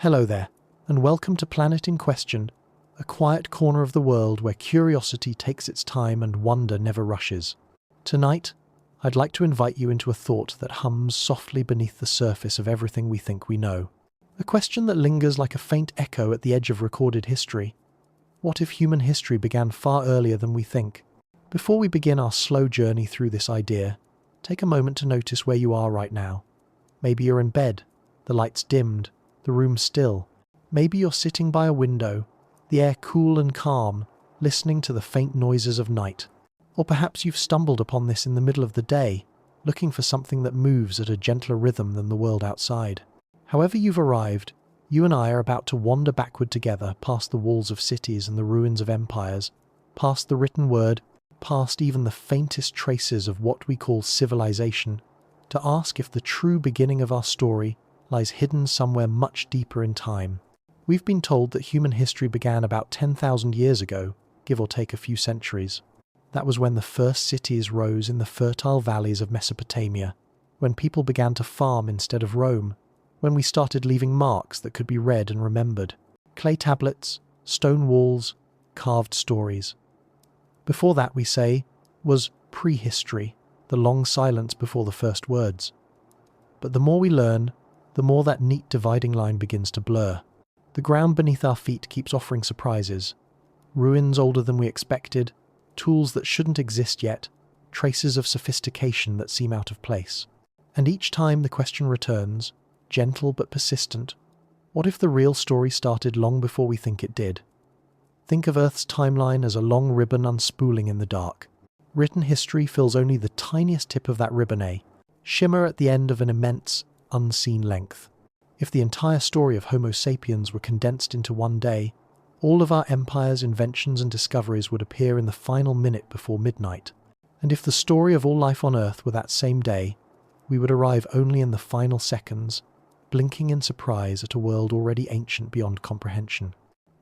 Hello there, and welcome to Planet in Question, a quiet corner of the world where curiosity takes its time and wonder never rushes. Tonight, I'd like to invite you into a thought that hums softly beneath the surface of everything we think we know. A question that lingers like a faint echo at the edge of recorded history. What if human history began far earlier than we think? Before we begin our slow journey through this idea, take a moment to notice where you are right now. Maybe you're in bed, the lights dimmed, the room still. Maybe you're sitting by a window, the air cool and calm, listening to the faint noises of night. Or perhaps you've stumbled upon this in the middle of the day, looking for something that moves at a gentler rhythm than the world outside. However you've arrived, you and I are about to wander backward together past the walls of cities and the ruins of empires, past the written word, past even the faintest traces of what we call civilization, to ask if the true beginning of our story lies hidden somewhere much deeper in time. We've been told that human history began about 10,000 years ago, give or take a few centuries. That was when the first cities rose in the fertile valleys of Mesopotamia, when people began to farm instead of roam, when we started leaving marks that could be read and remembered. Clay tablets, stone walls, carved stories. Before that, we say, was prehistory, the long silence before the first words. But the more we learn, the more that neat dividing line begins to blur. The ground beneath our feet keeps offering surprises. Ruins older than we expected, tools that shouldn't exist yet, traces of sophistication that seem out of place. And each time the question returns, gentle but persistent, what if the real story started long before we think it did? Think of Earth's timeline as a long ribbon unspooling in the dark. Written history fills only the tiniest tip of that ribbon, a shimmer at the end of an immense, unseen length. If the entire story of Homo sapiens were condensed into one day, all of our empires, inventions and discoveries would appear in the final minute before midnight. And if the story of all life on Earth were that same day, we would arrive only in the final seconds, blinking in surprise at a world already ancient beyond comprehension.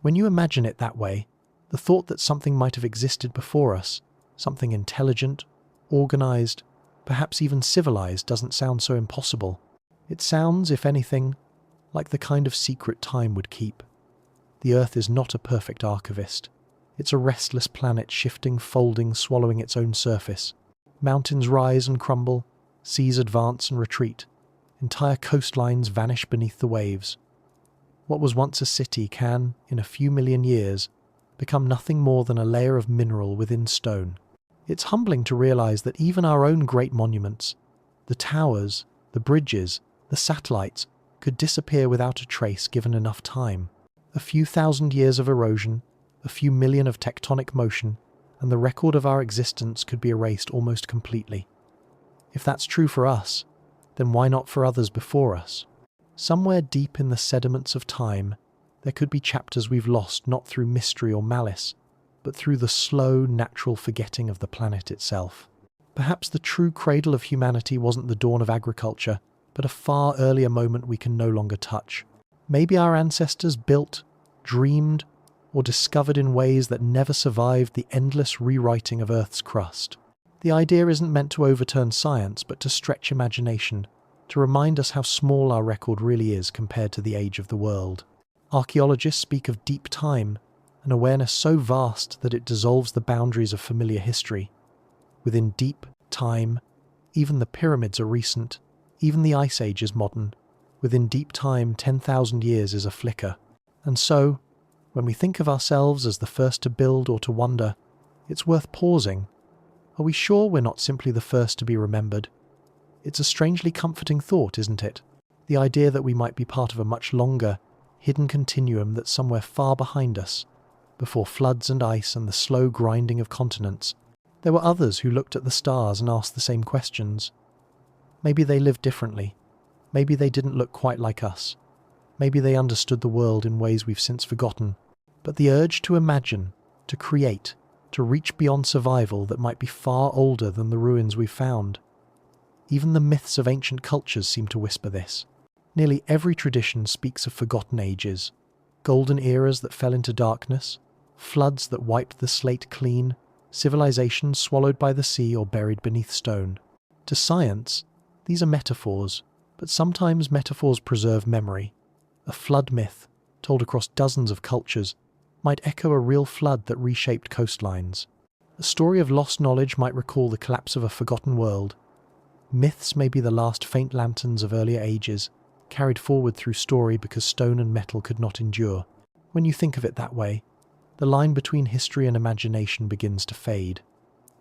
When you imagine it that way, the thought that something might have existed before us, something intelligent, organized, perhaps even civilized, doesn't sound so impossible. It sounds, if anything, like the kind of secret time would keep. The Earth is not a perfect archivist. It's a restless planet shifting, folding, swallowing its own surface. Mountains rise and crumble, seas advance and retreat. Entire coastlines vanish beneath the waves. What was once a city can, in a few million years, become nothing more than a layer of mineral within stone. It's humbling to realize that even our own great monuments, the towers, the bridges, the satellites, could disappear without a trace given enough time. A few thousand years of erosion, a few million of tectonic motion, and the record of our existence could be erased almost completely. If that's true for us, then why not for others before us? Somewhere deep in the sediments of time, there could be chapters we've lost not through mystery or malice, but through the slow, natural forgetting of the planet itself. Perhaps the true cradle of humanity wasn't the dawn of agriculture, but a far earlier moment we can no longer touch. Maybe our ancestors built, dreamed, or discovered in ways that never survived the endless rewriting of Earth's crust. The idea isn't meant to overturn science, but to stretch imagination, to remind us how small our record really is compared to the age of the world. Archaeologists speak of deep time, an awareness so vast that it dissolves the boundaries of familiar history. Within deep time, even the pyramids are recent, even the Ice Age is modern. Within deep time, 10,000 years is a flicker. And so, when we think of ourselves as the first to build or to wonder, it's worth pausing. Are we sure we're not simply the first to be remembered? It's a strangely comforting thought, isn't it? The idea that we might be part of a much longer, hidden continuum that's somewhere far behind us. Before floods and ice and the slow grinding of continents, there were others who looked at the stars and asked the same questions. Maybe they lived differently. Maybe they didn't look quite like us. Maybe they understood the world in ways we've since forgotten. But the urge to imagine, to create, to reach beyond survival that might be far older than the ruins we've found. Even the myths of ancient cultures seem to whisper this. Nearly every tradition speaks of forgotten ages, golden eras that fell into darkness, floods that wiped the slate clean, civilizations swallowed by the sea or buried beneath stone. To science, these are metaphors, but sometimes metaphors preserve memory. A flood myth, told across dozens of cultures, might echo a real flood that reshaped coastlines. A story of lost knowledge might recall the collapse of a forgotten world. Myths may be the last faint lanterns of earlier ages, carried forward through story because stone and metal could not endure. When you think of it that way, the line between history and imagination begins to fade.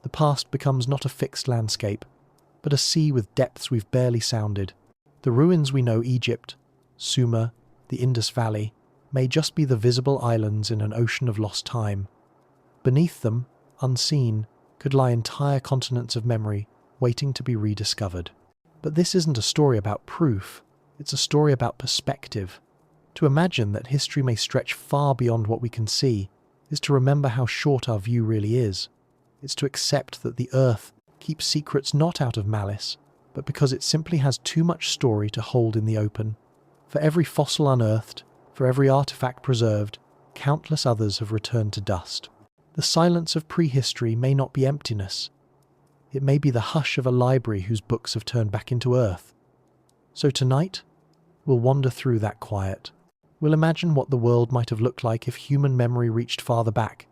The past becomes not a fixed landscape, but a sea with depths we've barely sounded. The ruins we know Egypt, Sumer, the Indus Valley, may just be the visible islands in an ocean of lost time. Beneath them, unseen, could lie entire continents of memory waiting to be rediscovered. But this isn't a story about proof, it's a story about perspective. To imagine that history may stretch far beyond what we can see is to remember how short our view really is. It's to accept that the earth keeps secrets not out of malice, but because it simply has too much story to hold in the open. For every fossil unearthed, for every artifact preserved, countless others have returned to dust. The silence of prehistory may not be emptiness. It may be the hush of a library whose books have turned back into earth. So tonight, we'll wander through that quiet. We'll imagine what the world might have looked like if human memory reached farther back.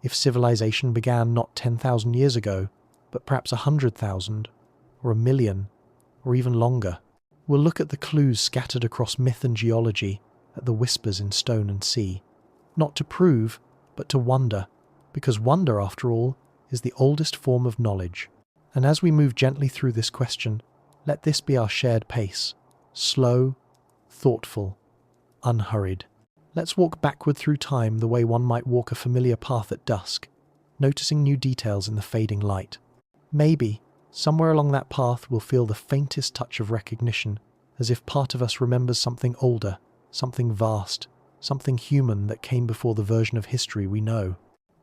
If civilization began not 10,000 years ago, but perhaps 100,000, or 1,000,000, or even longer. We'll look at the clues scattered across myth and geology, at the whispers in stone and sea. Not to prove, but to wonder, because wonder, after all, is the oldest form of knowledge. And as we move gently through this question, let this be our shared pace. Slow, thoughtful, unhurried. Let's walk backward through time the way one might walk a familiar path at dusk, noticing new details in the fading light. Maybe, somewhere along that path we'll feel the faintest touch of recognition, as if part of us remembers something older, something vast, something human that came before the version of history we know.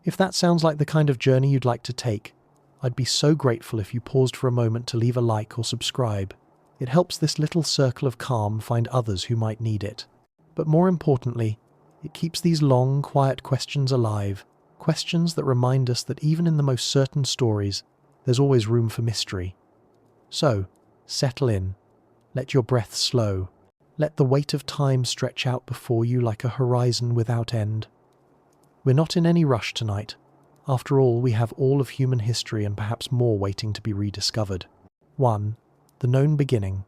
If that sounds like the kind of journey you'd like to take, I'd be so grateful if you paused for a moment to leave a like or subscribe. It helps this little circle of calm find others who might need it. But more importantly, it keeps these long, quiet questions alive, questions that remind us that even in the most certain stories, there's always room for mystery. So, settle in. Let your breath slow. Let the weight of time stretch out before you like a horizon without end. We're not in any rush tonight. After all, we have all of human history and perhaps more waiting to be rediscovered. 1. The known beginning.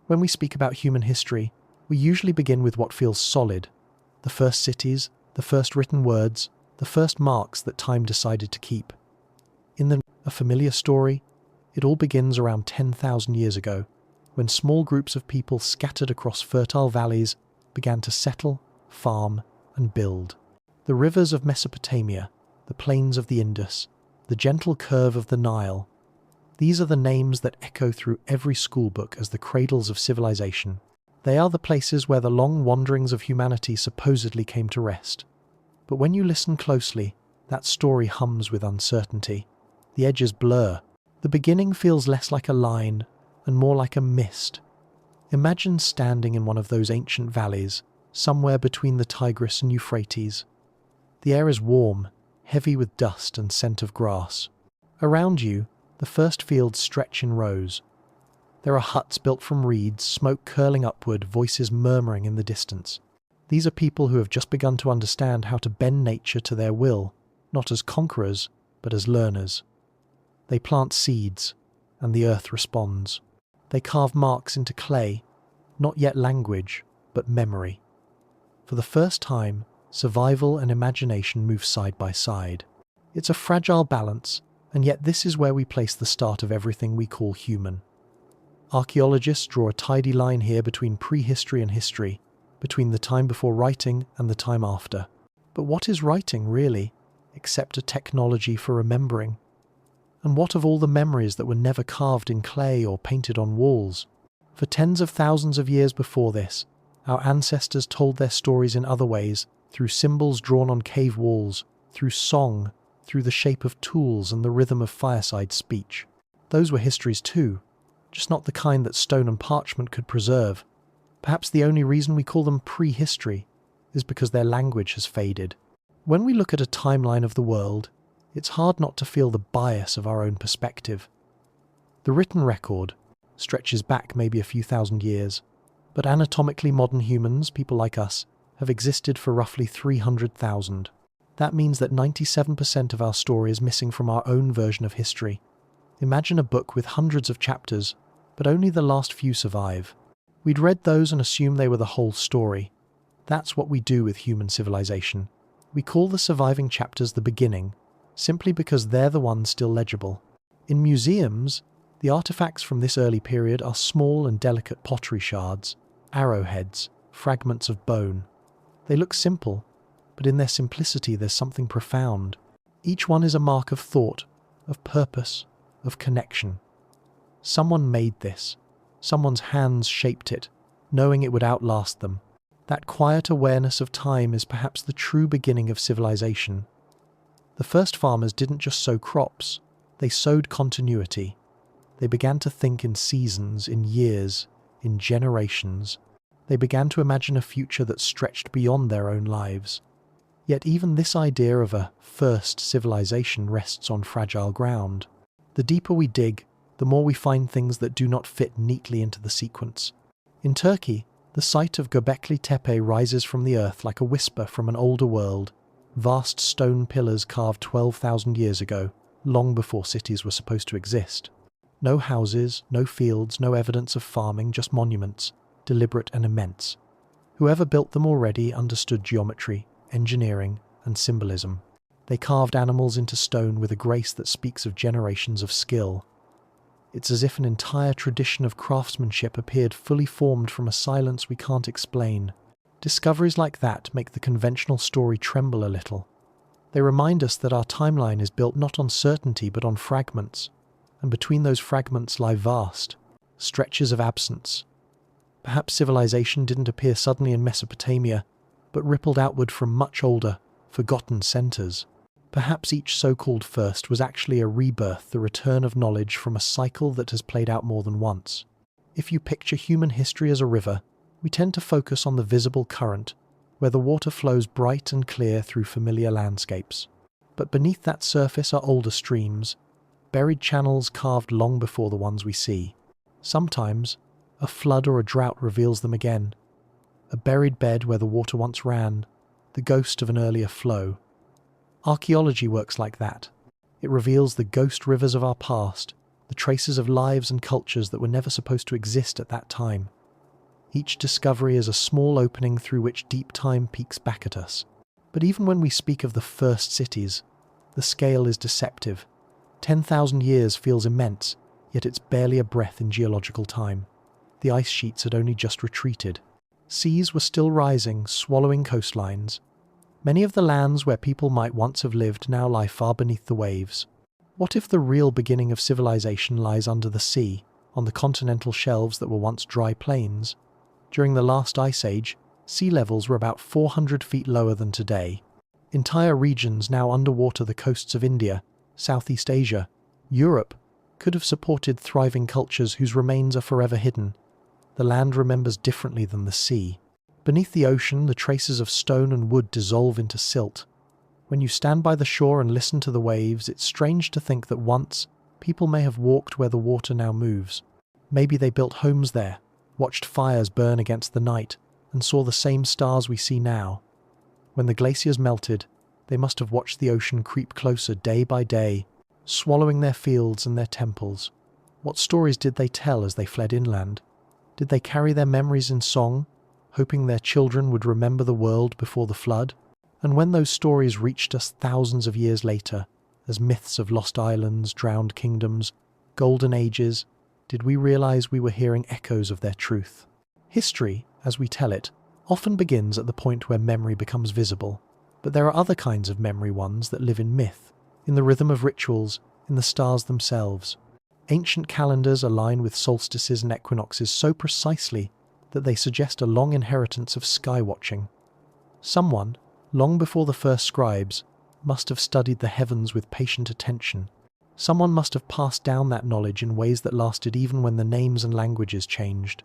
When we speak about human history, we usually begin with what feels solid. The first cities, the first written words, the first marks that time decided to keep. A familiar story, it all begins around 10,000 years ago, when small groups of people scattered across fertile valleys began to settle, farm, and build. The rivers of Mesopotamia, the plains of the Indus, the gentle curve of the Nile, these are the names that echo through every schoolbook as the cradles of civilization. They are the places where the long wanderings of humanity supposedly came to rest. But when you listen closely, that story hums with uncertainty. The edges blur. The beginning feels less like a line and more like a mist. Imagine standing in one of those ancient valleys, somewhere between the Tigris and Euphrates. The air is warm, heavy with dust and scent of grass. Around you, the first fields stretch in rows. There are huts built from reeds, smoke curling upward, voices murmuring in the distance. These are people who have just begun to understand how to bend nature to their will, not as conquerors, but as learners. They plant seeds, and the earth responds. They carve marks into clay, not yet language, but memory. For the first time, survival and imagination move side by side. It's a fragile balance, and yet this is where we place the start of everything we call human. Archaeologists draw a tidy line here between prehistory and history, between the time before writing and the time after. But what is writing, really, except a technology for remembering? And what of all the memories that were never carved in clay or painted on walls? For tens of thousands of years before this, our ancestors told their stories in other ways, through symbols drawn on cave walls, through song, through the shape of tools and the rhythm of fireside speech. Those were histories too, just not the kind that stone and parchment could preserve. Perhaps the only reason we call them prehistory is because their language has faded. When we look at a timeline of the world, it's hard not to feel the bias of our own perspective. The written record stretches back maybe a few thousand years, But anatomically modern humans, people like us, have existed for roughly 300,000. That means that 97% of our story is missing from our own version of history. Imagine a book with hundreds of chapters, but only the last few survive. We'd read those and assume they were the whole story. That's what we do with human civilization. We call the surviving chapters the beginning, simply because they're the ones still legible. In museums, the artifacts from this early period are small and delicate pottery shards, arrowheads, fragments of bone. They look simple, but in their simplicity there's something profound. Each one is a mark of thought, of purpose, of connection. Someone made this. Someone's hands shaped it, knowing it would outlast them. That quiet awareness of time is perhaps the true beginning of civilization. The first farmers didn't just sow crops, they sowed continuity. They began to think in seasons, in years, in generations. They began to imagine a future that stretched beyond their own lives. Yet even this idea of a first civilization rests on fragile ground. The deeper we dig, the more we find things that do not fit neatly into the sequence. In Turkey, the site of Göbekli Tepe rises from the earth like a whisper from an older world, vast stone pillars carved 12,000 years ago, long before cities were supposed to exist. No houses, no fields, no evidence of farming, just monuments, deliberate and immense. Whoever built them already understood geometry, engineering, and symbolism. They carved animals into stone with a grace that speaks of generations of skill. It's as if an entire tradition of craftsmanship appeared fully formed from a silence we can't explain. Discoveries like that make the conventional story tremble a little. They remind us that our timeline is built not on certainty but on fragments, and between those fragments lie vast stretches of absence. Perhaps civilization didn't appear suddenly in Mesopotamia, but rippled outward from much older, forgotten centers. Perhaps each so-called first was actually a rebirth, the return of knowledge from a cycle that has played out more than once. If you picture human history as a river, we tend to focus on the visible current, where the water flows bright and clear through familiar landscapes. But beneath that surface are older streams, buried channels carved long before the ones we see. Sometimes, a flood or a drought reveals them again. A buried bed where the water once ran, the ghost of an earlier flow. Archaeology works like that. It reveals the ghost rivers of our past, the traces of lives and cultures that were never supposed to exist at that time. Each discovery is a small opening through which deep time peeks back at us. But even when we speak of the first cities, the scale is deceptive. 10,000 years feels immense, yet it's barely a breath in geological time. The ice sheets had only just retreated. Seas were still rising, swallowing coastlines. Many of the lands where people might once have lived now lie far beneath the waves. What if the real beginning of civilization lies under the sea, on the continental shelves that were once dry plains? During the last ice age, sea levels were about 400 feet lower than today. Entire regions now underwater, the coasts of India, Southeast Asia, Europe, could have supported thriving cultures whose remains are forever hidden. The land remembers differently than the sea. Beneath the ocean, the traces of stone and wood dissolve into silt. When you stand by the shore and listen to the waves, it's strange to think that once, people may have walked where the water now moves. Maybe they built homes there, watched fires burn against the night, and saw the same stars we see now. When the glaciers melted, they must have watched the ocean creep closer day by day, swallowing their fields and their temples. What stories did they tell as they fled inland? Did they carry their memories in song, hoping their children would remember the world before the flood? And when those stories reached us thousands of years later, as myths of lost islands, drowned kingdoms, golden ages, did we realize we were hearing echoes of their truth? History, as we tell it, often begins at the point where memory becomes visible. But there are other kinds of memory, ones that live in myth, in the rhythm of rituals, in the stars themselves. Ancient calendars align with solstices and equinoxes so precisely that they suggest a long inheritance of sky watching. Someone, long before the first scribes, must have studied the heavens with patient attention. Someone must have passed down that knowledge in ways that lasted even when the names and languages changed.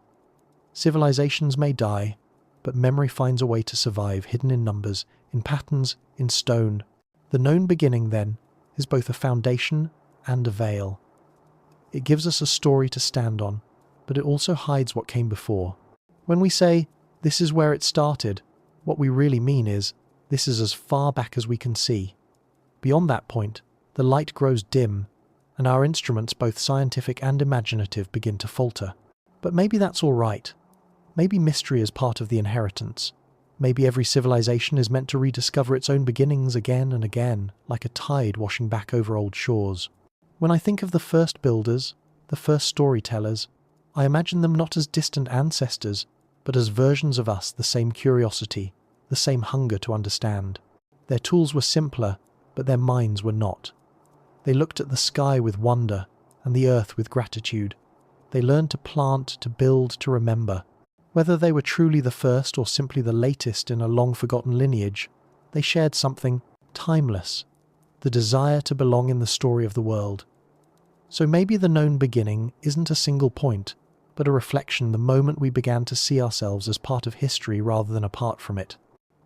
Civilizations may die, but memory finds a way to survive, hidden in numbers, in patterns, in stone. The known beginning, then, is both a foundation and a veil. It gives us a story to stand on, but it also hides what came before. When we say, "This is where it started," what we really mean is, this is as far back as we can see. Beyond that point, the light grows dim, and our instruments, both scientific and imaginative, begin to falter. But maybe that's all right. Maybe mystery is part of the inheritance. Maybe every civilization is meant to rediscover its own beginnings again and again, like a tide washing back over old shores. When I think of the first builders, the first storytellers, I imagine them not as distant ancestors, but as versions of us, the same curiosity, the same hunger to understand. Their tools were simpler, but their minds were not. They looked at the sky with wonder, and the earth with gratitude. They learned to plant, to build, to remember. Whether they were truly the first or simply the latest in a long-forgotten lineage, they shared something timeless, the desire to belong in the story of the world. So maybe the known beginning isn't a single point, but a reflection the moment we began to see ourselves as part of history rather than apart from it.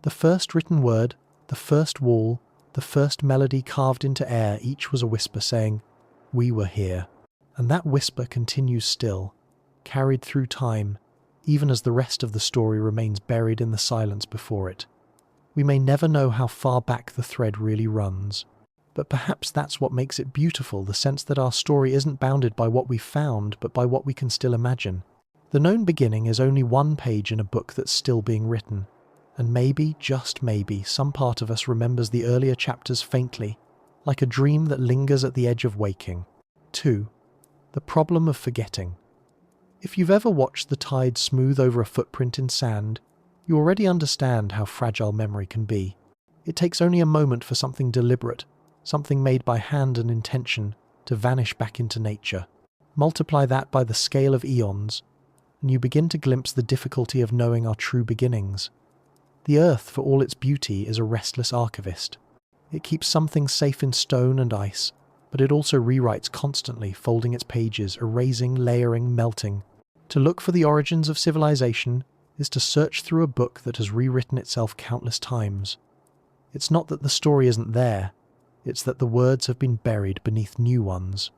The first written word, the first wall, the first melody carved into air, each was a whisper saying, "We were here." And that whisper continues still, carried through time, even as the rest of the story remains buried in the silence before it. We may never know how far back the thread really runs, but perhaps that's what makes it beautiful, the sense that our story isn't bounded by what we found, but by what we can still imagine. The known beginning is only one page in a book that's still being written, and maybe, just maybe, some part of us remembers the earlier chapters faintly, like a dream that lingers at the edge of waking. 2. The problem of forgetting. If you've ever watched the tide smooth over a footprint in sand, you already understand how fragile memory can be. It takes only a moment for something deliberate, something made by hand and intention, to vanish back into nature. Multiply that by the scale of eons, and you begin to glimpse the difficulty of knowing our true beginnings. The earth, for all its beauty, is a restless archivist. It keeps some things safe in stone and ice, but it also rewrites constantly, folding its pages, erasing, layering, melting. To look for the origins of civilization is to search through a book that has rewritten itself countless times. It's not that the story isn't there, it's that the words have been buried beneath new ones.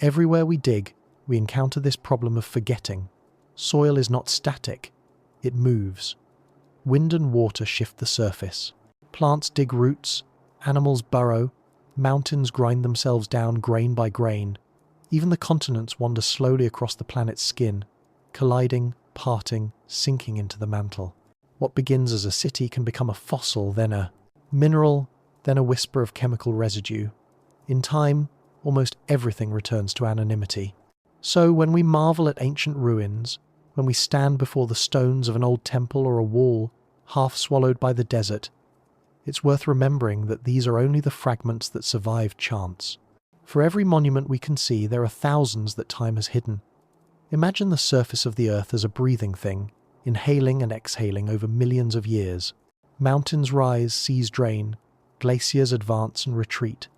Everywhere we dig, we encounter this problem of forgetting. Soil is not static, it moves. Wind and water shift the surface. Plants dig roots, animals burrow, mountains grind themselves down grain by grain. Even the continents wander slowly across the planet's skin, colliding, parting, sinking into the mantle. What begins as a city can become a fossil, then a mineral, then a whisper of chemical residue. In time, almost everything returns to anonymity. So when we marvel at ancient ruins, when we stand before the stones of an old temple or a wall, half swallowed by the desert, it's worth remembering that these are only the fragments that survived chance. For every monument we can see, there are thousands that time has hidden. Imagine the surface of the earth as a breathing thing, inhaling and exhaling over millions of years. Mountains rise, seas drain, glaciers advance and retreat.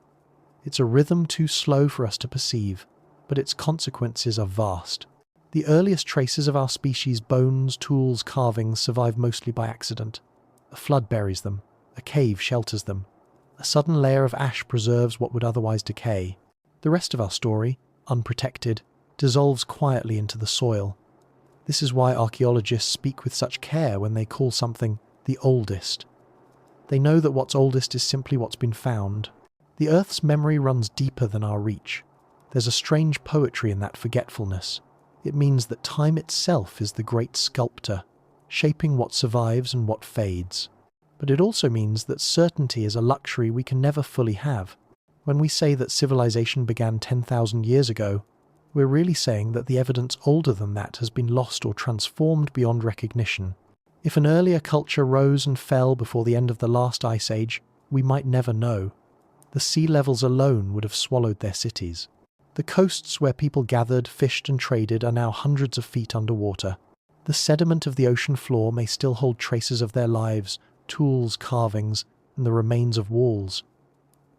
It's a rhythm too slow for us to perceive, but its consequences are vast. The earliest traces of our species' bones, tools, carvings survive mostly by accident. A flood buries them, a cave shelters them, a sudden layer of ash preserves what would otherwise decay. The rest of our story, unprotected, dissolves quietly into the soil. This is why archaeologists speak with such care when they call something the oldest. They know that what's oldest is simply what's been found. The Earth's memory runs deeper than our reach. There's a strange poetry in that forgetfulness. It means that time itself is the great sculptor, shaping what survives and what fades. But it also means that certainty is a luxury we can never fully have. When we say that civilization began 10,000 years ago, we're really saying that the evidence older than that has been lost or transformed beyond recognition. If an earlier culture rose and fell before the end of the last ice age, we might never know. The sea levels alone would have swallowed their cities. The coasts where people gathered, fished and traded are now hundreds of feet underwater. The sediment of the ocean floor may still hold traces of their lives, tools, carvings, and the remains of walls.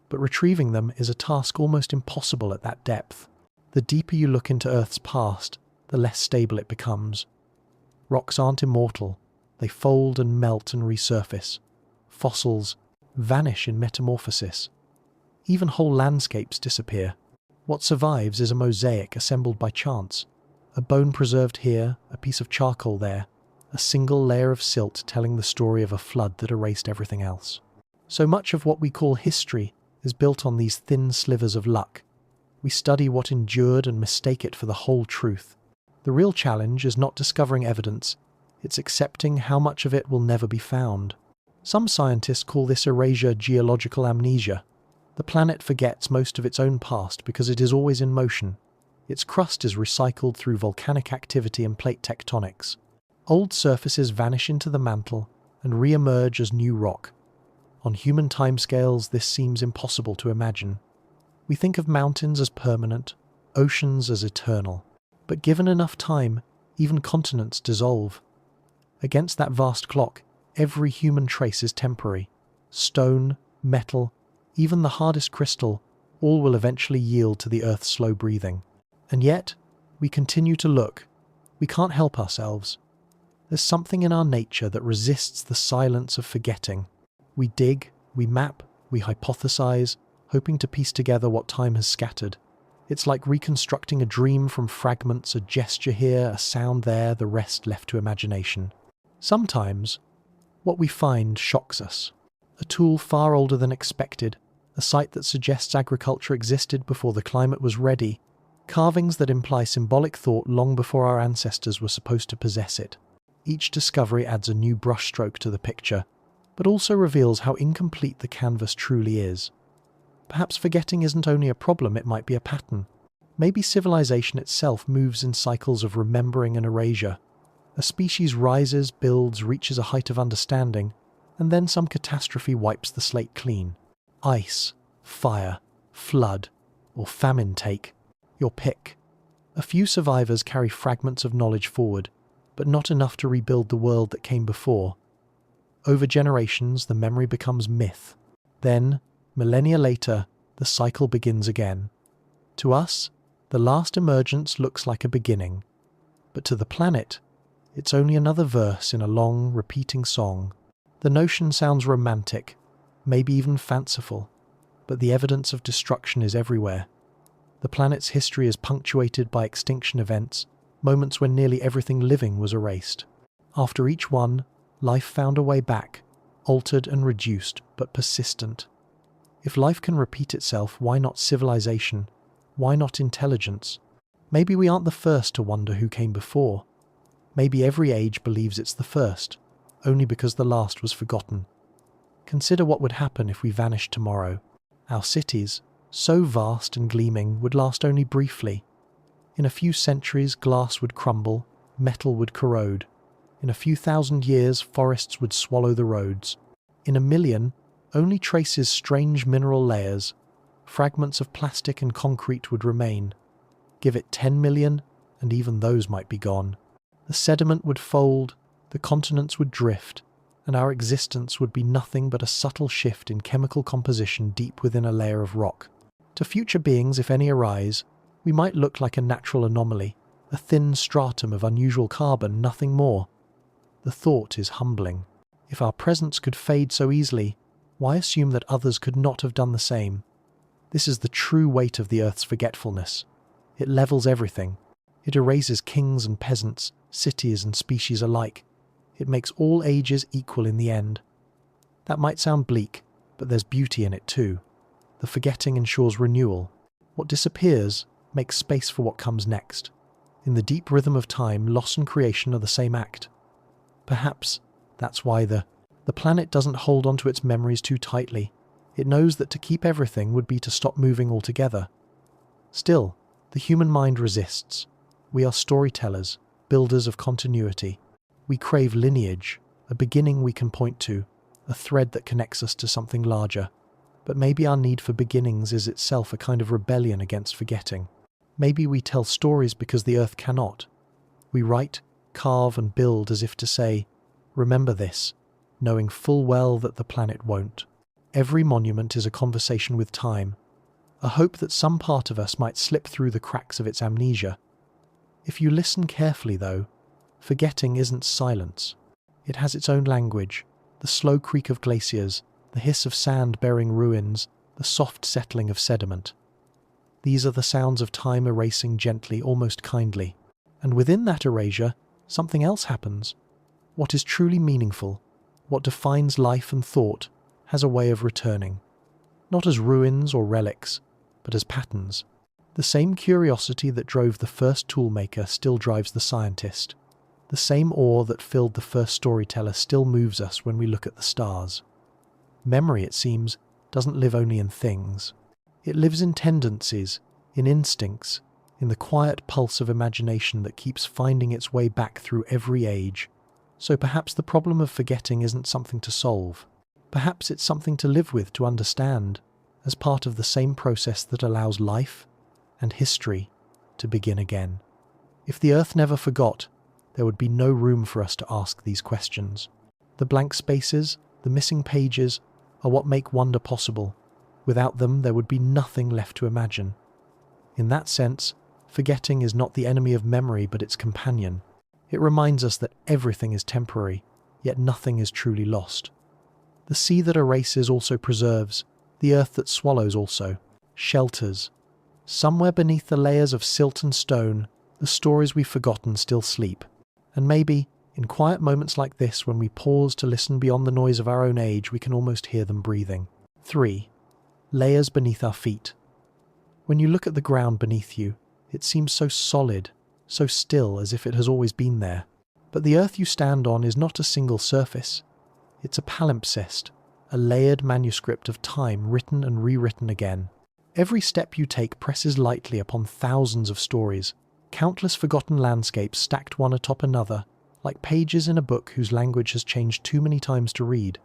But retrieving them is a task almost impossible at that depth. The deeper you look into Earth's past, the less stable it becomes. Rocks aren't immortal. They fold and melt and resurface. Fossils vanish in metamorphosis. Even whole landscapes disappear. What survives is a mosaic assembled by chance. A bone preserved here, a piece of charcoal there. a single layer of silt telling the story of a flood that erased everything else. So much of what we call history is built on these thin slivers of luck. We study what endured and mistake it for the whole truth. The real challenge is not discovering evidence, it's accepting how much of it will never be found. Some scientists call this erasure geological amnesia. The planet forgets most of its own past because it is always in motion. Its crust is recycled through volcanic activity and plate tectonics. Old surfaces vanish into the mantle and re-emerge as new rock. On human timescales, this seems impossible to imagine. We think of mountains as permanent, oceans as eternal. But given enough time, even continents dissolve. Against that vast clock, every human trace is temporary. Stone, metal, even the hardest crystal, all will eventually yield to the Earth's slow breathing. And yet, we continue to look. We can't help ourselves. There's something in our nature that resists the silence of forgetting. We dig, we map, we hypothesize, hoping to piece together what time has scattered. It's like reconstructing a dream from fragments, a gesture here, a sound there, the rest left to imagination. Sometimes, what we find shocks us. A tool far older than expected, a site that suggests agriculture existed before the climate was ready, carvings that imply symbolic thought long before our ancestors were supposed to possess it. Each discovery adds a new brushstroke to the picture, but also reveals how incomplete the canvas truly is. Perhaps forgetting isn't only a problem, it might be a pattern. Maybe civilization itself moves in cycles of remembering and erasure. A species rises, builds, reaches a height of understanding, and then some catastrophe wipes the slate clean. Ice, fire, flood, or famine take your pick. A few survivors carry fragments of knowledge forward, but not enough to rebuild the world that came before. Over generations, the memory becomes myth. Then, millennia later, the cycle begins again. To us, the last emergence looks like a beginning, but to the planet, it's only another verse in a long, repeating song. The notion sounds romantic, maybe even fanciful, but the evidence of destruction is everywhere. The planet's history is punctuated by extinction events, moments when nearly everything living was erased. After each one, life found a way back, altered and reduced, but persistent. If life can repeat itself, why not civilization? Why not intelligence? Maybe we aren't the first to wonder who came before. Maybe every age believes it's the first, only because the last was forgotten. Consider what would happen if we vanished tomorrow. Our cities, so vast and gleaming, would last only briefly. In a few centuries, glass would crumble, metal would corrode. In a few thousand years, forests would swallow the roads. In a million, only traces strange mineral layers, fragments of plastic and concrete would remain. Give it 10 million, and even those might be gone. The sediment would fold, the continents would drift, and our existence would be nothing but a subtle shift in chemical composition deep within a layer of rock. To future beings, if any arise, we might look like a natural anomaly, a thin stratum of unusual carbon, nothing more. The thought is humbling. If our presence could fade so easily, why assume that others could not have done the same? This is the true weight of the Earth's forgetfulness. It levels everything. It erases kings and peasants, cities and species alike. It makes all ages equal in the end. That might sound bleak, but there's beauty in it too. The forgetting ensures renewal. What disappears makes space for what comes next. In the deep rhythm of time, loss and creation are the same act. Perhaps that's why the planet doesn't hold onto its memories too tightly. It knows that to keep everything would be to stop moving altogether. Still, the human mind resists. We are storytellers, builders of continuity. We crave lineage, a beginning we can point to, a thread that connects us to something larger. But maybe our need for beginnings is itself a kind of rebellion against forgetting. Maybe we tell stories because the Earth cannot. We write, carve and build as if to say, remember this, knowing full well that the planet won't. Every monument is a conversation with time, a hope that some part of us might slip through the cracks of its amnesia. If you listen carefully, though, forgetting isn't silence. It has its own language, the slow creak of glaciers, the hiss of sand bearing ruins, the soft settling of sediment. These are the sounds of time erasing gently, almost kindly. And within that erasure, something else happens. What is truly meaningful, what defines life and thought, has a way of returning. Not as ruins or relics, but as patterns. The same curiosity that drove the first toolmaker still drives the scientist. The same awe that filled the first storyteller still moves us when we look at the stars. Memory, it seems, doesn't live only in things. It lives in tendencies, in instincts, in the quiet pulse of imagination that keeps finding its way back through every age. So perhaps the problem of forgetting isn't something to solve. Perhaps it's something to live with, to understand, as part of the same process that allows life and history to begin again. If the Earth never forgot, there would be no room for us to ask these questions. The blank spaces, the missing pages, are what make wonder possible. Without them, there would be nothing left to imagine. In that sense, forgetting is not the enemy of memory, but its companion. It reminds us that everything is temporary, yet nothing is truly lost. The sea that erases also preserves, the earth that swallows also, shelters. Somewhere beneath the layers of silt and stone, the stories we've forgotten still sleep. And maybe, in quiet moments like this, when we pause to listen beyond the noise of our own age, we can almost hear them breathing. 3. Layers beneath our feet. When you look at the ground beneath you, it seems so solid, so still, as if it has always been there. But the earth you stand on is not a single surface. It's a palimpsest, a layered manuscript of time written and rewritten again. Every step you take presses lightly upon thousands of stories, countless forgotten landscapes stacked one atop another, like pages in a book whose language has changed too many times to read.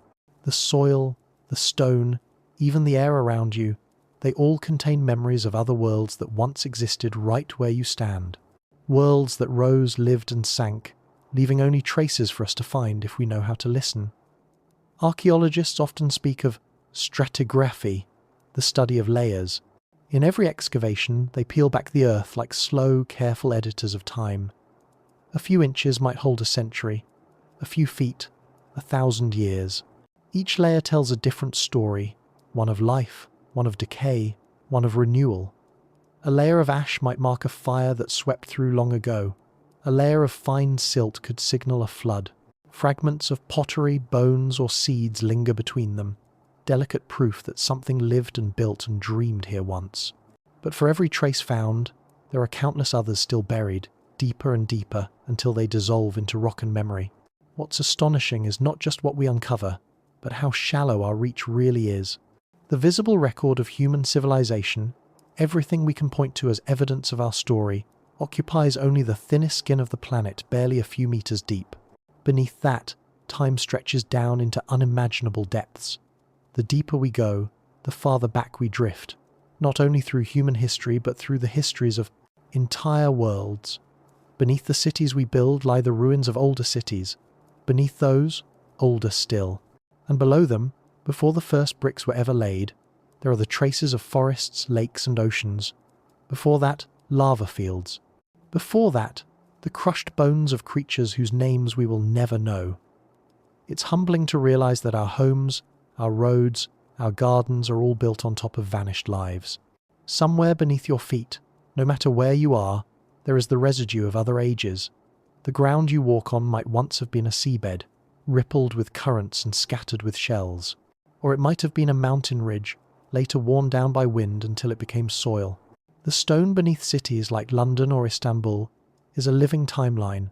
The soil, the stone, even the air around you, they all contain memories of other worlds that once existed right where you stand. Worlds that rose, lived and sank, leaving only traces for us to find if we know how to listen. Archaeologists often speak of stratigraphy, the study of layers. In every excavation, they peel back the earth like slow, careful editors of time. A few inches might hold a century, a few feet, 1,000 years. Each layer tells a different story, one of life, one of decay, one of renewal. A layer of ash might mark a fire that swept through long ago. A layer of fine silt could signal a flood. Fragments of pottery, bones, or seeds linger between them, delicate proof that something lived and built and dreamed here once. But for every trace found, there are countless others still buried, deeper and deeper, until they dissolve into rock and memory. What's astonishing is not just what we uncover, but how shallow our reach really is. The visible record of human civilization, everything we can point to as evidence of our story, occupies only the thinnest skin of the planet, barely a few meters deep. Beneath that, time stretches down into unimaginable depths. The deeper we go, the farther back we drift, not only through human history but through the histories of entire worlds. Beneath the cities we build lie the ruins of older cities. Beneath those, older still. And below them, before the first bricks were ever laid, there are the traces of forests, lakes and oceans. Before that, lava fields. Before that, the crushed bones of creatures whose names we will never know. It's humbling to realize that our homes, our roads, our gardens are all built on top of vanished lives. Somewhere beneath your feet, no matter where you are, there is the residue of other ages. The ground you walk on might once have been a seabed, rippled with currents and scattered with shells. Or it might have been a mountain ridge, later worn down by wind until it became soil. The stone beneath cities like London or Istanbul is a living timeline.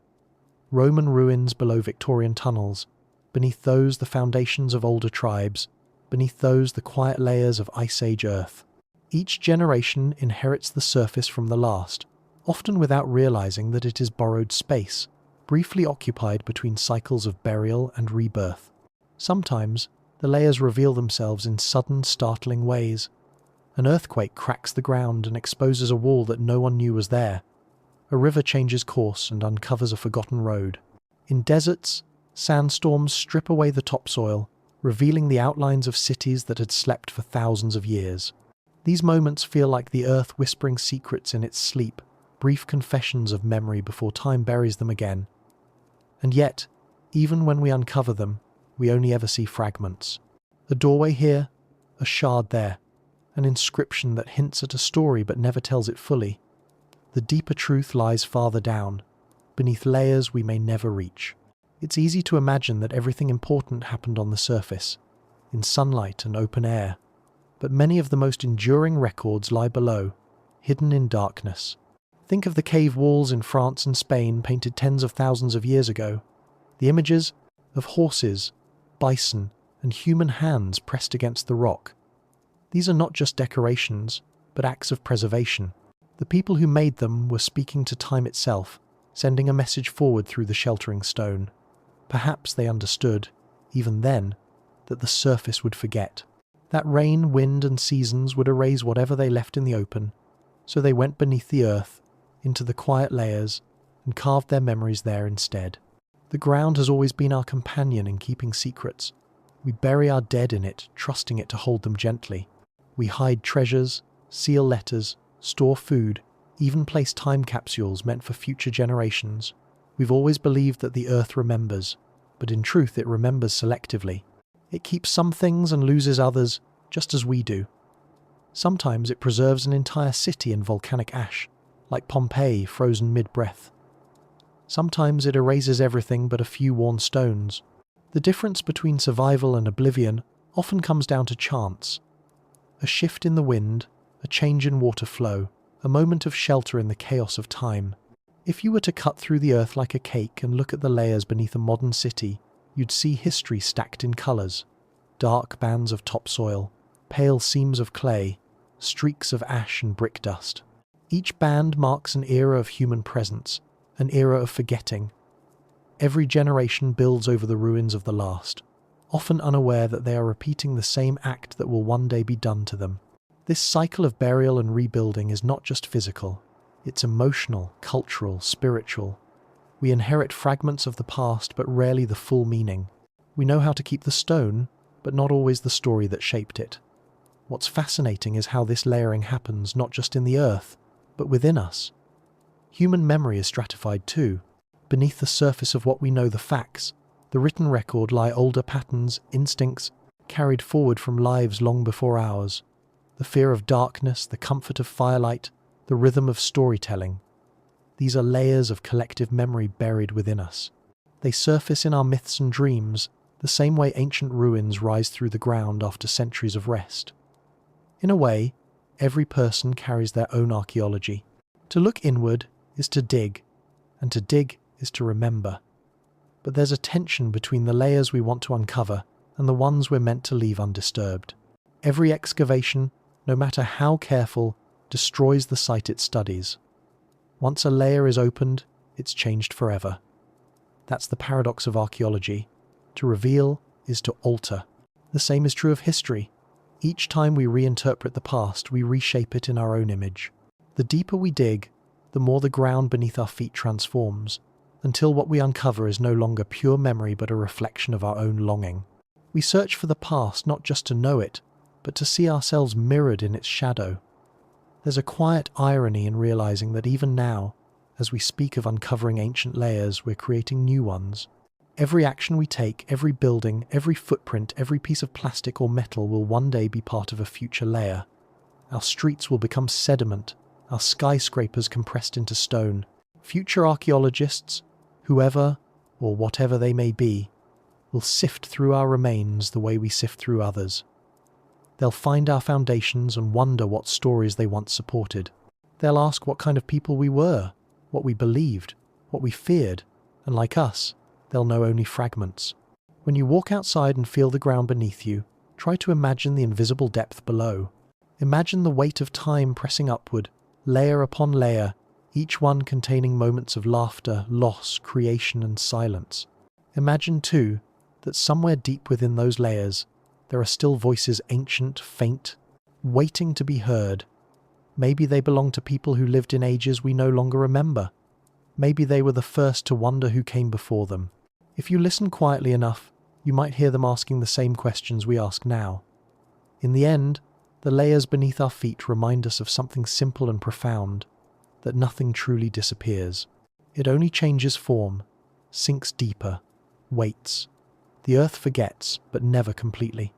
Roman ruins below Victorian tunnels, beneath those the foundations of older tribes, beneath those the quiet layers of Ice Age Earth. Each generation inherits the surface from the last, often without realizing that it is borrowed space, briefly occupied between cycles of burial and rebirth. Sometimes, the layers reveal themselves in sudden, startling ways. An earthquake cracks the ground and exposes a wall that no one knew was there. A river changes course and uncovers a forgotten road. In deserts, sandstorms strip away the topsoil, revealing the outlines of cities that had slept for thousands of years. These moments feel like the earth whispering secrets in its sleep, brief confessions of memory before time buries them again. And yet, even when we uncover them, we only ever see fragments. A doorway here, a shard there, an inscription that hints at a story but never tells it fully. The deeper truth lies farther down, beneath layers we may never reach. It's easy to imagine that everything important happened on the surface, in sunlight and open air, but many of the most enduring records lie below, hidden in darkness. Think of the cave walls in France and Spain painted tens of thousands of years ago. The images of horses, bison, and human hands pressed against the rock. These are not just decorations, but acts of preservation. The people who made them were speaking to time itself, sending a message forward through the sheltering stone. Perhaps they understood, even then, that the surface would forget. That rain, wind, and seasons would erase whatever they left in the open, so they went beneath the earth, into the quiet layers, and carved their memories there instead. The ground has always been our companion in keeping secrets. We bury our dead in it, trusting it to hold them gently. We hide treasures, seal letters, store food, even place time capsules meant for future generations. We've always believed that the earth remembers, but in truth it remembers selectively. It keeps some things and loses others, just as we do. Sometimes it preserves an entire city in volcanic ash, like Pompeii frozen mid-breath. Sometimes it erases everything but a few worn stones. The difference between survival and oblivion often comes down to chance. A shift in the wind, a change in water flow, a moment of shelter in the chaos of time. If you were to cut through the earth like a cake and look at the layers beneath a modern city, you'd see history stacked in colours. Dark bands of topsoil, pale seams of clay, streaks of ash and brick dust. Each band marks an era of human presence, an era of forgetting. Every generation builds over the ruins of the last, often unaware that they are repeating the same act that will one day be done to them. This cycle of burial and rebuilding is not just physical. It's emotional, cultural, spiritual. We inherit fragments of the past, but rarely the full meaning. We know how to keep the stone, but not always the story that shaped it. What's fascinating is how this layering happens not just in the earth, but within us. Human memory is stratified too. Beneath the surface of what we know, the facts, the written record, lie older patterns, instincts, carried forward from lives long before ours. The fear of darkness, the comfort of firelight, the rhythm of storytelling. These are layers of collective memory buried within us. They surface in our myths and dreams, the same way ancient ruins rise through the ground after centuries of rest. In a way, every person carries their own archaeology. To look inward is to dig, and to dig is to remember. But there's a tension between the layers we want to uncover and the ones we're meant to leave undisturbed. Every excavation, no matter how careful, destroys the site it studies. Once a layer is opened, it's changed forever. That's the paradox of archaeology. To reveal is to alter. The same is true of history. Each time we reinterpret the past, we reshape it in our own image. The deeper we dig, the more the ground beneath our feet transforms, until what we uncover is no longer pure memory but a reflection of our own longing. We search for the past not just to know it, but to see ourselves mirrored in its shadow. There's a quiet irony in realizing that even now, as we speak of uncovering ancient layers, we're creating new ones. Every action we take, every building, every footprint, every piece of plastic or metal will one day be part of a future layer. Our streets will become sediment, our skyscrapers compressed into stone. Future archaeologists, whoever or whatever they may be, will sift through our remains the way we sift through others. They'll find our foundations and wonder what stories they once supported. They'll ask what kind of people we were, what we believed, what we feared, and like us, they'll know only fragments. When you walk outside and feel the ground beneath you, try to imagine the invisible depth below. Imagine the weight of time pressing upward, layer upon layer, each one containing moments of laughter, loss, creation, and silence. Imagine, too, that somewhere deep within those layers, there are still voices ancient, faint, waiting to be heard. Maybe they belong to people who lived in ages we no longer remember. Maybe they were the first to wonder who came before them. If you listen quietly enough, you might hear them asking the same questions we ask now. In the end, the layers beneath our feet remind us of something simple and profound, that nothing truly disappears. It only changes form, sinks deeper, waits. The earth forgets, but never completely.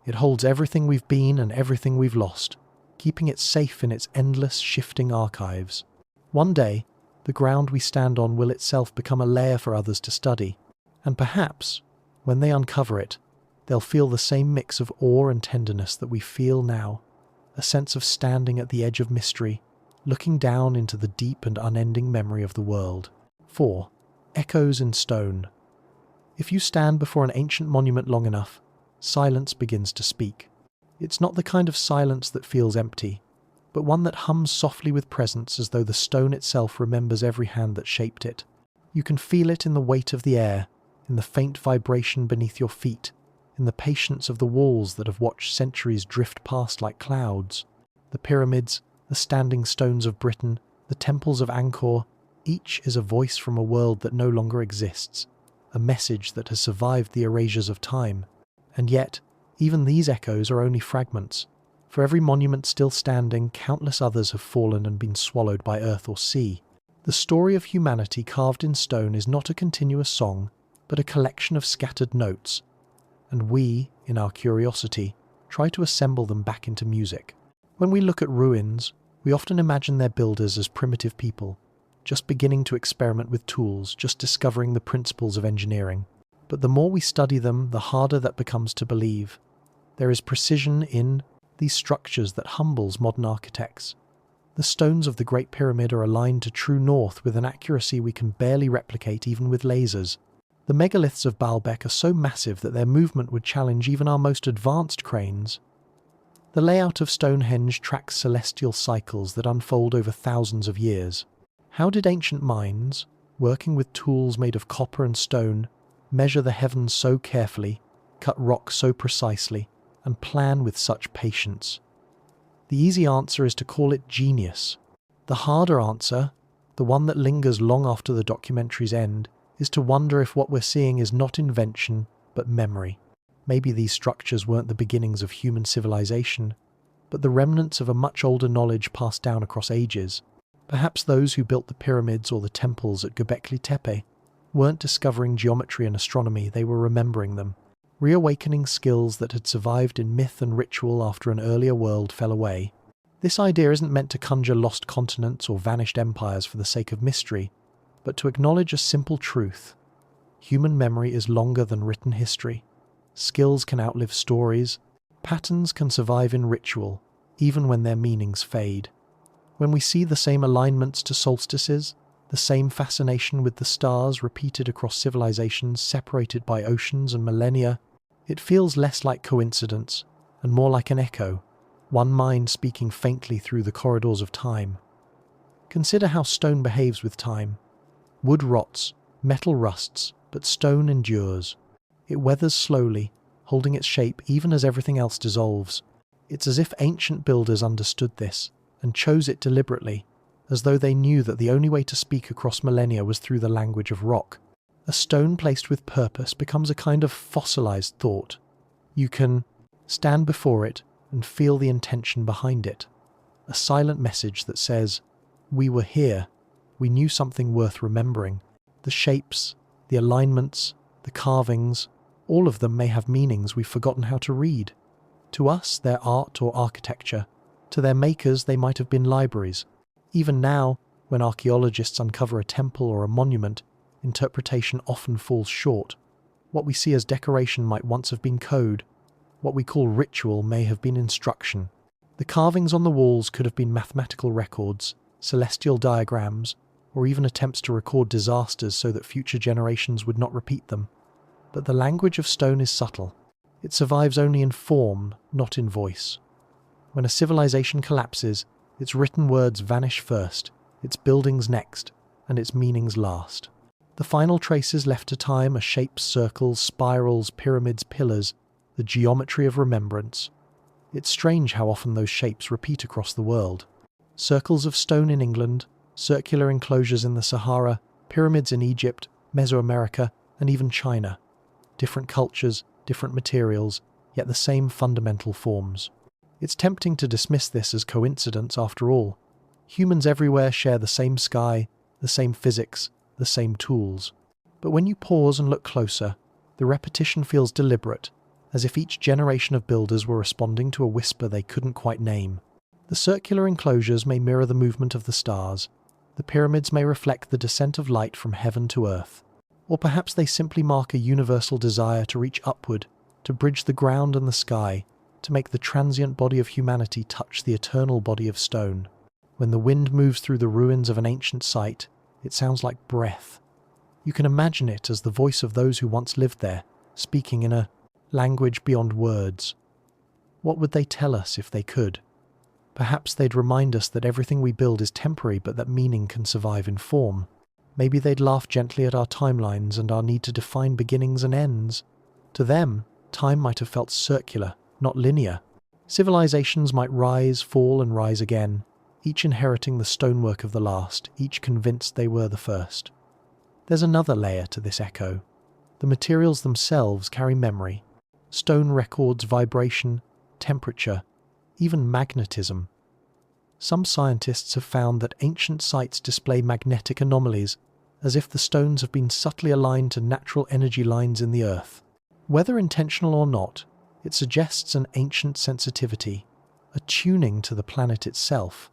It holds everything we've been and everything we've lost, keeping it safe in its endless, shifting archives. One day, the ground we stand on will itself become a layer for others to study. And perhaps, when they uncover it, they'll feel the same mix of awe and tenderness that we feel now, a sense of standing at the edge of mystery, looking down into the deep and unending memory of the world. 4. Echoes in stone. If you stand before an ancient monument long enough, silence begins to speak. It's not the kind of silence that feels empty, but one that hums softly with presence, as though the stone itself remembers every hand that shaped it. You can feel it in the weight of the air, in the faint vibration beneath your feet, in the patience of the walls that have watched centuries drift past like clouds. The pyramids, the standing stones of Britain, the temples of Angkor, each is a voice from a world that no longer exists, a message that has survived the erasures of time. And yet, even these echoes are only fragments. For every monument still standing, countless others have fallen and been swallowed by earth or sea. The story of humanity carved in stone is not a continuous song, but a collection of scattered notes. And we, in our curiosity, try to assemble them back into music. When we look at ruins, we often imagine their builders as primitive people, just beginning to experiment with tools, just discovering the principles of engineering. But the more we study them, the harder that becomes to believe. There is precision in these structures that humbles modern architects. The stones of the Great Pyramid are aligned to true north with an accuracy we can barely replicate even with lasers. The megaliths of Baalbek are so massive that their movement would challenge even our most advanced cranes. The layout of Stonehenge tracks celestial cycles that unfold over thousands of years. How did ancient minds, working with tools made of copper and stone, measure the heavens so carefully, cut rock so precisely, and plan with such patience? The easy answer is to call it genius. The harder answer, the one that lingers long after the documentary's end, is to wonder if what we're seeing is not invention, but memory. Maybe these structures weren't the beginnings of human civilization, but the remnants of a much older knowledge passed down across ages. Perhaps those who built the pyramids or the temples at Göbekli Tepe weren't discovering geometry and astronomy, they were remembering them, reawakening skills that had survived in myth and ritual after an earlier world fell away. This idea isn't meant to conjure lost continents or vanished empires for the sake of mystery, but to acknowledge a simple truth. Human memory is longer than written history. Skills can outlive stories. Patterns can survive in ritual, even when their meanings fade. When we see the same alignments to solstices, the same fascination with the stars repeated across civilizations separated by oceans and millennia, it feels less like coincidence and more like an echo, one mind speaking faintly through the corridors of time. Consider how stone behaves with time. Wood rots, metal rusts, but stone endures. It weathers slowly, holding its shape even as everything else dissolves. It's as if ancient builders understood this and chose it deliberately, as though they knew that the only way to speak across millennia was through the language of rock. A stone placed with purpose becomes a kind of fossilized thought. You can stand before it and feel the intention behind it. A silent message that says, "We were here. We knew something worth remembering." The shapes, the alignments, the carvings, all of them may have meanings we've forgotten how to read. To us, they're art or architecture. To their makers, they might have been libraries. Even now, when archaeologists uncover a temple or a monument, interpretation often falls short. What we see as decoration might once have been code. What we call ritual may have been instruction. The carvings on the walls could have been mathematical records, celestial diagrams, or even attempts to record disasters so that future generations would not repeat them. But the language of stone is subtle. It survives only in form, not in voice. When a civilization collapses, its written words vanish first, its buildings next, and its meanings last. The final traces left to time are shapes, circles, spirals, pyramids, pillars, the geometry of remembrance. It's strange how often those shapes repeat across the world. Circles of stone in England, circular enclosures in the Sahara, pyramids in Egypt, Mesoamerica, and even China. Different cultures, different materials, yet the same fundamental forms. It's tempting to dismiss this as coincidence after all. Humans everywhere share the same sky, the same physics, the same tools. But when you pause and look closer, the repetition feels deliberate, as if each generation of builders were responding to a whisper they couldn't quite name. The circular enclosures may mirror the movement of the stars. The pyramids may reflect the descent of light from heaven to earth. Or perhaps they simply mark a universal desire to reach upward, to bridge the ground and the sky, to make the transient body of humanity touch the eternal body of stone. When the wind moves through the ruins of an ancient site, it sounds like breath. You can imagine it as the voice of those who once lived there, speaking in a language beyond words. What would they tell us if they could? Perhaps they'd remind us that everything we build is temporary, but that meaning can survive in form. Maybe they'd laugh gently at our timelines and our need to define beginnings and ends. To them, time might have felt circular, not linear. Civilizations might rise, fall, and rise again, each inheriting the stonework of the last, each convinced they were the first. There's another layer to this echo. The materials themselves carry memory. Stone records vibration, temperature, even magnetism. Some scientists have found that ancient sites display magnetic anomalies, as if the stones have been subtly aligned to natural energy lines in the earth. Whether intentional or not, it suggests an ancient sensitivity, a tuning to the planet itself.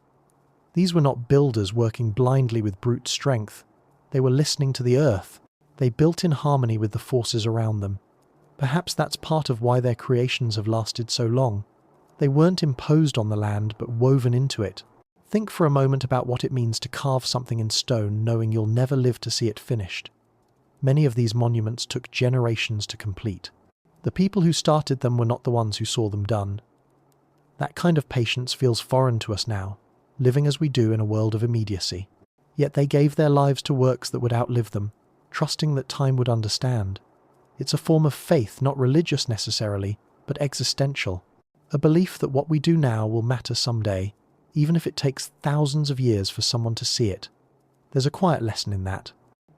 These were not builders working blindly with brute strength. They were listening to the earth. They built in harmony with the forces around them. Perhaps that's part of why their creations have lasted so long. They weren't imposed on the land, but woven into it. Think for a moment about what it means to carve something in stone, knowing you'll never live to see it finished. Many of these monuments took generations to complete. The people who started them were not the ones who saw them done. That kind of patience feels foreign to us now, living as we do in a world of immediacy. Yet they gave their lives to works that would outlive them, trusting that time would understand. It's a form of faith, not religious necessarily, but existential. A belief that what we do now will matter someday, even if it takes thousands of years for someone to see it. There's a quiet lesson in that.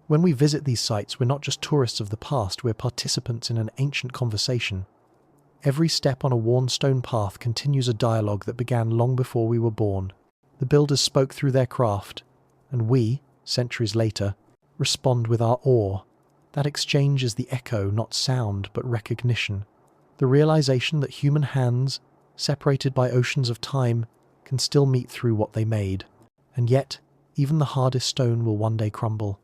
When we visit these sites, we're not just tourists of the past, we're participants in an ancient conversation. Every step on a worn stone path continues a dialogue that began long before we were born. The builders spoke through their craft, and we, centuries later, respond with our awe. That exchange is the echo, not sound, but recognition. The realization that human hands, separated by oceans of time, can still meet through what they made. And yet, even the hardest stone will one day crumble.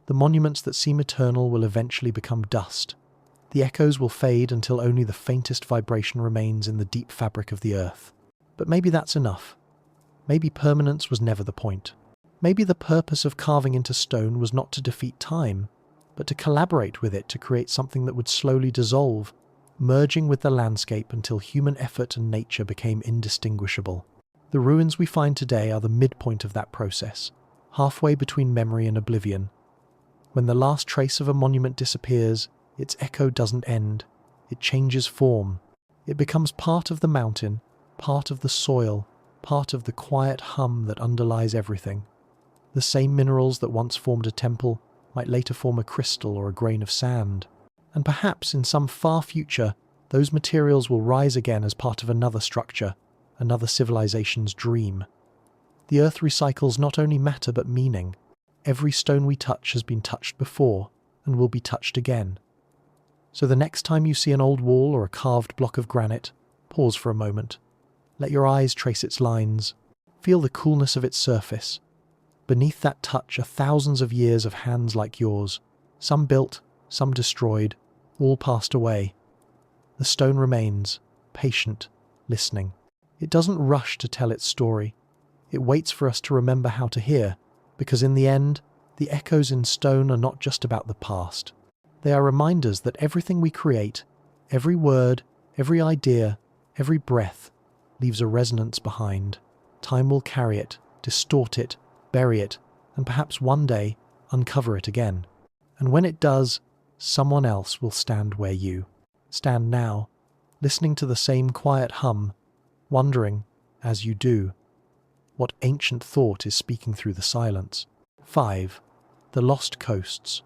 The monuments that seem eternal will eventually become dust. The echoes will fade until only the faintest vibration remains in the deep fabric of the earth. But maybe that's enough. Maybe permanence was never the point. Maybe the purpose of carving into stone was not to defeat time, but to collaborate with it to create something that would slowly dissolve, merging with the landscape until human effort and nature became indistinguishable. The ruins we find today are the midpoint of that process, halfway between memory and oblivion. When the last trace of a monument disappears, its echo doesn't end. It changes form. It becomes part of the mountain, part of the soil, part of the quiet hum that underlies everything. The same minerals that once formed a temple might later form a crystal or a grain of sand. And perhaps in some far future, those materials will rise again as part of another structure, another civilization's dream. The earth recycles not only matter but meaning. Every stone we touch has been touched before and will be touched again. So the next time you see an old wall or a carved block of granite, pause for a moment. Let your eyes trace its lines. Feel the coolness of its surface. Beneath that touch are thousands of years of hands like yours, some built, some destroyed, all passed away. The stone remains, patient, listening. It doesn't rush to tell its story. It waits for us to remember how to hear, because in the end, the echoes in stone are not just about the past. They are reminders that everything we create, every word, every idea, every breath, leaves a resonance behind. Time will carry it, distort it, bury it, and perhaps one day uncover it again. And when it does, someone else will stand where you stand now, listening to the same quiet hum, wondering, as you do, what ancient thought is speaking through the silence. 5. The Lost Coasts.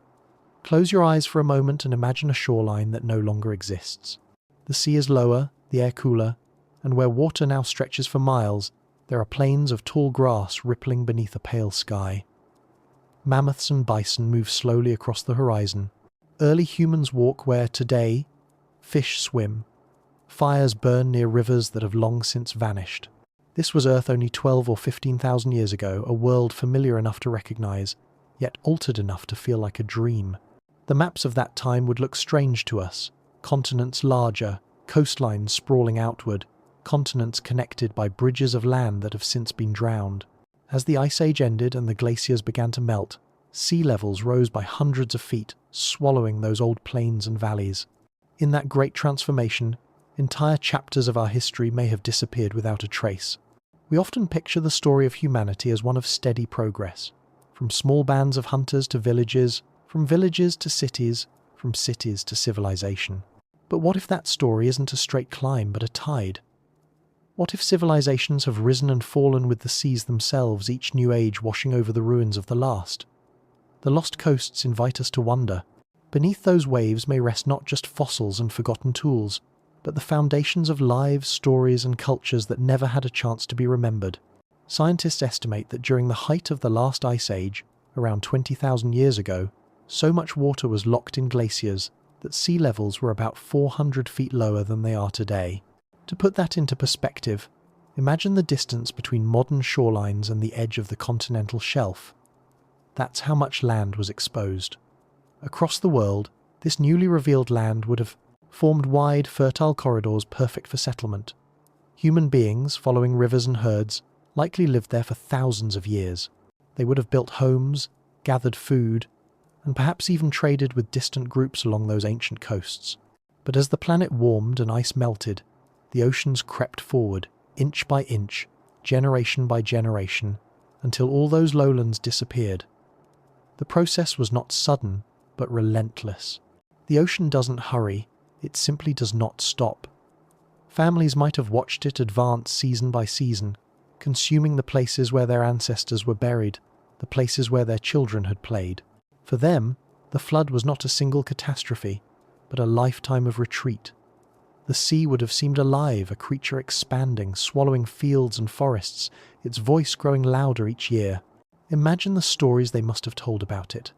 Close your eyes for a moment and imagine a shoreline that no longer exists. The sea is lower, the air cooler, and where water now stretches for miles, there are plains of tall grass rippling beneath a pale sky. Mammoths and bison move slowly across the horizon. Early humans walk where, today, fish swim. Fires burn near rivers that have long since vanished. This was Earth only 12 or 15,000 years ago, a world familiar enough to recognize, yet altered enough to feel like a dream. The maps of that time would look strange to us. Continents larger, coastlines sprawling outward, continents connected by bridges of land that have since been drowned. As the Ice Age ended and the glaciers began to melt, sea levels rose by hundreds of feet, swallowing those old plains and valleys. In that great transformation, entire chapters of our history may have disappeared without a trace. We often picture the story of humanity as one of steady progress. From small bands of hunters to villages, from villages to cities, from cities to civilization. But what if that story isn't a straight climb but a tide? What if civilizations have risen and fallen with the seas themselves, each new age washing over the ruins of the last? The lost coasts invite us to wonder. Beneath those waves may rest not just fossils and forgotten tools, but the foundations of lives, stories, and cultures that never had a chance to be remembered. Scientists estimate that during the height of the last ice age, around 20,000 years ago, so much water was locked in glaciers that sea levels were about 400 feet lower than they are today. To put that into perspective, imagine the distance between modern shorelines and the edge of the continental shelf. That's how much land was exposed. Across the world, this newly revealed land would have formed wide, fertile corridors perfect for settlement. Human beings, following rivers and herds, likely lived there for thousands of years. They would have built homes, gathered food, and perhaps even traded with distant groups along those ancient coasts. But as the planet warmed and ice melted, the oceans crept forward, inch by inch, generation by generation, until all those lowlands disappeared. The process was not sudden, but relentless. The ocean doesn't hurry, it simply does not stop. Families might have watched it advance season by season, consuming the places where their ancestors were buried, the places where their children had played. For them, the flood was not a single catastrophe, but a lifetime of retreat. The sea would have seemed alive, a creature expanding, swallowing fields and forests, its voice growing louder each year. Imagine the stories they must have told about it.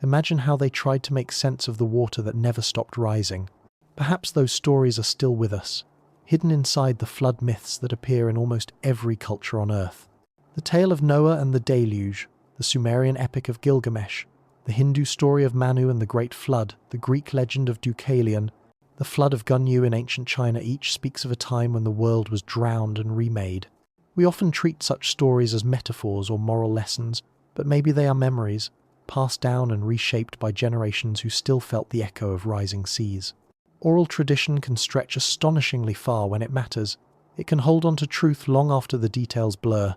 Imagine how they tried to make sense of the water that never stopped rising. Perhaps those stories are still with us, hidden inside the flood myths that appear in almost every culture on Earth. The tale of Noah and the deluge, the Sumerian epic of Gilgamesh, the Hindu story of Manu and the Great Flood, the Greek legend of Deucalion, the flood of Gunyu in ancient China each speaks of a time when the world was drowned and remade. We often treat such stories as metaphors or moral lessons, but maybe they are memories, passed down and reshaped by generations who still felt the echo of rising seas. Oral tradition can stretch astonishingly far when it matters. It can hold on to truth long after the details blur.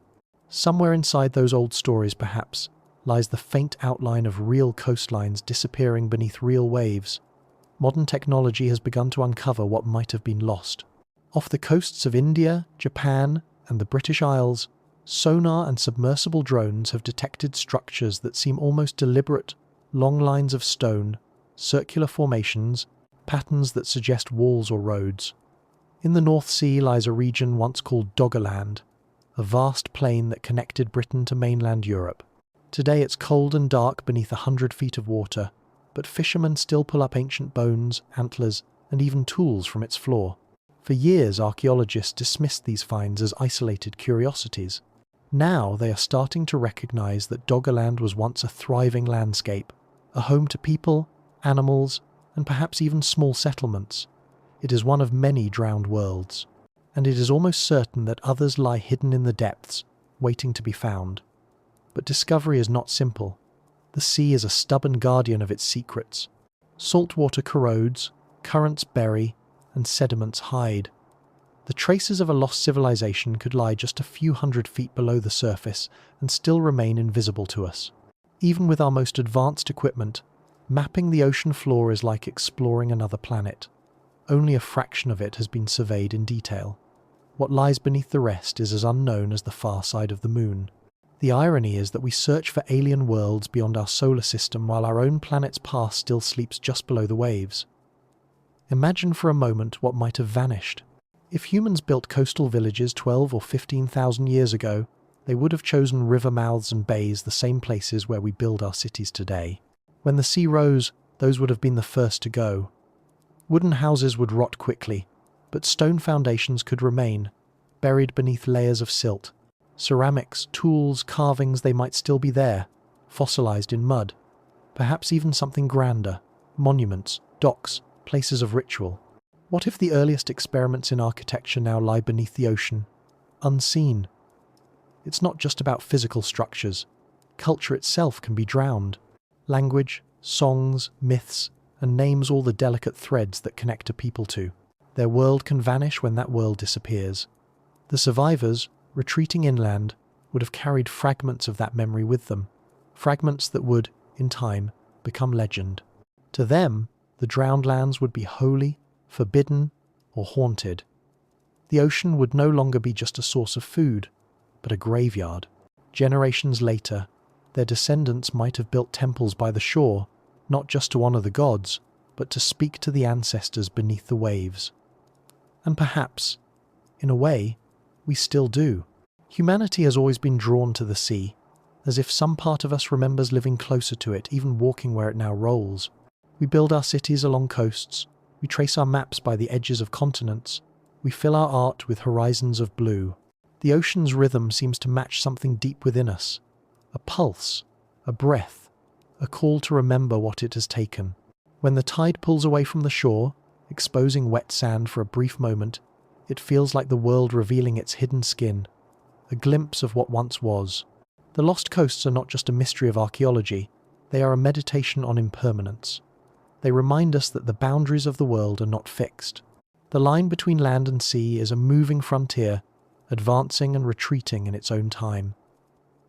Somewhere inside those old stories, perhaps, lies the faint outline of real coastlines disappearing beneath real waves. Modern technology has begun to uncover what might have been lost. Off the coasts of India, Japan, and the British Isles, sonar and submersible drones have detected structures that seem almost deliberate, long lines of stone, circular formations, patterns that suggest walls or roads. In the North Sea lies a region once called Doggerland, a vast plain that connected Britain to mainland Europe. Today it's cold and dark beneath 100 feet of water, but fishermen still pull up ancient bones, antlers, and even tools from its floor. For years, archaeologists dismissed these finds as isolated curiosities. Now they are starting to recognize that Doggerland was once a thriving landscape, a home to people, animals, and perhaps even small settlements. It is one of many drowned worlds, and it is almost certain that others lie hidden in the depths, waiting to be found. But discovery is not simple. The sea is a stubborn guardian of its secrets. Salt water corrodes, currents bury, and sediments hide. The traces of a lost civilization could lie just a few hundred feet below the surface and still remain invisible to us. Even with our most advanced equipment, mapping the ocean floor is like exploring another planet. Only a fraction of it has been surveyed in detail. What lies beneath the rest is as unknown as the far side of the moon. The irony is that we search for alien worlds beyond our solar system while our own planet's past still sleeps just below the waves. Imagine for a moment what might have vanished. If humans built coastal villages 12 or 15,000 years ago, they would have chosen river mouths and bays, the same places where we build our cities today. When the sea rose, those would have been the first to go. Wooden houses would rot quickly, but stone foundations could remain, buried beneath layers of silt. Ceramics, tools, carvings, they might still be there, fossilized in mud. Perhaps even something grander, monuments, docks, places of ritual. What if the earliest experiments in architecture now lie beneath the ocean, unseen? It's not just about physical structures. Culture itself can be drowned. Language, songs, myths, and names all the delicate threads that connect a people to. Their world can vanish when that world disappears. The survivors, retreating inland, would have carried fragments of that memory with them, fragments that would, in time, become legend. To them, the drowned lands would be holy, forbidden, or haunted. The ocean would no longer be just a source of food, but a graveyard. Generations later, their descendants might have built temples by the shore, not just to honor the gods, but to speak to the ancestors beneath the waves. And perhaps, in a way, we still do. Humanity has always been drawn to the sea, as if some part of us remembers living closer to it, even walking where it now rolls. We build our cities along coasts, we trace our maps by the edges of continents, we fill our art with horizons of blue. The ocean's rhythm seems to match something deep within us, a pulse, a breath, a call to remember what it has taken. When the tide pulls away from the shore, exposing wet sand for a brief moment, it feels like the world revealing its hidden skin, a glimpse of what once was. The lost coasts are not just a mystery of archaeology, they are a meditation on impermanence. They remind us that the boundaries of the world are not fixed. The line between land and sea is a moving frontier, advancing and retreating in its own time.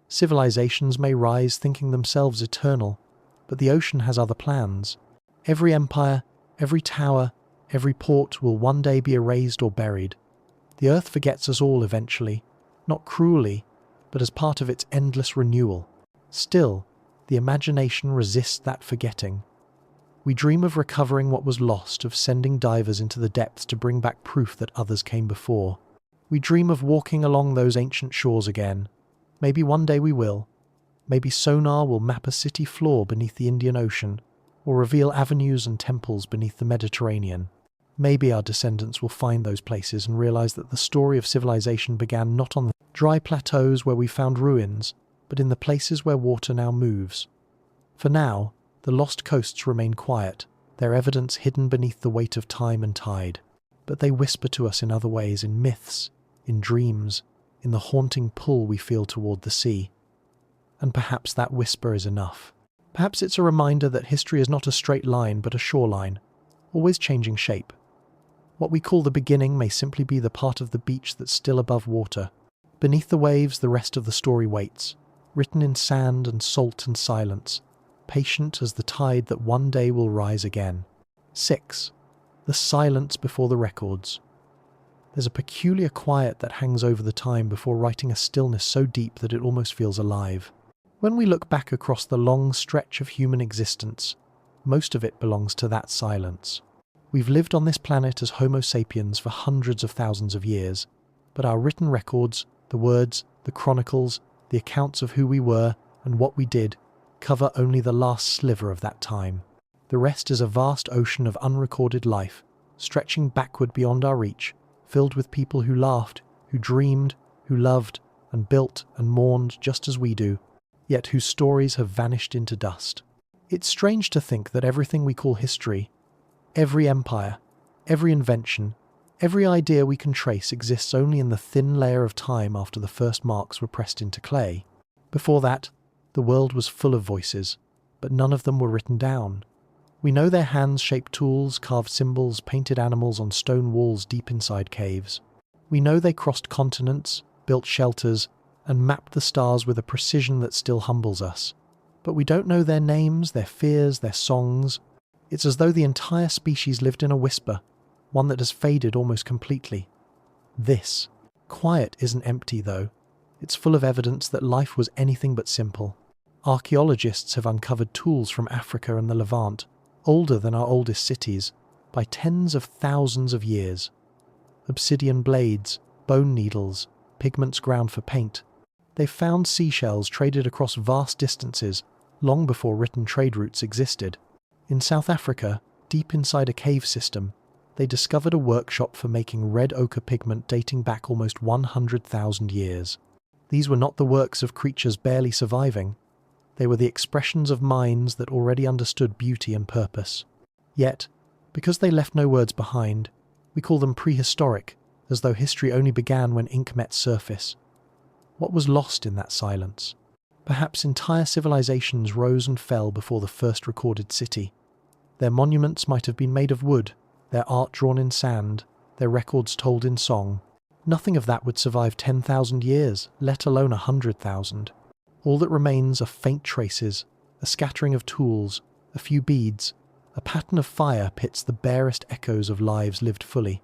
Civilizations may rise thinking themselves eternal, but the ocean has other plans. Every empire, every tower, every port will one day be erased or buried. The earth forgets us all eventually, not cruelly, but as part of its endless renewal. Still, the imagination resists that forgetting. We dream of recovering what was lost, of sending divers into the depths to bring back proof that others came before. We dream of walking along those ancient shores again. Maybe one day we will. Maybe sonar will map a city floor beneath the Indian Ocean, or reveal avenues and temples beneath the Mediterranean. Maybe our descendants will find those places and realize that the story of civilization began not on the dry plateaus where we found ruins, but in the places where water now moves. For now, the lost coasts remain quiet, their evidence hidden beneath the weight of time and tide. But they whisper to us in other ways, in myths, in dreams, in the haunting pull we feel toward the sea. And perhaps that whisper is enough. Perhaps it's a reminder that history is not a straight line but a shoreline, always changing shape. What we call the beginning may simply be the part of the beach that's still above water. Beneath the waves, the rest of the story waits, written in sand and salt and silence, patient as the tide that one day will rise again. 6. The silence before the records. There's a peculiar quiet that hangs over the time before writing a stillness so deep that it almost feels alive. When we look back across the long stretch of human existence, most of it belongs to that silence. We've lived on this planet as Homo sapiens for hundreds of thousands of years, but our written records, the words, the chronicles, the accounts of who we were and what we did, cover only the last sliver of that time. The rest is a vast ocean of unrecorded life, stretching backward beyond our reach, filled with people who laughed, who dreamed, who loved, and built and mourned just as we do, yet whose stories have vanished into dust. It's strange to think that everything we call history, every empire, every invention, every idea we can trace exists only in the thin layer of time after the first marks were pressed into clay. Before that, the world was full of voices, but none of them were written down. We know their hands shaped tools, carved symbols, painted animals on stone walls deep inside caves. We know they crossed continents, built shelters, and mapped the stars with a precision that still humbles us. But we don't know their names, their fears, their songs. It's as though the entire species lived in a whisper, one that has faded almost completely. This quiet isn't empty, though. It's full of evidence that life was anything but simple. Archaeologists have uncovered tools from Africa and the Levant, older than our oldest cities, by tens of thousands of years. Obsidian blades, bone needles, pigments ground for paint. They've found seashells traded across vast distances, long before written trade routes existed. In South Africa, deep inside a cave system, they discovered a workshop for making red ochre pigment dating back almost 100,000 years. These were not the works of creatures barely surviving. They were the expressions of minds that already understood beauty and purpose. Yet, because they left no words behind, we call them prehistoric, as though history only began when ink met surface. What was lost in that silence? Perhaps entire civilizations rose and fell before the first recorded city. Their monuments might have been made of wood, their art drawn in sand, their records told in song. Nothing of that would survive 10,000 years, let alone 100,000. All that remains are faint traces, a scattering of tools, a few beads, a pattern of fire pits the barest echoes of lives lived fully.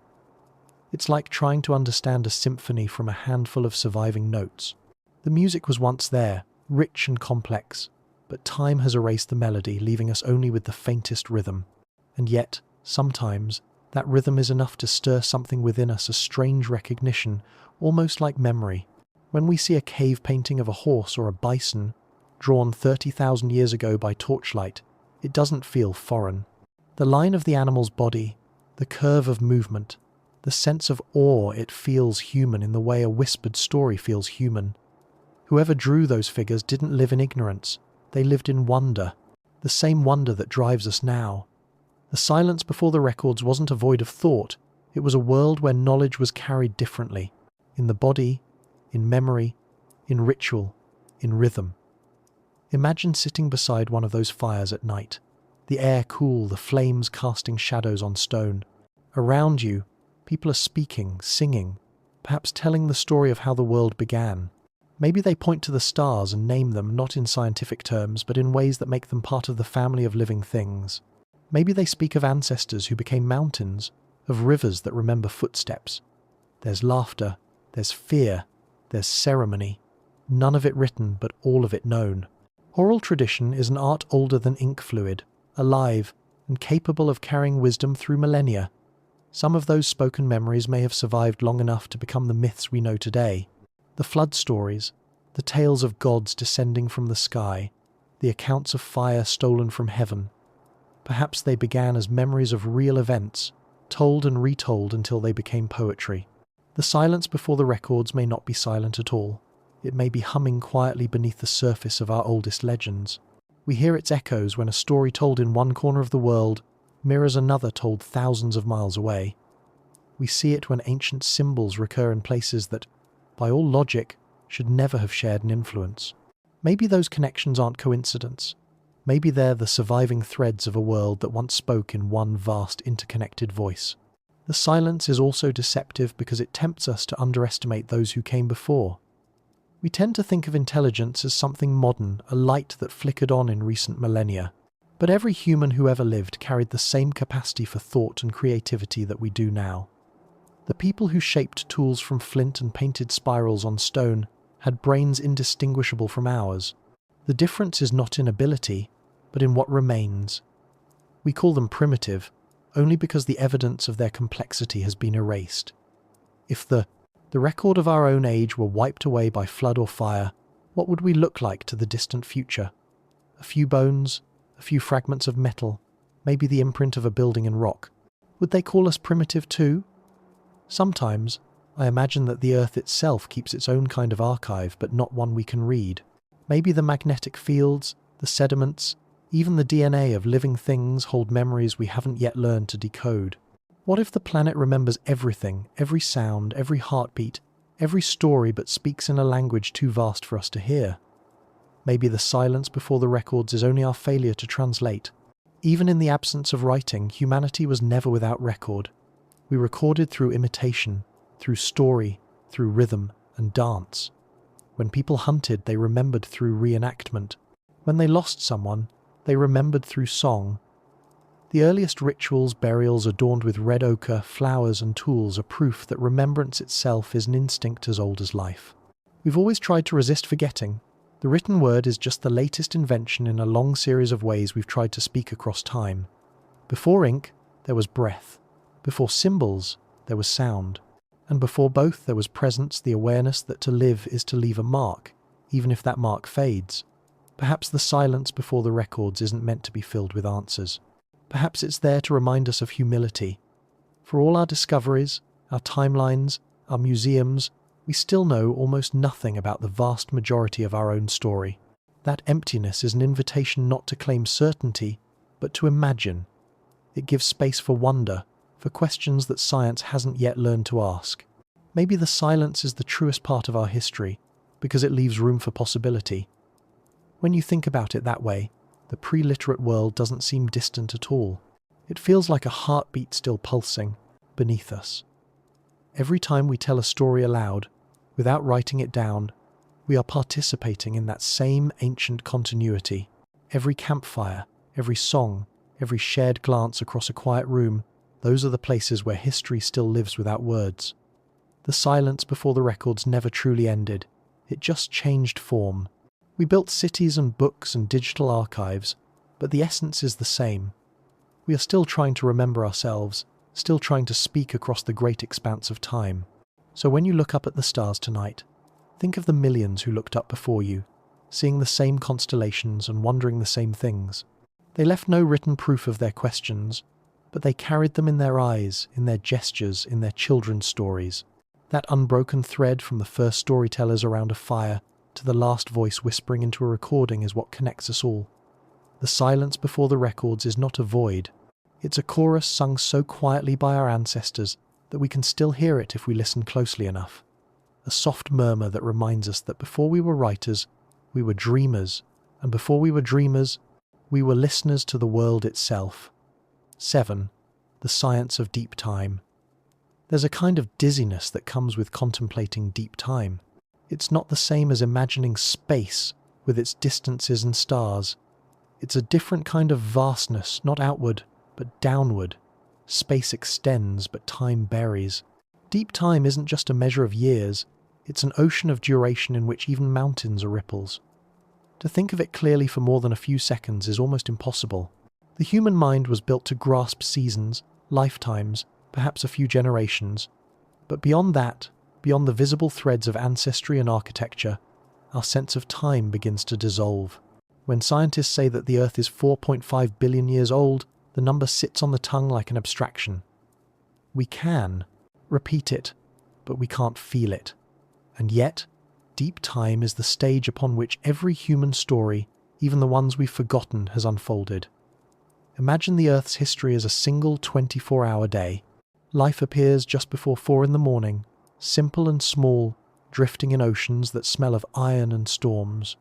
It's like trying to understand a symphony from a handful of surviving notes. The music was once there, rich and complex, but time has erased the melody, leaving us only with the faintest rhythm. And yet, sometimes, that rhythm is enough to stir something within us, a strange recognition, almost like memory. When we see a cave painting of a horse or a bison, drawn 30,000 years ago by torchlight, it doesn't feel foreign. The line of the animal's body, the curve of movement, the sense of awe, it feels human in the way a whispered story feels human. Whoever drew those figures didn't live in ignorance. They lived in wonder, the same wonder that drives us now. The silence before the records wasn't a void of thought. It was a world where knowledge was carried differently, in the body, in memory, in ritual, in rhythm. Imagine sitting beside one of those fires at night, the air cool, the flames casting shadows on stone. Around you, people are speaking, singing, perhaps telling the story of how the world began. Maybe they point to the stars and name them not in scientific terms, but in ways that make them part of the family of living things. Maybe they speak of ancestors who became mountains, of rivers that remember footsteps. There's laughter, there's fear, there's ceremony, none of it written, but all of it known. Oral tradition is an art older than ink fluid, alive, and capable of carrying wisdom through millennia. Some of those spoken memories may have survived long enough to become the myths we know today. The flood stories, the tales of gods descending from the sky, the accounts of fire stolen from heaven. Perhaps they began as memories of real events, told and retold until they became poetry. The silence before the records may not be silent at all. It may be humming quietly beneath the surface of our oldest legends. We hear its echoes when a story told in one corner of the world mirrors another told thousands of miles away. We see it when ancient symbols recur in places that, by all logic, should never have shared an influence. Maybe those connections aren't coincidence. Maybe they're the surviving threads of a world that once spoke in one vast interconnected voice. The silence is also deceptive because it tempts us to underestimate those who came before. We tend to think of intelligence as something modern, a light that flickered on in recent millennia. But every human who ever lived carried the same capacity for thought and creativity that we do now. The people who shaped tools from flint and painted spirals on stone had brains indistinguishable from ours. The difference is not in ability, but in what remains. We call them primitive, only because the evidence of their complexity has been erased. If the record of our own age were wiped away by flood or fire, what would we look like to the distant future? A few bones, a few fragments of metal, maybe the imprint of a building in rock. Would they call us primitive too? Sometimes, I imagine that the Earth itself keeps its own kind of archive, but not one we can read. Maybe the magnetic fields, the sediments, even the DNA of living things hold memories we haven't yet learned to decode. What if the planet remembers everything, every sound, every heartbeat, every story, but speaks in a language too vast for us to hear? Maybe the silence before the records is only our failure to translate. Even in the absence of writing, humanity was never without record. We recorded through imitation, through story, through rhythm and dance. When people hunted, they remembered through reenactment. When they lost someone, they remembered through song. The earliest rituals, burials adorned with red ochre, flowers and tools are proof that remembrance itself is an instinct as old as life. We've always tried to resist forgetting. The written word is just the latest invention in a long series of ways we've tried to speak across time. Before ink, there was breath. Before symbols, there was sound. And before both, there was presence, the awareness that to live is to leave a mark, even if that mark fades. Perhaps the silence before the records isn't meant to be filled with answers. Perhaps it's there to remind us of humility. For all our discoveries, our timelines, our museums, we still know almost nothing about the vast majority of our own story. That emptiness is an invitation not to claim certainty, but to imagine. It gives space for wonder, for questions that science hasn't yet learned to ask. Maybe the silence is the truest part of our history, because it leaves room for possibility. When you think about it that way, the pre-literate world doesn't seem distant at all. It feels like a heartbeat still pulsing beneath us. Every time we tell a story aloud, without writing it down, we are participating in that same ancient continuity. Every campfire, every song, every shared glance across a quiet room, those are the places where history still lives without words. The silence before the records never truly ended. It just changed form. We built cities and books and digital archives, but the essence is the same. We are still trying to remember ourselves, still trying to speak across the great expanse of time. So when you look up at the stars tonight, think of the millions who looked up before you, seeing the same constellations and wondering the same things. They left no written proof of their questions, but they carried them in their eyes, in their gestures, in their children's stories. That unbroken thread from the first storytellers around a fire to the last voice whispering into a recording is what connects us all. The silence before the records is not a void. It's a chorus sung so quietly by our ancestors that we can still hear it if we listen closely enough. A soft murmur that reminds us that before we were writers, we were dreamers, and before we were dreamers, we were listeners to the world itself. 7. The science of deep time. There's a kind of dizziness that comes with contemplating deep time. It's not the same as imagining space with its distances and stars. It's a different kind of vastness, not outward, but downward. Space extends, but time buries. Deep time isn't just a measure of years, it's an ocean of duration in which even mountains are ripples. To think of it clearly for more than a few seconds is almost impossible. The human mind was built to grasp seasons, lifetimes, perhaps a few generations. But beyond that, beyond the visible threads of ancestry and architecture, our sense of time begins to dissolve. When scientists say that the Earth is 4.5 billion years old, the number sits on the tongue like an abstraction. We can repeat it, but we can't feel it. And yet, deep time is the stage upon which every human story, even the ones we've forgotten, has unfolded. Imagine the Earth's history as a single 24-hour day. Life appears just before 4 in the morning, simple and small, drifting in oceans that smell of iron and storms.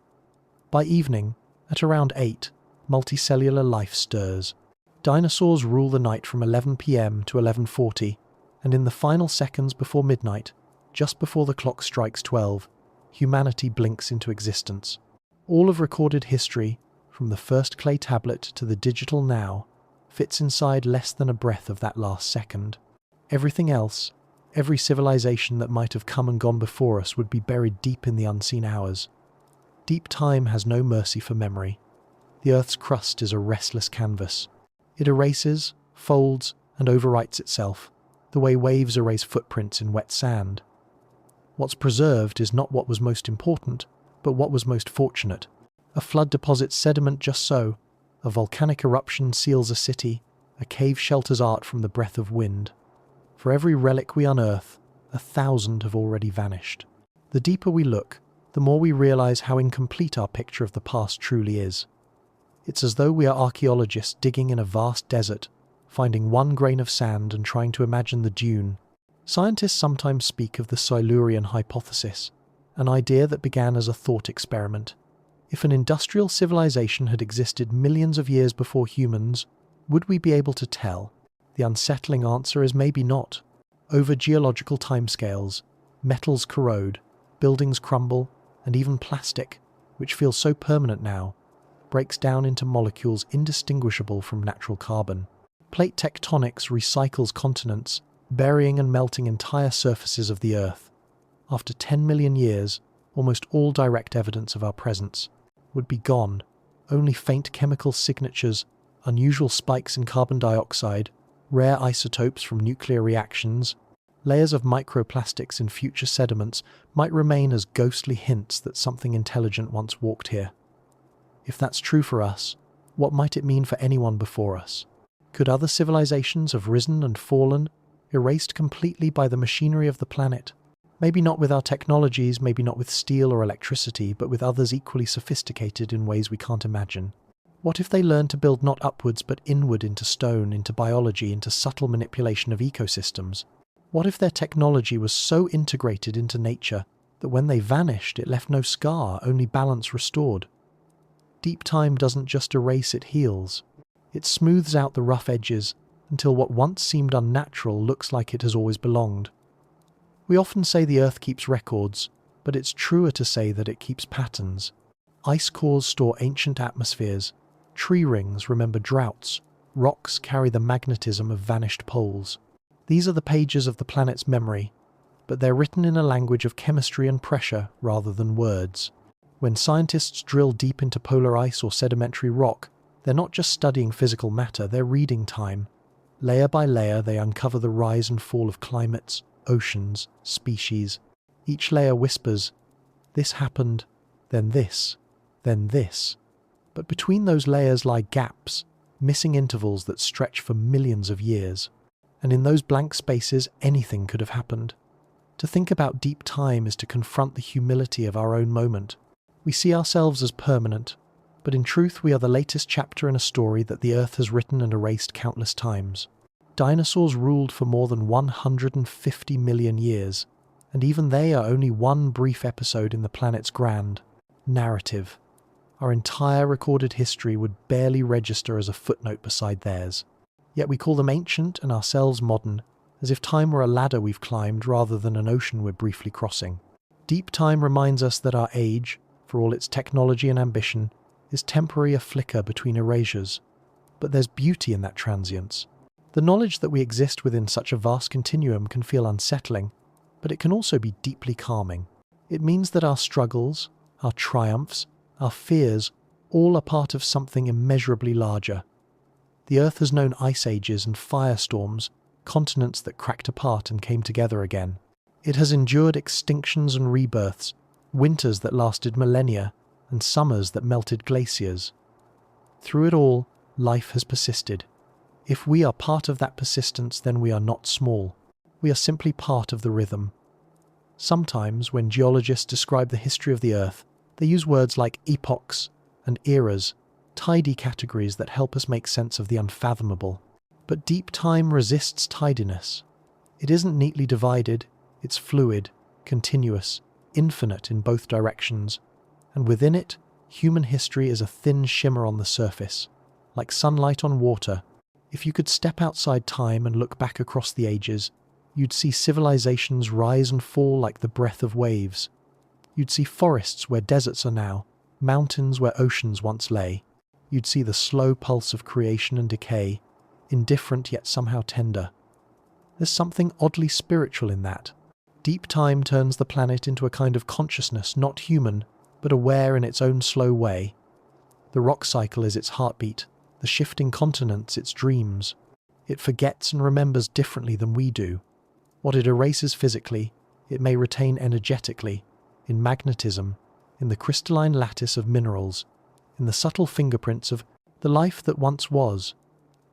By evening, at around 8, multicellular life stirs. Dinosaurs rule the night from 11 p.m. to 11:40, and in the final seconds before midnight, just before the clock strikes 12, humanity blinks into existence. All of recorded history, from the first clay tablet to the digital now, fits inside less than a breath of that last second. Everything else, every civilization that might have come and gone before us, would be buried deep in the unseen hours. Deep time has no mercy for memory. The Earth's crust is a restless canvas. It erases, folds, and overwrites itself, the way waves erase footprints in wet sand. What's preserved is not what was most important, but what was most fortunate. A flood deposits sediment just so, a volcanic eruption seals a city, a cave shelters art from the breath of wind. For every relic we unearth, 1,000 have already vanished. The deeper we look, the more we realize how incomplete our picture of the past truly is. It's as though we are archaeologists digging in a vast desert, finding one grain of sand and trying to imagine the dune. Scientists sometimes speak of the Silurian hypothesis, an idea that began as a thought experiment. If an industrial civilization had existed millions of years before humans, would we be able to tell? The unsettling answer is maybe not. Over geological timescales, metals corrode, buildings crumble, and even plastic, which feels so permanent now, breaks down into molecules indistinguishable from natural carbon. Plate tectonics recycles continents, burying and melting entire surfaces of the Earth. After 10 million years, almost all direct evidence of our presence would be gone. Only faint chemical signatures, unusual spikes in carbon dioxide, rare isotopes from nuclear reactions, layers of microplastics in future sediments might remain as ghostly hints that something intelligent once walked here. If that's true for us, what might it mean for anyone before us? Could other civilizations have risen and fallen, erased completely by the machinery of the planet? Maybe not with our technologies, maybe not with steel or electricity, but with others equally sophisticated in ways we can't imagine. What if they learned to build not upwards but inward into stone, into biology, into subtle manipulation of ecosystems? What if their technology was so integrated into nature that when they vanished it left no scar, only balance restored? Deep time doesn't just erase, it heals. It smooths out the rough edges until what once seemed unnatural looks like it has always belonged. We often say the Earth keeps records, but it's truer to say that it keeps patterns. Ice cores store ancient atmospheres. Tree rings remember droughts. Rocks carry the magnetism of vanished poles. These are the pages of the planet's memory, but they're written in a language of chemistry and pressure rather than words. When scientists drill deep into polar ice or sedimentary rock, they're not just studying physical matter, they're reading time. Layer by layer, they uncover the rise and fall of climates, oceans, species. Each layer whispers, this happened, then this, then this. But between those layers lie gaps, missing intervals that stretch for millions of years. And in those blank spaces, anything could have happened. To think about deep time is to confront the humility of our own moment. We see ourselves as permanent, but in truth we are the latest chapter in a story that the Earth has written and erased countless times. Dinosaurs ruled for more than 150 million years, and even they are only one brief episode in the planet's grand narrative. Our entire recorded history would barely register as a footnote beside theirs. Yet we call them ancient and ourselves modern, as if time were a ladder we've climbed rather than an ocean we're briefly crossing. Deep time reminds us that our age, for all its technology and ambition, is temporary, a flicker between erasures. But there's beauty in that transience. The knowledge that we exist within such a vast continuum can feel unsettling, but it can also be deeply calming. It means that our struggles, our triumphs, our fears, all are part of something immeasurably larger. The Earth has known ice ages and firestorms, continents that cracked apart and came together again. It has endured extinctions and rebirths, winters that lasted millennia, and summers that melted glaciers. Through it all, life has persisted. If we are part of that persistence, then we are not small. We are simply part of the rhythm. Sometimes, when geologists describe the history of the Earth, they use words like epochs and eras, tidy categories that help us make sense of the unfathomable. But deep time resists tidiness. It isn't neatly divided, it's fluid, continuous, infinite in both directions, and within it, human history is a thin shimmer on the surface, like sunlight on water. If you could step outside time and look back across the ages, you'd see civilizations rise and fall like the breath of waves. You'd see forests where deserts are now, mountains where oceans once lay. You'd see the slow pulse of creation and decay, indifferent yet somehow tender. There's something oddly spiritual in that. Deep time turns the planet into a kind of consciousness, not human, but aware in its own slow way. The rock cycle is its heartbeat, the shifting continents its dreams. It forgets and remembers differently than we do. What it erases physically, it may retain energetically, in magnetism, in the crystalline lattice of minerals, in the subtle fingerprints of the life that once was.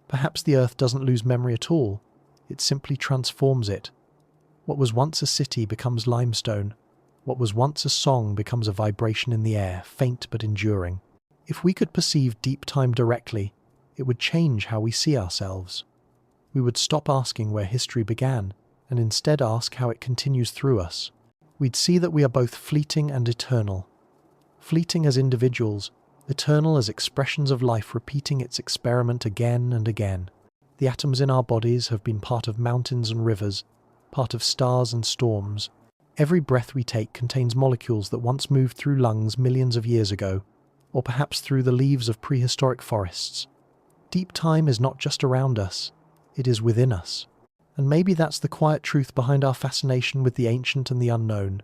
Perhaps the Earth doesn't lose memory at all, it simply transforms it. What was once a city becomes limestone. What was once a song becomes a vibration in the air, faint but enduring. If we could perceive deep time directly, it would change how we see ourselves. We would stop asking where history began, and instead ask how it continues through us. We'd see that we are both fleeting and eternal. Fleeting as individuals, eternal as expressions of life repeating its experiment again and again. The atoms in our bodies have been part of mountains and rivers, part of stars and storms. Every breath we take contains molecules that once moved through lungs millions of years ago, or perhaps through the leaves of prehistoric forests. Deep time is not just around us, it is within us. And maybe that's the quiet truth behind our fascination with the ancient and the unknown.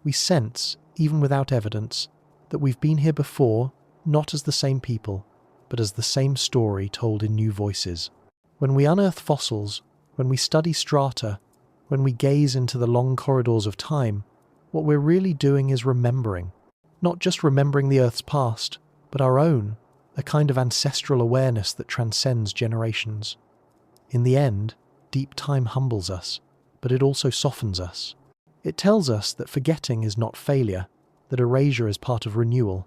We sense, even without evidence, that we've been here before, not as the same people, but as the same story told in new voices. When we unearth fossils, when we study strata, when we gaze into the long corridors of time, what we're really doing is remembering. Not just remembering the Earth's past, but our own, a kind of ancestral awareness that transcends generations. In the end, deep time humbles us, but it also softens us. It tells us that forgetting is not failure, that erasure is part of renewal.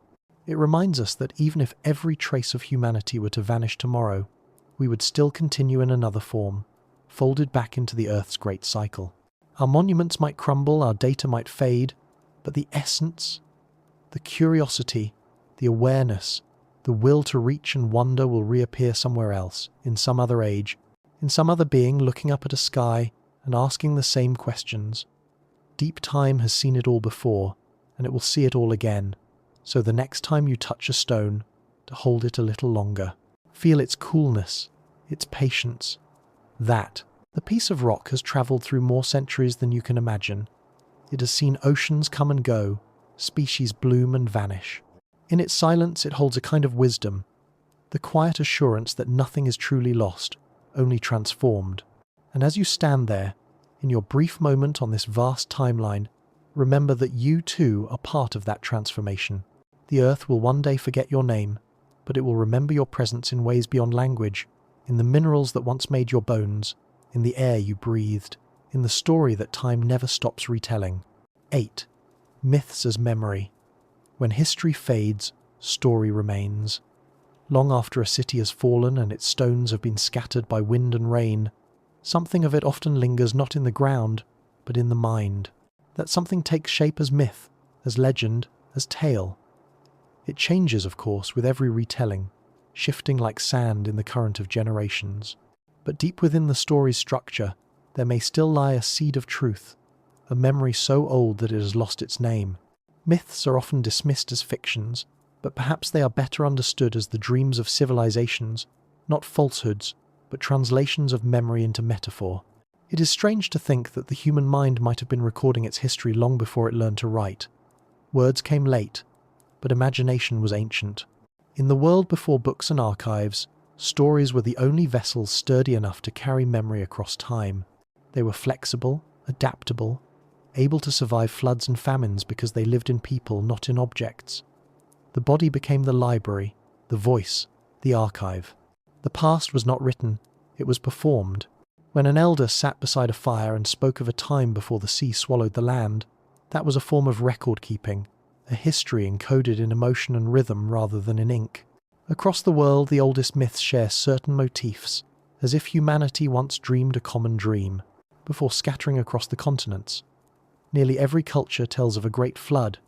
It reminds us that even if every trace of humanity were to vanish tomorrow, we would still continue in another form, folded back into the Earth's great cycle. Our monuments might crumble, our data might fade, but the essence, the curiosity, the awareness, the will to reach and wonder will reappear somewhere else, in some other age, in some other being looking up at a sky and asking the same questions. Deep time has seen it all before, and it will see it all again. So the next time you touch a stone, to hold it a little longer. Feel its coolness, its patience. The piece of rock has travelled through more centuries than you can imagine. It has seen oceans come and go, species bloom and vanish. In its silence it holds a kind of wisdom, the quiet assurance that nothing is truly lost, only transformed. And as you stand there, in your brief moment on this vast timeline, remember that you too are part of that transformation. The Earth will one day forget your name, but it will remember your presence in ways beyond language, in the minerals that once made your bones, in the air you breathed, in the story that time never stops retelling. 8. Myths as memory. When history fades, story remains. Long after a city has fallen and its stones have been scattered by wind and rain, something of it often lingers not in the ground, but in the mind. That something takes shape as myth, as legend, as tale. It changes, of course, with every retelling, shifting like sand in the current of generations. But deep within the story's structure, there may still lie a seed of truth, a memory so old that it has lost its name. Myths are often dismissed as fictions, but perhaps they are better understood as the dreams of civilizations, not falsehoods, but translations of memory into metaphor. It is strange to think that the human mind might have been recording its history long before it learned to write. Words came late, but imagination was ancient. In the world before books and archives, stories were the only vessels sturdy enough to carry memory across time. They were flexible, adaptable, able to survive floods and famines because they lived in people, not in objects. The body became the library, the voice, the archive. The past was not written, it was performed. When an elder sat beside a fire and spoke of a time before the sea swallowed the land, that was a form of record-keeping, a history encoded in emotion and rhythm rather than in ink. Across the world, the oldest myths share certain motifs, as if humanity once dreamed a common dream, before scattering across the continents. Nearly every culture tells of a great flood,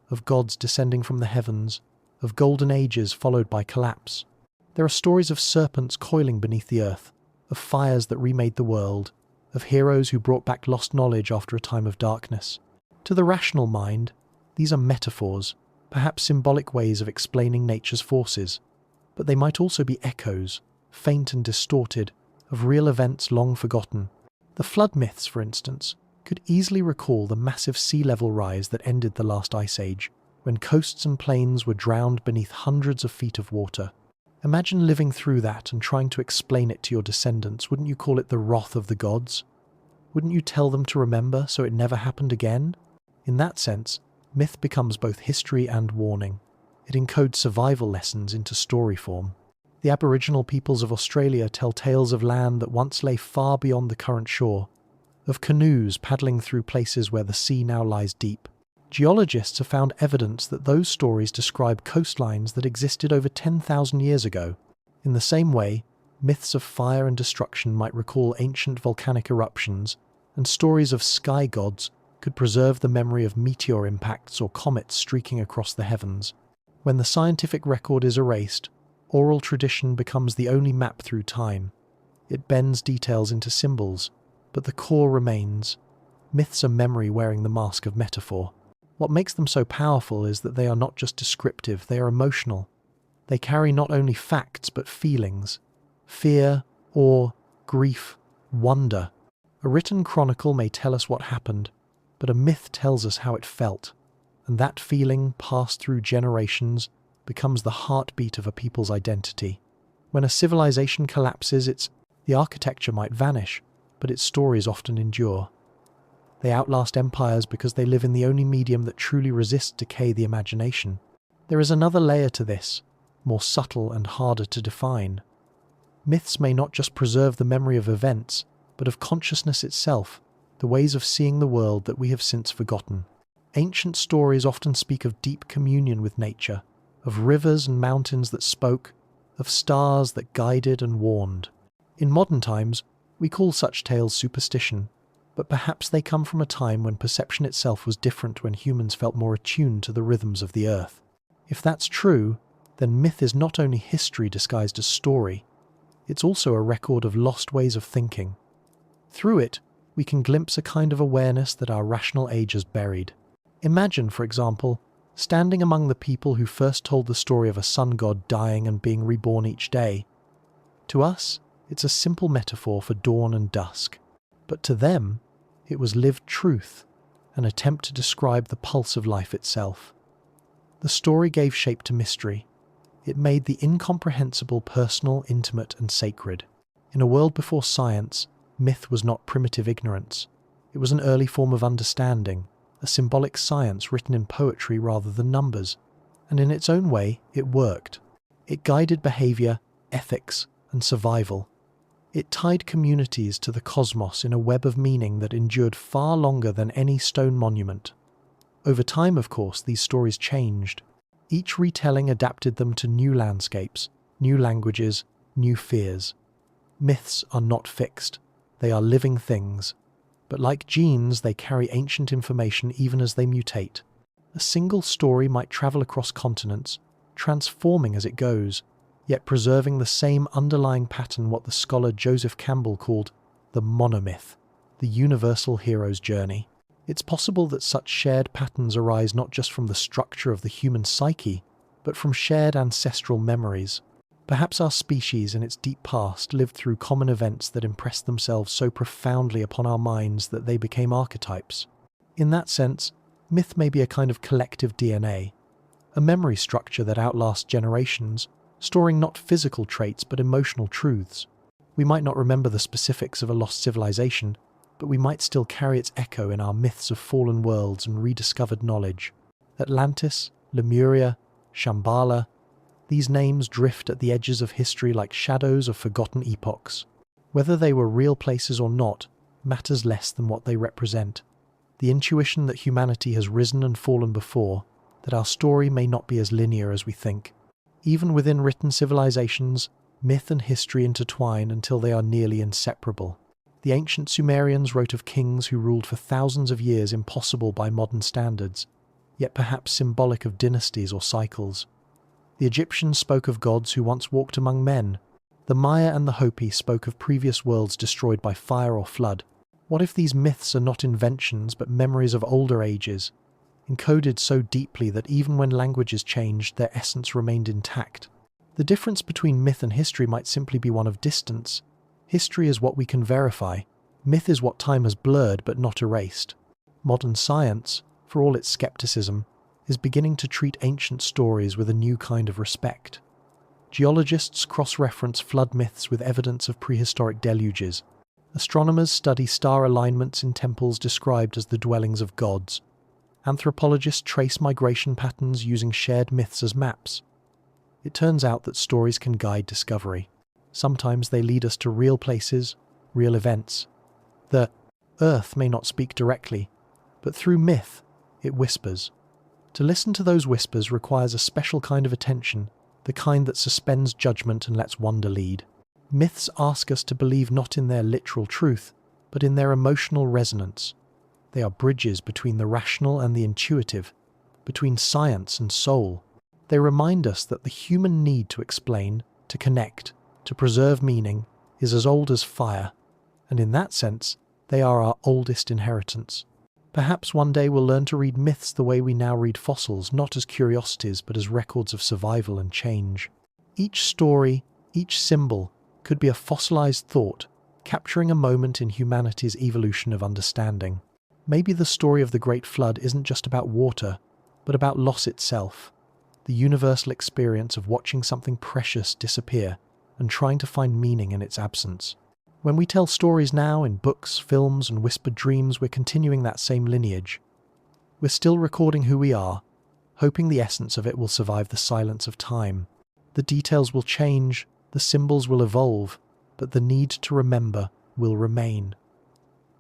of gods descending from the heavens, of golden ages followed by collapse. There are stories of serpents coiling beneath the earth, of fires that remade the world, of heroes who brought back lost knowledge after a time of darkness. To the rational mind, these are metaphors, perhaps symbolic ways of explaining nature's forces, but they might also be echoes, faint and distorted, of real events long forgotten. The flood myths, for instance, could easily recall the massive sea level rise that ended the last ice age, when coasts and plains were drowned beneath hundreds of feet of water. Imagine living through that and trying to explain it to your descendants. Wouldn't you call it the wrath of the gods? Wouldn't you tell them to remember so it never happened again? In that sense, myth becomes both history and warning. It encodes survival lessons into story form. The Aboriginal peoples of Australia tell tales of land that once lay far beyond the current shore, of canoes paddling through places where the sea now lies deep. Geologists have found evidence that those stories describe coastlines that existed over 10,000 years ago. In the same way, myths of fire and destruction might recall ancient volcanic eruptions, and stories of sky gods could preserve the memory of meteor impacts or comets streaking across the heavens. When the scientific record is erased, oral tradition becomes the only map through time. It bends details into symbols, but the core remains. Myths are memory wearing the mask of metaphor. What makes them so powerful is that they are not just descriptive, they are emotional. They carry not only facts but feelings. Fear, awe, grief, wonder. A written chronicle may tell us what happened, but a myth tells us how it felt, and that feeling, passed through generations, becomes the heartbeat of a people's identity. When a civilization collapses, the architecture might vanish, but its stories often endure. They outlast empires because they live in the only medium that truly resists decay, the imagination. There is another layer to this, more subtle and harder to define. Myths may not just preserve the memory of events, but of consciousness itself, the ways of seeing the world that we have since forgotten. Ancient stories often speak of deep communion with nature, of rivers and mountains that spoke, of stars that guided and warned. In modern times, we call such tales superstition, but perhaps they come from a time when perception itself was different, when humans felt more attuned to the rhythms of the earth. If that's true, then myth is not only history disguised as story, it's also a record of lost ways of thinking. Through it, we can glimpse a kind of awareness that our rational age has buried. Imagine, for example, standing among the people who first told the story of a sun god dying and being reborn each day. To us, it's a simple metaphor for dawn and dusk, but to them, it was lived truth, an attempt to describe the pulse of life itself. The story gave shape to mystery. It made the incomprehensible personal, intimate, and sacred. In a world before science, myth was not primitive ignorance. It was an early form of understanding, a symbolic science written in poetry rather than numbers. And in its own way, it worked. It guided behavior, ethics, and survival. It tied communities to the cosmos in a web of meaning that endured far longer than any stone monument. Over time, of course, these stories changed. Each retelling adapted them to new landscapes, new languages, new fears. Myths are not fixed. They are living things. But like genes, they carry ancient information even as they mutate. A single story might travel across continents, transforming as it goes, yet preserving the same underlying pattern, what the scholar Joseph Campbell called the monomyth, the universal hero's journey. It's possible that such shared patterns arise not just from the structure of the human psyche, but from shared ancestral memories. Perhaps our species in its deep past lived through common events that impressed themselves so profoundly upon our minds that they became archetypes. In that sense, myth may be a kind of collective DNA, a memory structure that outlasts generations, storing not physical traits but emotional truths. We might not remember the specifics of a lost civilization, but we might still carry its echo in our myths of fallen worlds and rediscovered knowledge. Atlantis, Lemuria, Shambhala, these names drift at the edges of history like shadows of forgotten epochs. Whether they were real places or not matters less than what they represent. The intuition that humanity has risen and fallen before, that our story may not be as linear as we think. Even within written civilizations, myth and history intertwine until they are nearly inseparable. The ancient Sumerians wrote of kings who ruled for thousands of years, impossible by modern standards, yet perhaps symbolic of dynasties or cycles. The Egyptians spoke of gods who once walked among men. The Maya and the Hopi spoke of previous worlds destroyed by fire or flood. What if these myths are not inventions but memories of older ages, encoded so deeply that even when languages changed, their essence remained intact? The difference between myth and history might simply be one of distance. History is what we can verify. Myth is what time has blurred but not erased. Modern science, for all its skepticism, is beginning to treat ancient stories with a new kind of respect. Geologists cross-reference flood myths with evidence of prehistoric deluges. Astronomers study star alignments in temples described as the dwellings of gods. Anthropologists trace migration patterns using shared myths as maps. It turns out that stories can guide discovery. Sometimes they lead us to real places, real events. The earth may not speak directly, but through myth, it whispers. To listen to those whispers requires a special kind of attention, the kind that suspends judgment and lets wonder lead. Myths ask us to believe not in their literal truth, but in their emotional resonance. They are bridges between the rational and the intuitive, between science and soul. They remind us that the human need to explain, to connect, to preserve meaning is as old as fire, and in that sense, they are our oldest inheritance. Perhaps one day we'll learn to read myths the way we now read fossils, not as curiosities but as records of survival and change. Each story, each symbol, could be a fossilized thought, capturing a moment in humanity's evolution of understanding. Maybe the story of the Great Flood isn't just about water, but about loss itself, the universal experience of watching something precious disappear and trying to find meaning in its absence. When we tell stories now in books, films, and whispered dreams, we're continuing that same lineage. We're still recording who we are, hoping the essence of it will survive the silence of time. The details will change, the symbols will evolve, but the need to remember will remain.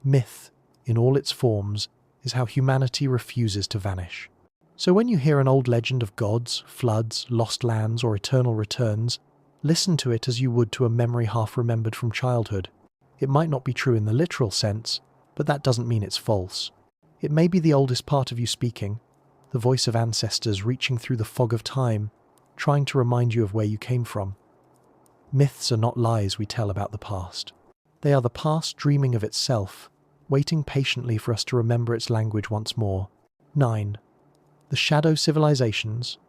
Myth, in all its forms, is how humanity refuses to vanish. So when you hear an old legend of gods, floods, lost lands, or eternal returns, listen to it as you would to a memory half remembered from childhood. It might not be true in the literal sense, but that doesn't mean it's false. It may be the oldest part of you speaking, the voice of ancestors reaching through the fog of time, trying to remind you of where you came from. Myths are not lies we tell about the past. They are the past dreaming of itself, waiting patiently for us to remember its language once more. 9. The shadow civilizations.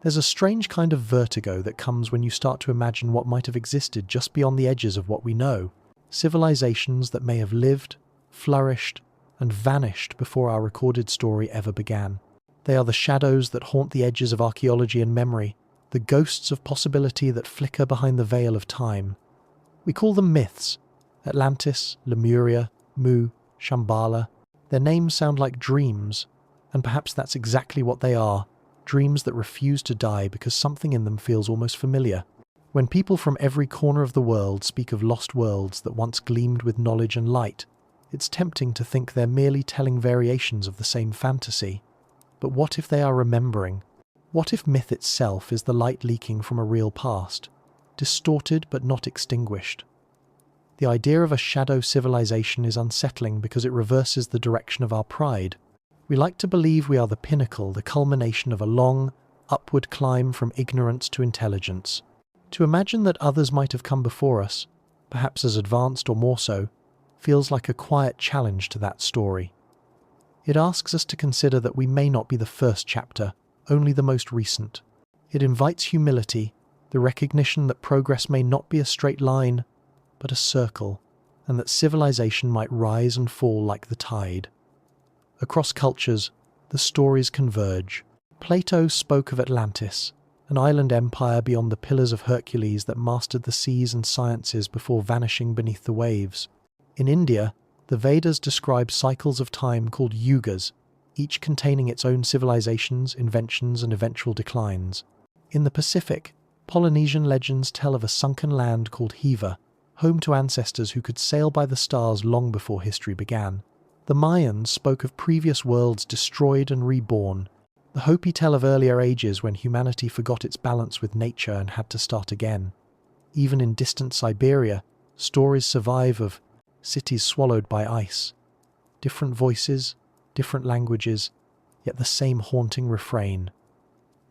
There's a strange kind of vertigo that comes when you start to imagine what might have existed just beyond the edges of what we know. Civilizations that may have lived, flourished, and vanished before our recorded story ever began. They are the shadows that haunt the edges of archaeology and memory, the ghosts of possibility that flicker behind the veil of time. We call them myths. Atlantis, Lemuria, Mu, Shambhala. Their names sound like dreams, and perhaps that's exactly what they are, dreams that refuse to die because something in them feels almost familiar. When people from every corner of the world speak of lost worlds that once gleamed with knowledge and light, it's tempting to think they're merely telling variations of the same fantasy. But what if they are remembering? What if myth itself is the light leaking from a real past, distorted but not extinguished? The idea of a shadow civilization is unsettling because it reverses the direction of our pride. We like to believe we are the pinnacle, the culmination of a long, upward climb from ignorance to intelligence. To imagine that others might have come before us, perhaps as advanced or more so, feels like a quiet challenge to that story. It asks us to consider that we may not be the first chapter, only the most recent. It invites humility, the recognition that progress may not be a straight line, but a circle, and that civilization might rise and fall like the tide. Across cultures, the stories converge. Plato spoke of Atlantis, an island empire beyond the pillars of Hercules that mastered the seas and sciences before vanishing beneath the waves. In India, the Vedas describe cycles of time called yugas, each containing its own civilizations, inventions, and eventual declines. In the Pacific, Polynesian legends tell of a sunken land called Hiva, home to ancestors who could sail by the stars long before history began. The Mayans spoke of previous worlds destroyed and reborn. The Hopi tell of earlier ages when humanity forgot its balance with nature and had to start again. Even in distant Siberia, stories survive of cities swallowed by ice. Different voices, different languages, yet the same haunting refrain.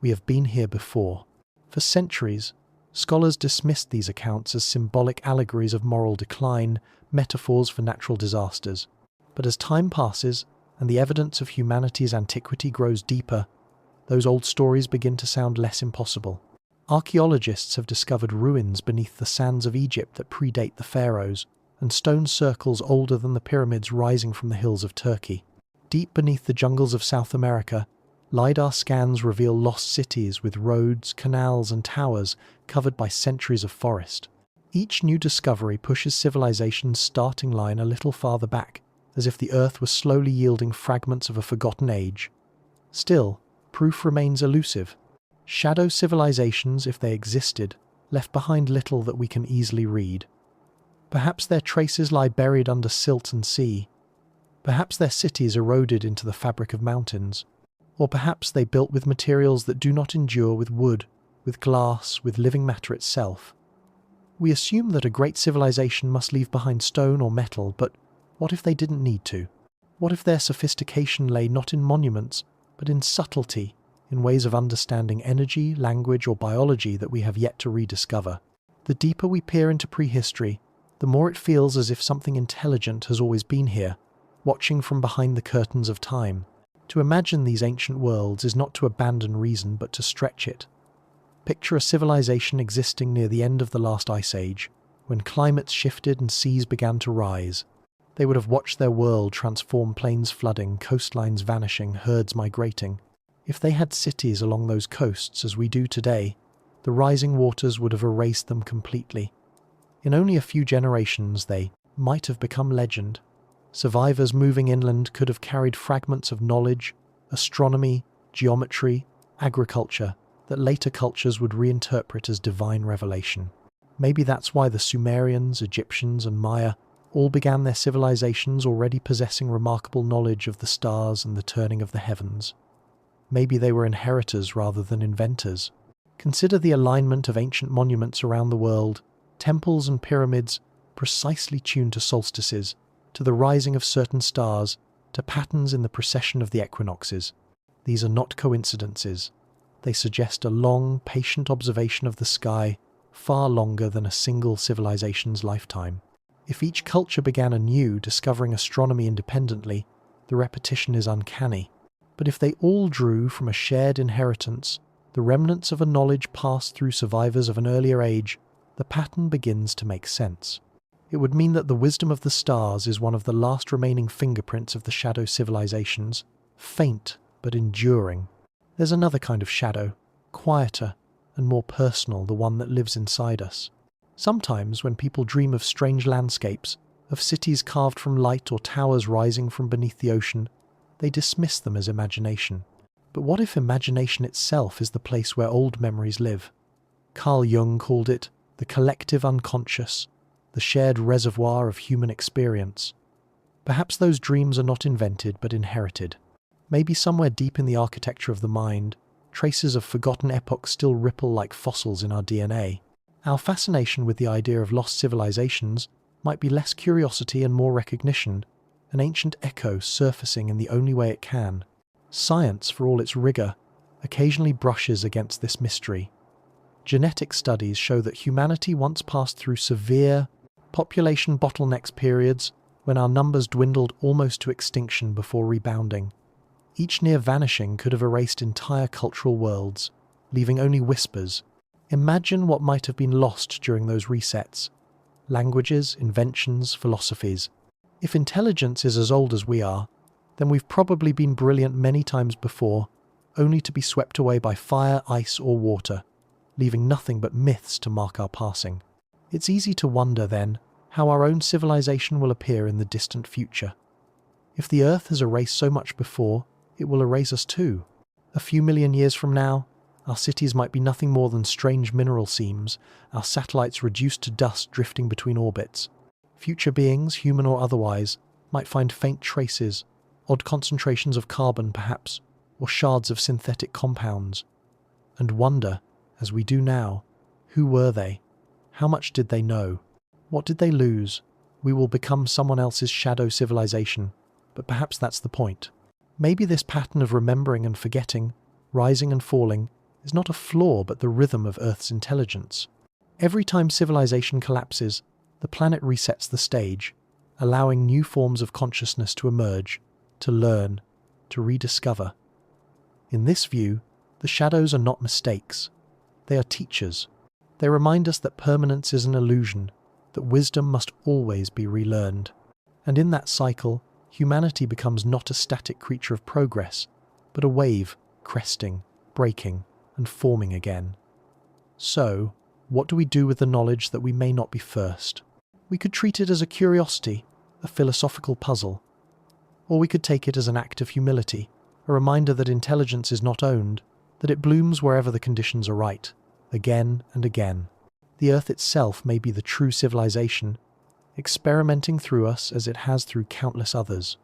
We have been here before. For centuries, scholars dismissed these accounts as symbolic allegories of moral decline, metaphors for natural disasters. But as time passes, and the evidence of humanity's antiquity grows deeper, those old stories begin to sound less impossible. Archaeologists have discovered ruins beneath the sands of Egypt that predate the pharaohs, and stone circles older than the pyramids rising from the hills of Turkey. Deep beneath the jungles of South America, LiDAR scans reveal lost cities with roads, canals, and towers covered by centuries of forest. Each new discovery pushes civilization's starting line a little farther back, as if the Earth was slowly yielding fragments of a forgotten age. Still, proof remains elusive. Shadow civilizations, if they existed, left behind little that we can easily read. Perhaps their traces lie buried under silt and sea. Perhaps their cities eroded into the fabric of mountains. Or perhaps they built with materials that do not endure with wood, with glass, with living matter itself. We assume that a great civilization must leave behind stone or metal, but what if they didn't need to? What if their sophistication lay not in monuments, but in subtlety, in ways of understanding energy, language, or biology that we have yet to rediscover? The deeper we peer into prehistory, the more it feels as if something intelligent has always been here, watching from behind the curtains of time. To imagine these ancient worlds is not to abandon reason, but to stretch it. Picture a civilization existing near the end of the last ice age, when climates shifted and seas began to rise. They would have watched their world transform, plains flooding, coastlines vanishing, herds migrating. If they had cities along those coasts as we do today, the rising waters would have erased them completely. In only a few generations they might have become legend. Survivors moving inland could have carried fragments of knowledge, astronomy, geometry, agriculture, that later cultures would reinterpret as divine revelation. Maybe that's why the Sumerians, Egyptians, and Maya all began their civilizations already possessing remarkable knowledge of the stars and the turning of the heavens. Maybe they were inheritors rather than inventors. Consider the alignment of ancient monuments around the world, temples and pyramids precisely tuned to solstices, to the rising of certain stars, to patterns in the precession of the equinoxes. These are not coincidences. They suggest a long, patient observation of the sky, far longer than a single civilization's lifetime. If each culture began anew, discovering astronomy independently, the repetition is uncanny. But if they all drew from a shared inheritance, the remnants of a knowledge passed through survivors of an earlier age, the pattern begins to make sense. It would mean that the wisdom of the stars is one of the last remaining fingerprints of the shadow civilizations, faint but enduring. There's another kind of shadow, quieter and more personal, the one that lives inside us. Sometimes when people dream of strange landscapes, of cities carved from light or towers rising from beneath the ocean, they dismiss them as imagination. But what if imagination itself is the place where old memories live? Carl Jung called it the collective unconscious, the shared reservoir of human experience. Perhaps those dreams are not invented but inherited. Maybe somewhere deep in the architecture of the mind, traces of forgotten epochs still ripple like fossils in our DNA. Our fascination with the idea of lost civilizations might be less curiosity and more recognition, an ancient echo surfacing in the only way it can. Science, for all its rigor, occasionally brushes against this mystery. Genetic studies show that humanity once passed through severe population bottlenecks periods when our numbers dwindled almost to extinction before rebounding. Each near vanishing could have erased entire cultural worlds, leaving only whispers. Imagine what might have been lost during those resets. Languages, inventions, philosophies. If intelligence is as old as we are, then we've probably been brilliant many times before, only to be swept away by fire, ice, or water, leaving nothing but myths to mark our passing. It's easy to wonder, then, how our own civilization will appear in the distant future. If the Earth has erased so much before, it will erase us too. A few million years from now, our cities might be nothing more than strange mineral seams, our satellites reduced to dust drifting between orbits. Future beings, human or otherwise, might find faint traces, odd concentrations of carbon perhaps, or shards of synthetic compounds, and wonder, as we do now, who were they? How much did they know? What did they lose? We will become someone else's shadow civilization, but perhaps that's the point. Maybe this pattern of remembering and forgetting, rising and falling, is not a flaw but the rhythm of Earth's intelligence. Every time civilization collapses, the planet resets the stage, allowing new forms of consciousness to emerge, to learn, to rediscover. In this view, the shadows are not mistakes. They are teachers. They remind us that permanence is an illusion, that wisdom must always be relearned. And in that cycle, humanity becomes not a static creature of progress, but a wave, cresting, breaking, and forming again. So, what do we do with the knowledge that we may not be first? We could treat it as a curiosity, a philosophical puzzle. Or we could take it as an act of humility, a reminder that intelligence is not owned, that it blooms wherever the conditions are right, again and again. The Earth itself may be the true civilization, experimenting through us as it has through countless others.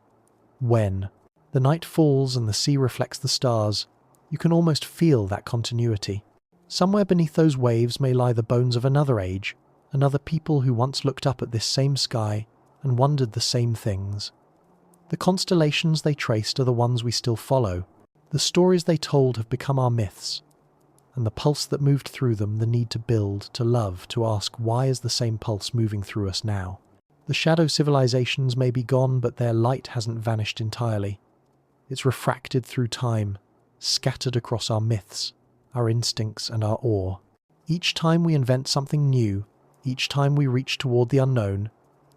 When the night falls and the sea reflects the stars, you can almost feel that continuity. Somewhere beneath those waves may lie the bones of another age, another people who once looked up at this same sky and wondered the same things. The constellations they traced are the ones we still follow. The stories they told have become our myths, and the pulse that moved through them, the need to build, to love, to ask, why is the same pulse moving through us now? The shadow civilizations may be gone, but their light hasn't vanished entirely. It's refracted through time, scattered across our myths, our instincts, and our awe. Each time we invent something new, each time we reach toward the unknown,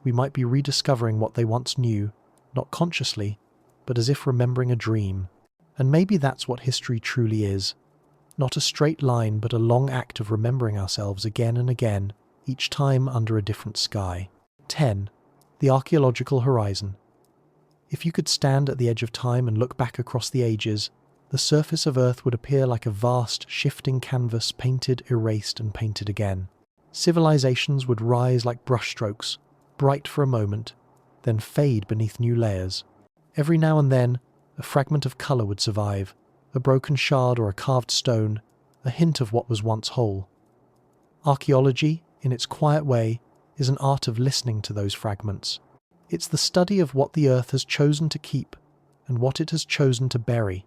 we might be rediscovering what they once knew, not consciously, but as if remembering a dream. And maybe that's what history truly is. Not a straight line, but a long act of remembering ourselves again and again, each time under a different sky. 10. The archaeological horizon. If you could stand at the edge of time and look back across the ages, the surface of Earth would appear like a vast, shifting canvas, painted, erased, and painted again. Civilizations would rise like brushstrokes, bright for a moment, then fade beneath new layers. Every now and then, a fragment of colour would survive, a broken shard or a carved stone, a hint of what was once whole. Archaeology, in its quiet way, is an art of listening to those fragments. It's the study of what the earth has chosen to keep and what it has chosen to bury.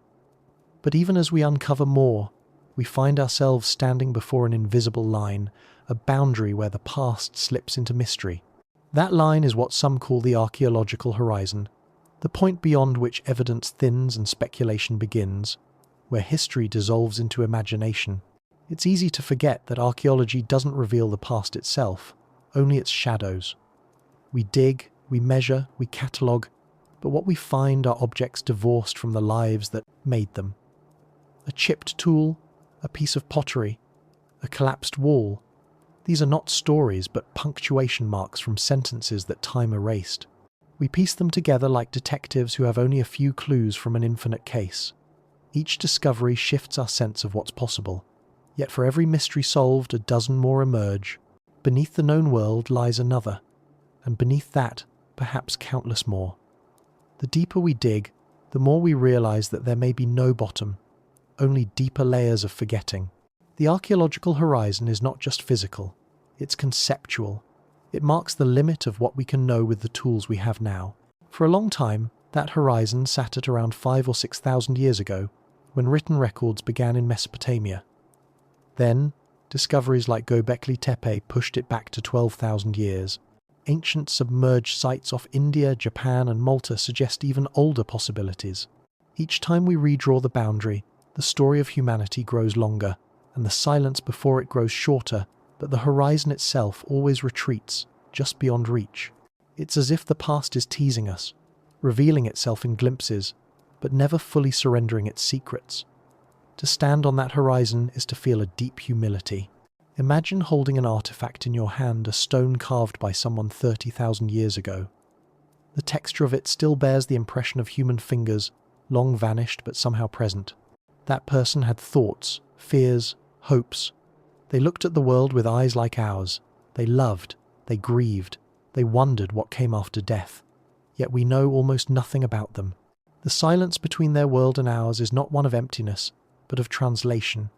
But even as we uncover more, we find ourselves standing before an invisible line, a boundary where the past slips into mystery. That line is what some call the archaeological horizon, the point beyond which evidence thins and speculation begins, where history dissolves into imagination. It's easy to forget that archaeology doesn't reveal the past itself, only its shadows. We dig, we measure, we catalogue, but what we find are objects divorced from the lives that made them. A chipped tool, a piece of pottery, a collapsed wall. These are not stories, but punctuation marks from sentences that time erased. We piece them together like detectives who have only a few clues from an infinite case. Each discovery shifts our sense of what's possible. Yet for every mystery solved, a dozen more emerge. Beneath the known world lies another, and beneath that, perhaps countless more. The deeper we dig, the more we realize that there may be no bottom, only deeper layers of forgetting. The archaeological horizon is not just physical, it's conceptual. It marks the limit of what we can know with the tools we have now. For a long time, that horizon sat at around 5,000 or 6,000 years ago, when written records began in Mesopotamia. Then, discoveries like Göbekli Tepe pushed it back to 12,000 years. Ancient submerged sites off India, Japan, and Malta suggest even older possibilities. Each time we redraw the boundary, the story of humanity grows longer, and the silence before it grows shorter, but the horizon itself always retreats, just beyond reach. It's as if the past is teasing us, revealing itself in glimpses, but never fully surrendering its secrets. To stand on that horizon is to feel a deep humility. Imagine holding an artifact in your hand, a stone carved by someone 30,000 years ago. The texture of it still bears the impression of human fingers, long vanished but somehow present. That person had thoughts, fears, hopes. They looked at the world with eyes like ours. They loved, they grieved, they wondered what came after death. Yet we know almost nothing about them. The silence between their world and ours is not one of emptiness, but of translation.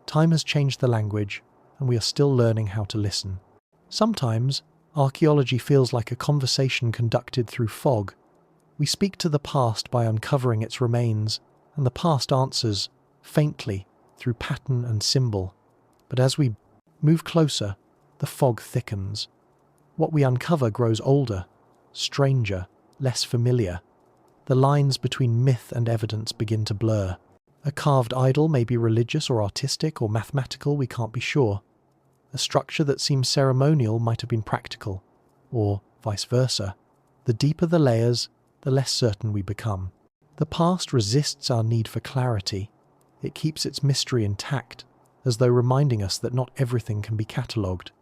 Time has changed the language, and we are still learning how to listen. Sometimes, archaeology feels like a conversation conducted through fog. We speak to the past by uncovering its remains, and the past answers, faintly, through pattern and symbol. But as we move closer, the fog thickens. What we uncover grows older, stranger, less familiar. The lines between myth and evidence begin to blur. A carved idol may be religious or artistic or mathematical, we can't be sure. A structure that seems ceremonial might have been practical, or vice versa. The deeper the layers, the less certain we become. The past resists our need for clarity. It keeps its mystery intact, as though reminding us that not everything can be catalogued.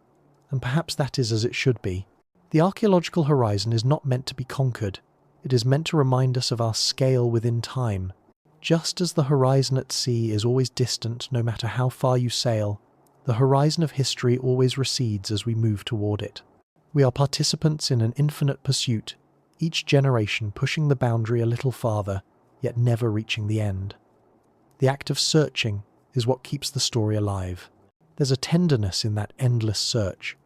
And perhaps that is as it should be. The archaeological horizon is not meant to be conquered. It is meant to remind us of our scale within time. Just as the horizon at sea is always distant no matter how far you sail, the horizon of history always recedes as we move toward it. We are participants in an infinite pursuit, each generation pushing the boundary a little farther, yet never reaching the end. The act of searching is what keeps the story alive. There's a tenderness in that endless search.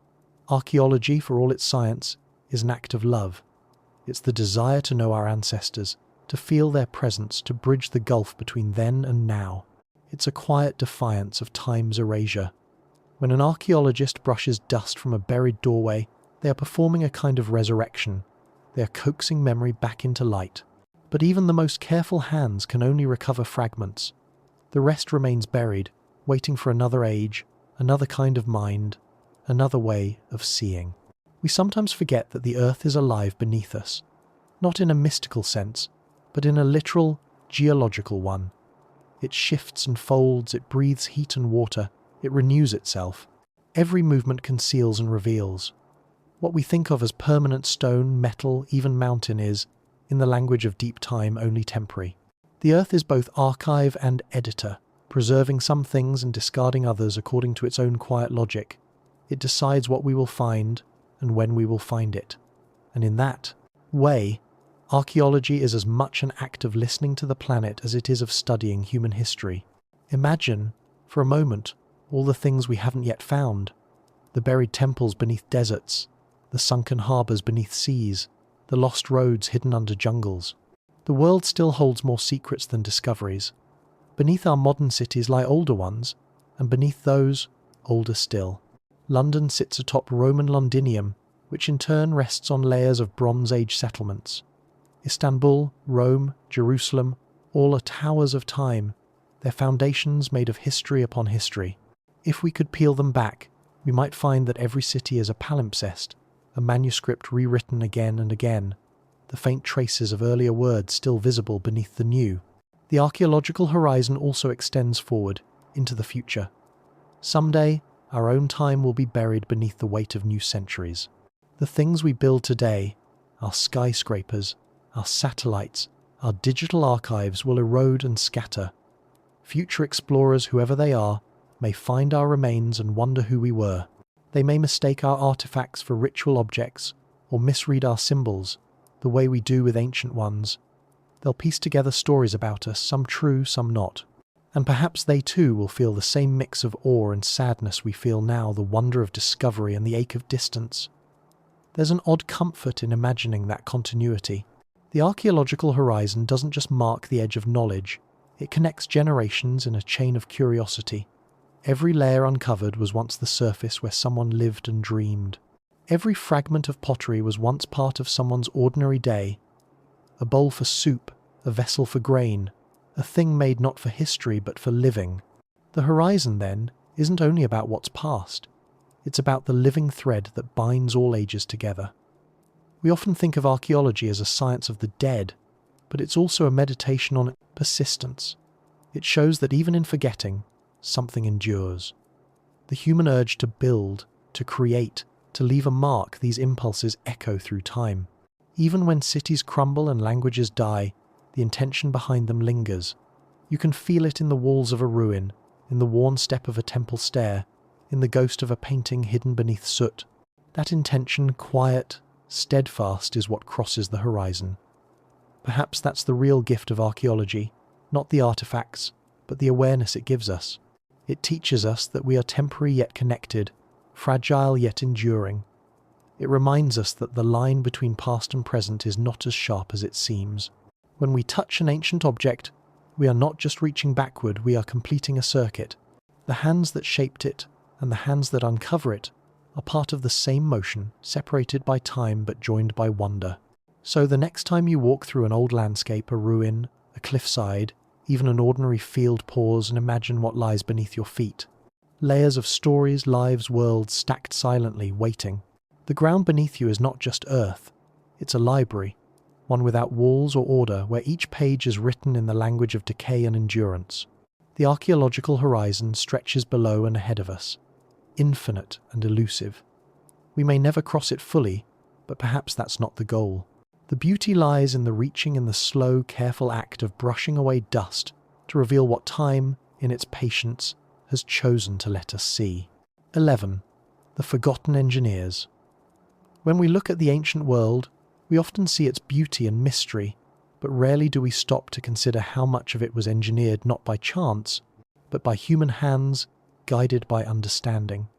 Archaeology, for all its science, is an act of love. It's the desire to know our ancestors, to feel their presence, to bridge the gulf between then and now. It's a quiet defiance of time's erasure. When an archaeologist brushes dust from a buried doorway, they are performing a kind of resurrection. They are coaxing memory back into light. But even the most careful hands can only recover fragments. The rest remains buried, waiting for another age, another kind of mind, another way of seeing. We sometimes forget that the earth is alive beneath us, not in a mystical sense, but in a literal, geological one. It shifts and folds, it breathes heat and water, it renews itself. Every movement conceals and reveals. What we think of as permanent stone, metal, even mountain is, in the language of deep time, only temporary. The earth is both archive and editor, preserving some things and discarding others according to its own quiet logic. It decides what we will find and when we will find it. And in that way, Archaeology is as much an act of listening to the planet as it is of studying human history. Imagine, for a moment, all the things we haven't yet found. The buried temples beneath deserts, the sunken harbours beneath seas, the lost roads hidden under jungles. The world still holds more secrets than discoveries. Beneath our modern cities lie older ones, and beneath those, older still. London sits atop Roman Londinium, which in turn rests on layers of Bronze Age settlements. Istanbul, Rome, Jerusalem, all are towers of time, their foundations made of history upon history. If we could peel them back, we might find that every city is a palimpsest, a manuscript rewritten again and again, the faint traces of earlier words still visible beneath the new. The archaeological horizon also extends forward, into the future. Someday, our own time will be buried beneath the weight of new centuries. The things we build today, our skyscrapers, our satellites, our digital archives will erode and scatter. Future explorers, whoever they are, may find our remains and wonder who we were. They may mistake our artifacts for ritual objects, or misread our symbols, the way we do with ancient ones. They'll piece together stories about us, some true, some not. And perhaps they too will feel the same mix of awe and sadness we feel now, the wonder of discovery and the ache of distance. There's an odd comfort in imagining that continuity. The archaeological horizon doesn't just mark the edge of knowledge, it connects generations in a chain of curiosity. Every layer uncovered was once the surface where someone lived and dreamed. Every fragment of pottery was once part of someone's ordinary day. A bowl for soup, a vessel for grain, a thing made not for history but for living. The horizon, then, isn't only about what's past. It's about the living thread that binds all ages together. We often think of archaeology as a science of the dead, but it's also a meditation on persistence. It shows that even in forgetting, something endures. The human urge to build, to create, to leave a mark, these impulses echo through time. Even when cities crumble and languages die, the intention behind them lingers. You can feel it in the walls of a ruin, in the worn step of a temple stair, in the ghost of a painting hidden beneath soot. That intention, quiet, steadfast, is what crosses the horizon. Perhaps that's the real gift of archaeology, not the artifacts, but the awareness it gives us. It teaches us that we are temporary yet connected, fragile yet enduring. It reminds us that the line between past and present is not as sharp as it seems. When we touch an ancient object, we are not just reaching backward, we are completing a circuit. The hands that shaped it and the hands that uncover it are part of the same motion, separated by time but joined by wonder. So the next time you walk through an old landscape, a ruin, a cliffside, even an ordinary field, pause and imagine what lies beneath your feet. Layers of stories, lives, worlds stacked silently, waiting. The ground beneath you is not just earth, it's a library, one without walls or order, where each page is written in the language of decay and endurance. The archaeological horizon stretches below and ahead of us, infinite and elusive. We may never cross it fully, but perhaps that's not the goal. The beauty lies in the reaching and the slow, careful act of brushing away dust to reveal what time, in its patience, has chosen to let us see. 11. The forgotten engineers. When we look at the ancient world, we often see its beauty and mystery, but rarely do we stop to consider how much of it was engineered not by chance, but by human hands, guided by understanding.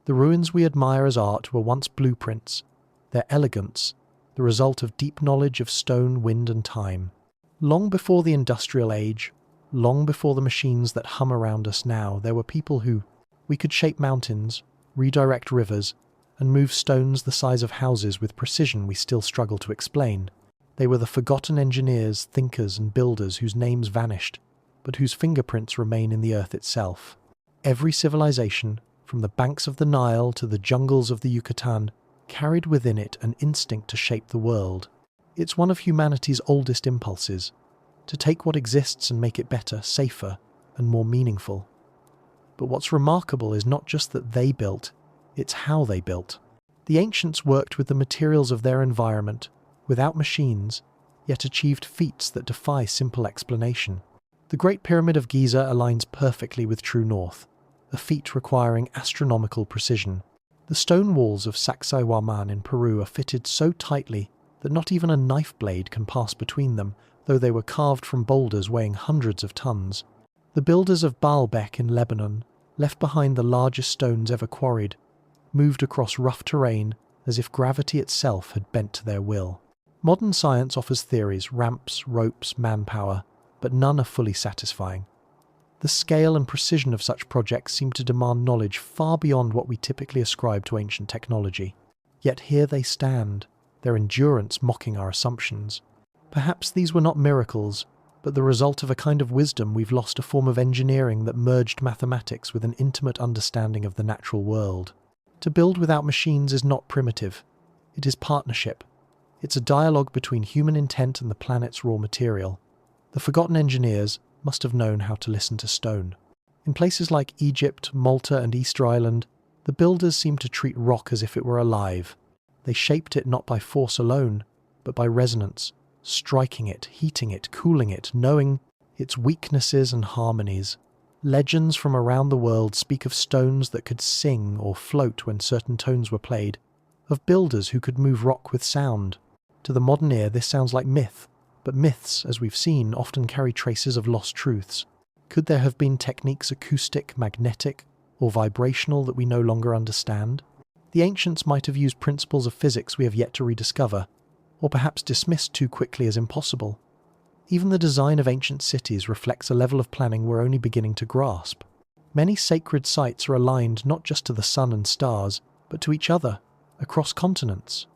The ruins we admire as art were once blueprints, their elegance, the result of deep knowledge of stone, wind and time. Long before the industrial age, long before the machines that hum around us now, there were people who we could shape mountains, redirect rivers, and move stones the size of houses with precision we still struggle to explain. They were the forgotten engineers, thinkers and builders whose names vanished, but whose fingerprints remain in the earth itself. Every civilization, from the banks of the Nile to the jungles of the Yucatan, carried within it an instinct to shape the world. It's one of humanity's oldest impulses, to take what exists and make it better, safer, and more meaningful. But what's remarkable is not just that they built, it's how they built. The ancients worked with the materials of their environment, without machines, yet achieved feats that defy simple explanation. The Great Pyramid of Giza aligns perfectly with true north, a feat requiring astronomical precision. The stone walls of Sacsayhuaman in Peru are fitted so tightly that not even a knife blade can pass between them, though they were carved from boulders weighing hundreds of tons. The builders of Baalbek in Lebanon left behind the largest stones ever quarried, moved across rough terrain as if gravity itself had bent to their will. Modern science offers theories, ramps, ropes, manpower, but none are fully satisfying. The scale and precision of such projects seem to demand knowledge far beyond what we typically ascribe to ancient technology. Yet here they stand, their endurance mocking our assumptions. Perhaps these were not miracles, but the result of a kind of wisdom we've lost, a form of engineering that merged mathematics with an intimate understanding of the natural world. To build without machines is not primitive. It is partnership. It's a dialogue between human intent and the planet's raw material. The forgotten engineers must have known how to listen to stone. In places like Egypt, Malta, and Easter Island, the builders seemed to treat rock as if it were alive. They shaped it not by force alone, but by resonance, striking it, heating it, cooling it, knowing its weaknesses and harmonies. Legends from around the world speak of stones that could sing or float when certain tones were played, of builders who could move rock with sound. To the modern ear, this sounds like myth, but myths, as we've seen, often carry traces of lost truths. Could there have been techniques acoustic, magnetic, or vibrational that we no longer understand? The ancients might have used principles of physics we have yet to rediscover, or perhaps dismissed too quickly as impossible. Even the design of ancient cities reflects a level of planning we're only beginning to grasp. Many sacred sites are aligned not just to the sun and stars, but to each other, across continents.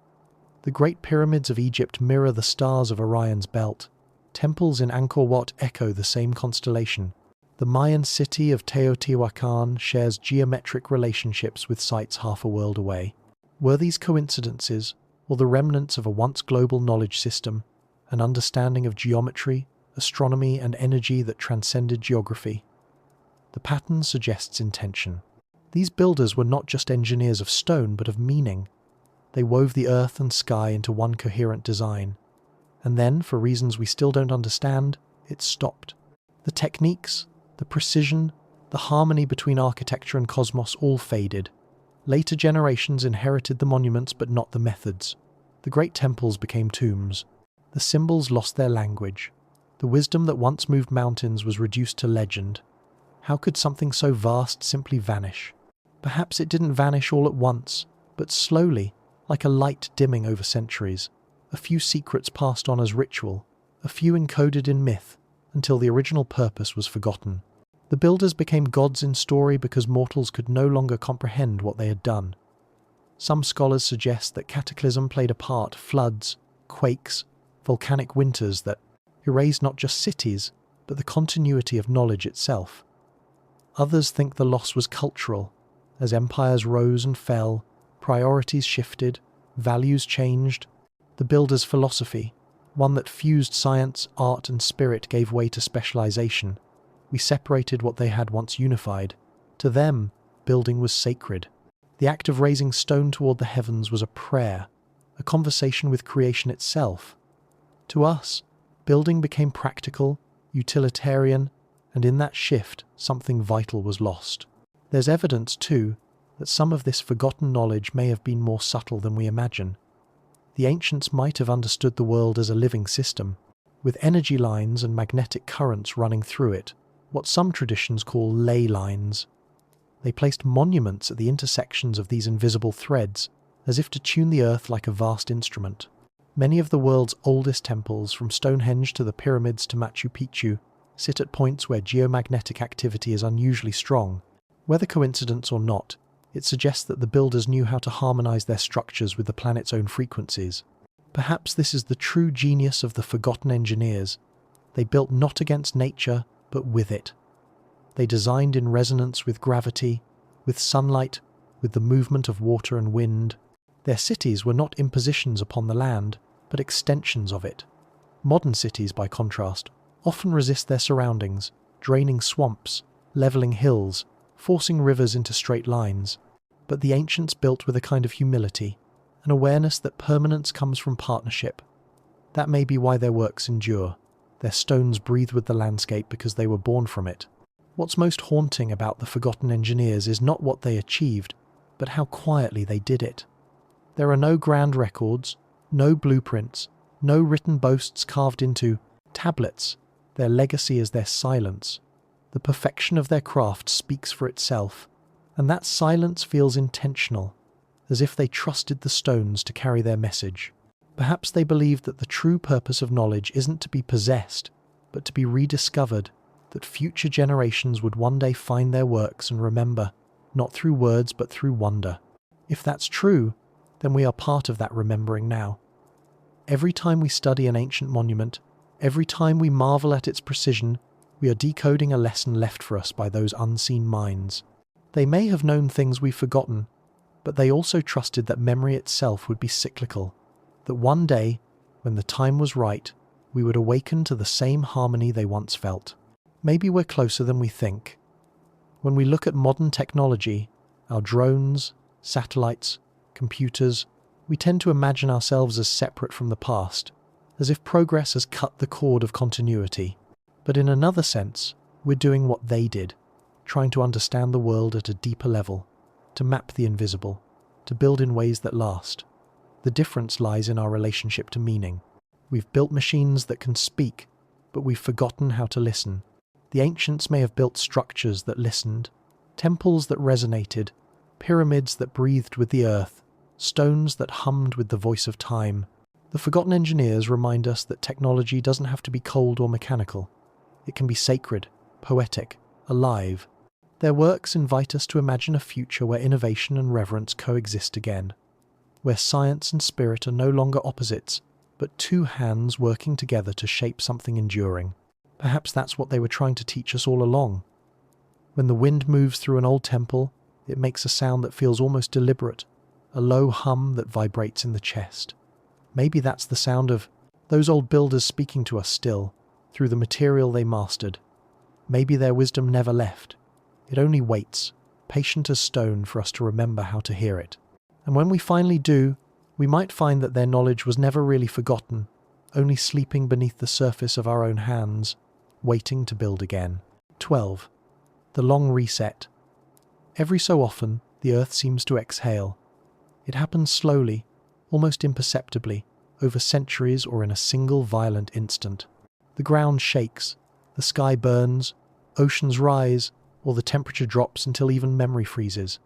The Great Pyramids of Egypt mirror the stars of Orion's belt. Temples in Angkor Wat echo the same constellation. The Mayan city of Teotihuacan shares geometric relationships with sites half a world away. Were these coincidences, or the remnants of a once global knowledge system, an understanding of geometry, astronomy, and energy that transcended geography? The pattern suggests intention. These builders were not just engineers of stone, but of meaning. They wove the earth and sky into one coherent design. And then, for reasons we still don't understand, it stopped. The techniques, the precision, the harmony between architecture and cosmos all faded. Later generations inherited the monuments but not the methods. The great temples became tombs. The symbols lost their language. The wisdom that once moved mountains was reduced to legend. How could something so vast simply vanish? Perhaps it didn't vanish all at once, but slowly, like a light dimming over centuries. A few secrets passed on as ritual, a few encoded in myth, until the original purpose was forgotten. The builders became gods in story because mortals could no longer comprehend what they had done. Some scholars suggest that cataclysm played a part, floods, quakes, volcanic winters that erased not just cities, but the continuity of knowledge itself. Others think the loss was cultural. As empires rose and fell, priorities shifted, values changed. The builders' philosophy, one that fused science, art, and spirit, gave way to specialization. We separated what they had once unified. To them, building was sacred. The act of raising stone toward the heavens was a prayer, a conversation with creation itself. To us, building became practical, utilitarian, and in that shift, something vital was lost. There's evidence, too, that some of this forgotten knowledge may have been more subtle than we imagine. The ancients might have understood the world as a living system, with energy lines and magnetic currents running through it, what some traditions call ley lines. They placed monuments at the intersections of these invisible threads, as if to tune the earth like a vast instrument. Many of the world's oldest temples, from Stonehenge to the pyramids to Machu Picchu, sit at points where geomagnetic activity is unusually strong. Whether coincidence or not, it suggests that the builders knew how to harmonize their structures with the planet's own frequencies. Perhaps this is the true genius of the forgotten engineers. They built not against nature, but with it. They designed in resonance with gravity, with sunlight, with the movement of water and wind. Their cities were not impositions upon the land, but extensions of it. Modern cities, by contrast, often resist their surroundings, draining swamps, leveling hills, forcing rivers into straight lines. But the ancients built with a kind of humility, an awareness that permanence comes from partnership. That may be why their works endure. Their stones breathe with the landscape because they were born from it. What's most haunting about the forgotten engineers is not what they achieved, but how quietly they did it. There are no grand records, No blueprints, no written boasts carved into tablets. Their legacy is their silence. The perfection of their craft speaks for itself, and that silence feels intentional, as if they trusted the stones to carry their message. Perhaps they believed that the true purpose of knowledge isn't to be possessed, but to be rediscovered, that future generations would one day find their works and remember, not through words but through wonder. If that's true, then we are part of that remembering now. Every time we study an ancient monument, every time we marvel at its precision, we are decoding a lesson left for us by those unseen minds. They may have known things we've forgotten, but they also trusted that memory itself would be cyclical, that one day, when the time was right, we would awaken to the same harmony they once felt. Maybe we're closer than we think. When we look at modern technology, our drones, satellites, computers, we tend to imagine ourselves as separate from the past, as if progress has cut the cord of continuity. But in another sense, we're doing what they did, trying to understand the world at a deeper level, to map the invisible, to build in ways that last. The difference lies in our relationship to meaning. We've built machines that can speak, but we've forgotten how to listen. The ancients may have built structures that listened, temples that resonated, pyramids that breathed with the earth, stones that hummed with the voice of time. The forgotten engineers remind us that technology doesn't have to be cold or mechanical. It can be sacred, poetic, alive. Their works invite us to imagine a future where innovation and reverence coexist again, where science and spirit are no longer opposites, but two hands working together to shape something enduring. Perhaps that's what they were trying to teach us all along. When the wind moves through an old temple, it makes a sound that feels almost deliberate, a low hum that vibrates in the chest. Maybe that's the sound of those old builders speaking to us still, through the material they mastered. Maybe their wisdom never left. It only waits, patient as stone, for us to remember how to hear it. And when we finally do, we might find that their knowledge was never really forgotten, only sleeping beneath the surface of our own hands, waiting to build again. 12. The long reset. Every so often, the earth seems to exhale. It happens slowly, almost imperceptibly, over centuries or in a single violent instant. The ground shakes, the sky burns, oceans rise, or the temperature drops until even memory freezes.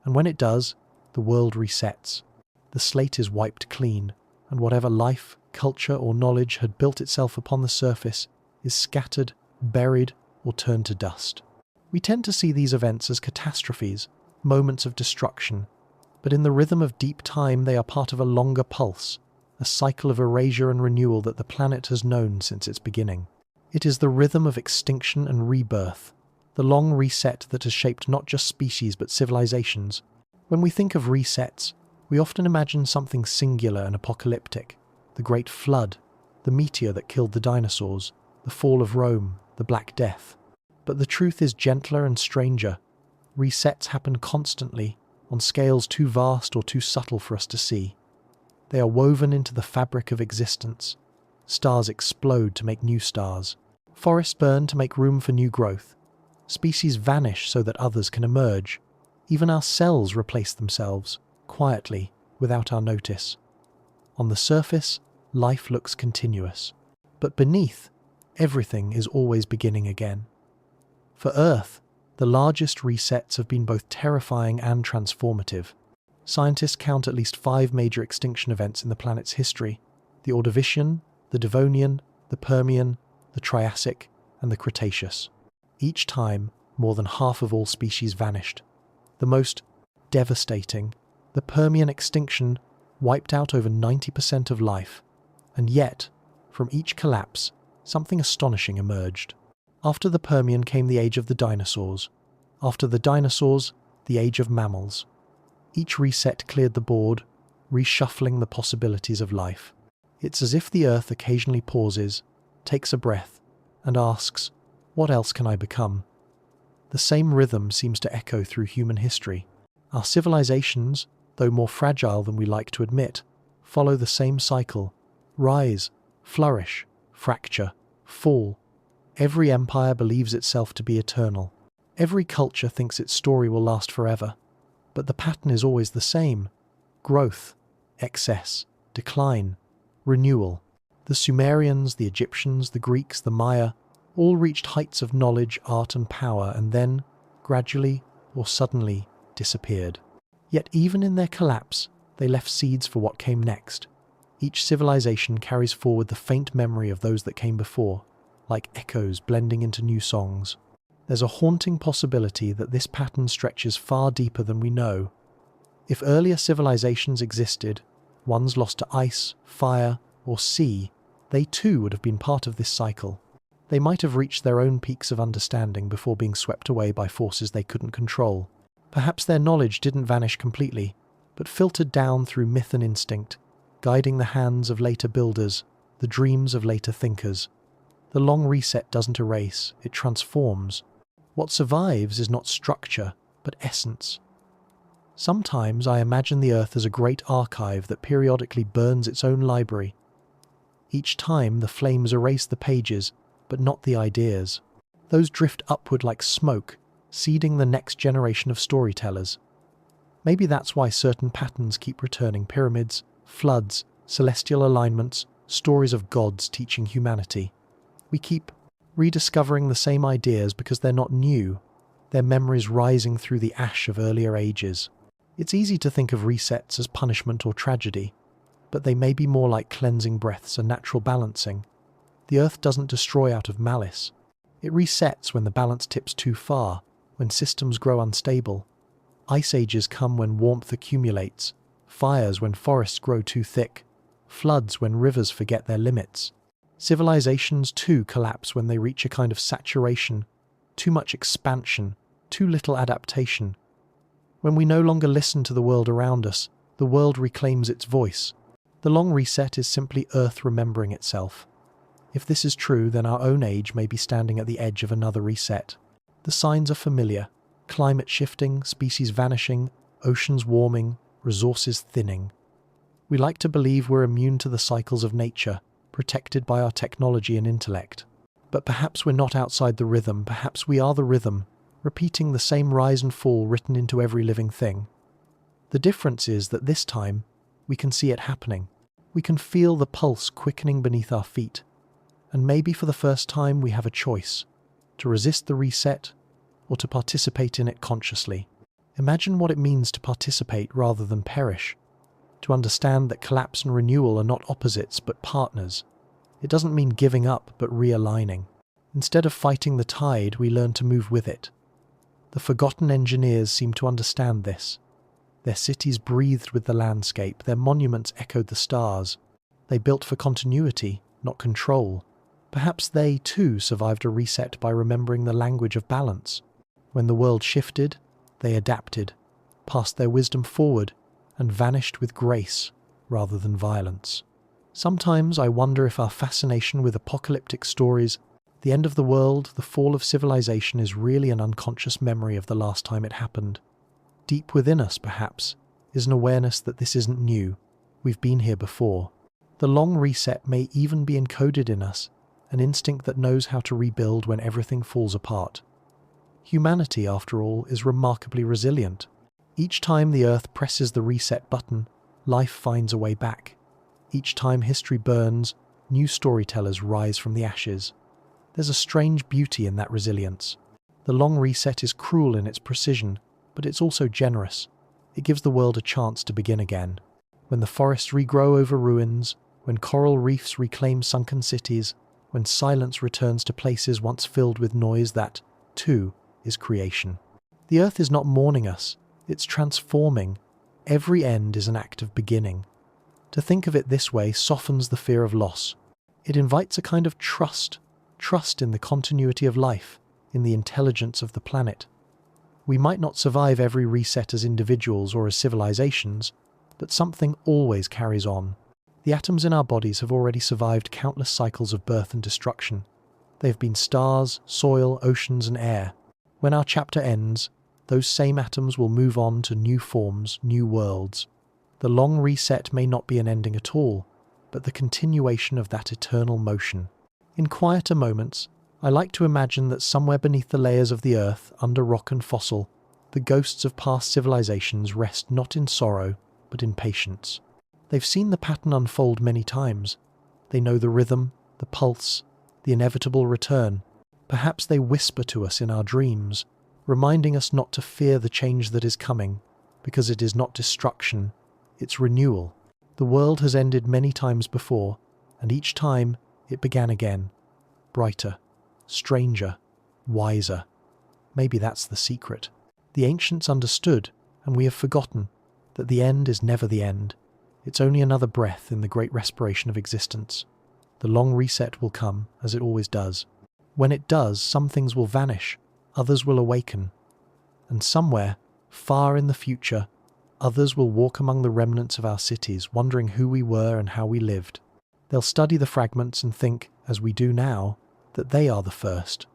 And when it does, the world resets. The slate is wiped clean, and whatever life, culture, or knowledge had built itself upon the surface is scattered, buried, or turned to dust. We tend to see these events as catastrophes, moments of destruction, but in the rhythm of deep time they are part of a longer pulse, a cycle of erasure and renewal that the planet has known since its beginning. It is the rhythm of extinction and rebirth, the long reset that has shaped not just species but civilizations. When we think of resets, we often imagine something singular and apocalyptic: the Great Flood, the meteor that killed the dinosaurs, the fall of Rome, the Black Death. But the truth is gentler and stranger. Resets happen constantly, on scales too vast or too subtle for us to see. They are woven into the fabric of existence. Stars explode to make new stars. Forests burn to make room for new growth. Species vanish so that others can emerge. Even our cells replace themselves, quietly, without our notice. On the surface, life looks continuous. But beneath, everything is always beginning again. For Earth, the largest resets have been both terrifying and transformative. Scientists count at least 5 major extinction events in the planet's history: the Ordovician, the Devonian, the Permian, the Triassic, and the Cretaceous. Each time, more than half of all species vanished. The most devastating, the Permian extinction, wiped out over 90% of life. And yet, from each collapse, something astonishing emerged. After the Permian came the age of the dinosaurs. After the dinosaurs, the age of mammals. Each reset cleared the board, reshuffling the possibilities of life. It's as if the Earth occasionally pauses, takes a breath, and asks, "What else can I become?" The same rhythm seems to echo through human history. Our civilizations, though more fragile than we like to admit, follow the same cycle: rise, flourish, fracture, fall. Every empire believes itself to be eternal. Every culture thinks its story will last forever. But the pattern is always the same: growth, excess, decline, renewal. The Sumerians, the Egyptians, the Greeks, the Maya, all reached heights of knowledge, art and power, and then, gradually or suddenly, disappeared. Yet even in their collapse, they left seeds for what came next. Each civilization carries forward the faint memory of those that came before, like echoes blending into new songs. There's a haunting possibility that this pattern stretches far deeper than we know. If earlier civilizations existed, ones lost to ice, fire, or sea, they too would have been part of this cycle. They might have reached their own peaks of understanding before being swept away by forces they couldn't control. Perhaps their knowledge didn't vanish completely, but filtered down through myth and instinct, guiding the hands of later builders, the dreams of later thinkers. The long reset doesn't erase, it transforms. What survives is not structure, but essence. Sometimes I imagine the Earth as a great archive that periodically burns its own library. Each time the flames erase the pages, but not the ideas. Those drift upward like smoke, seeding the next generation of storytellers. Maybe that's why certain patterns keep returning: pyramids, floods, celestial alignments, stories of gods teaching humanity. We keep rediscovering the same ideas because they're not new, their memories rising through the ash of earlier ages. It's easy to think of resets as punishment or tragedy, but they may be more like cleansing breaths and natural balancing. The Earth doesn't destroy out of malice. It resets when the balance tips too far, when systems grow unstable. Ice ages come when warmth accumulates, fires when forests grow too thick, floods when rivers forget their limits. Civilizations too collapse when they reach a kind of saturation, too much expansion, too little adaptation. When we no longer listen to the world around us, the world reclaims its voice. The long reset is simply Earth remembering itself. If this is true, then our own age may be standing at the edge of another reset. The signs are familiar: climate shifting, species vanishing, oceans warming, resources thinning. We like to believe we're immune to the cycles of nature, protected by our technology and intellect. But perhaps we're not outside the rhythm, perhaps we are the rhythm, repeating the same rise and fall written into every living thing. The difference is that this time, we can see it happening. We can feel the pulse quickening beneath our feet. And maybe for the first time we have a choice: to resist the reset, or to participate in it consciously. Imagine what it means to participate rather than perish. To understand that collapse and renewal are not opposites but partners. It doesn't mean giving up but realigning. Instead of fighting the tide, we learn to move with it. The forgotten engineers seem to understand this. Their cities breathed with the landscape, their monuments echoed the stars. They built for continuity, not control. Perhaps they, too, survived a reset by remembering the language of balance. When the world shifted, they adapted, passed their wisdom forward, and vanished with grace rather than violence. Sometimes I wonder if our fascination with apocalyptic stories, the end of the world, the fall of civilization, is really an unconscious memory of the last time it happened. Deep within us, perhaps, is an awareness that this isn't new. We've been here before. The long reset may even be encoded in us, an instinct that knows how to rebuild when everything falls apart. Humanity, after all, is remarkably resilient. Each time the Earth presses the reset button, life finds a way back. Each time history burns, new storytellers rise from the ashes. There's a strange beauty in that resilience. The long reset is cruel in its precision, but it's also generous. It gives the world a chance to begin again. When the forests regrow over ruins, when coral reefs reclaim sunken cities, when silence returns to places once filled with noise, that, too, is creation. The Earth is not mourning us, it's transforming. Every end is an act of beginning. To think of it this way softens the fear of loss. It invites a kind of trust in the continuity of life, in the intelligence of the planet. We might not survive every reset as individuals or as civilizations, but something always carries on. The atoms in our bodies have already survived countless cycles of birth and destruction. They've been stars, soil, oceans, and air. When our chapter ends, those same atoms will move on to new forms, new worlds. The long reset may not be an ending at all, but the continuation of that eternal motion. In quieter moments, I like to imagine that somewhere beneath the layers of the Earth, under rock and fossil, the ghosts of past civilizations rest not in sorrow, but in patience. They've seen the pattern unfold many times. They know the rhythm, the pulse, the inevitable return. Perhaps they whisper to us in our dreams, reminding us not to fear the change that is coming, because it is not destruction, it's renewal. The world has ended many times before, and each time it began again. Brighter, stranger, wiser. Maybe that's the secret. The ancients understood, and we have forgotten, that the end is never the end. It's only another breath in the great respiration of existence. The long reset will come, as it always does. When it does, some things will vanish, others will awaken. And somewhere, far in the future, others will walk among the remnants of our cities, wondering who we were and how we lived. They'll study the fragments and think, as we do now, that they are the first.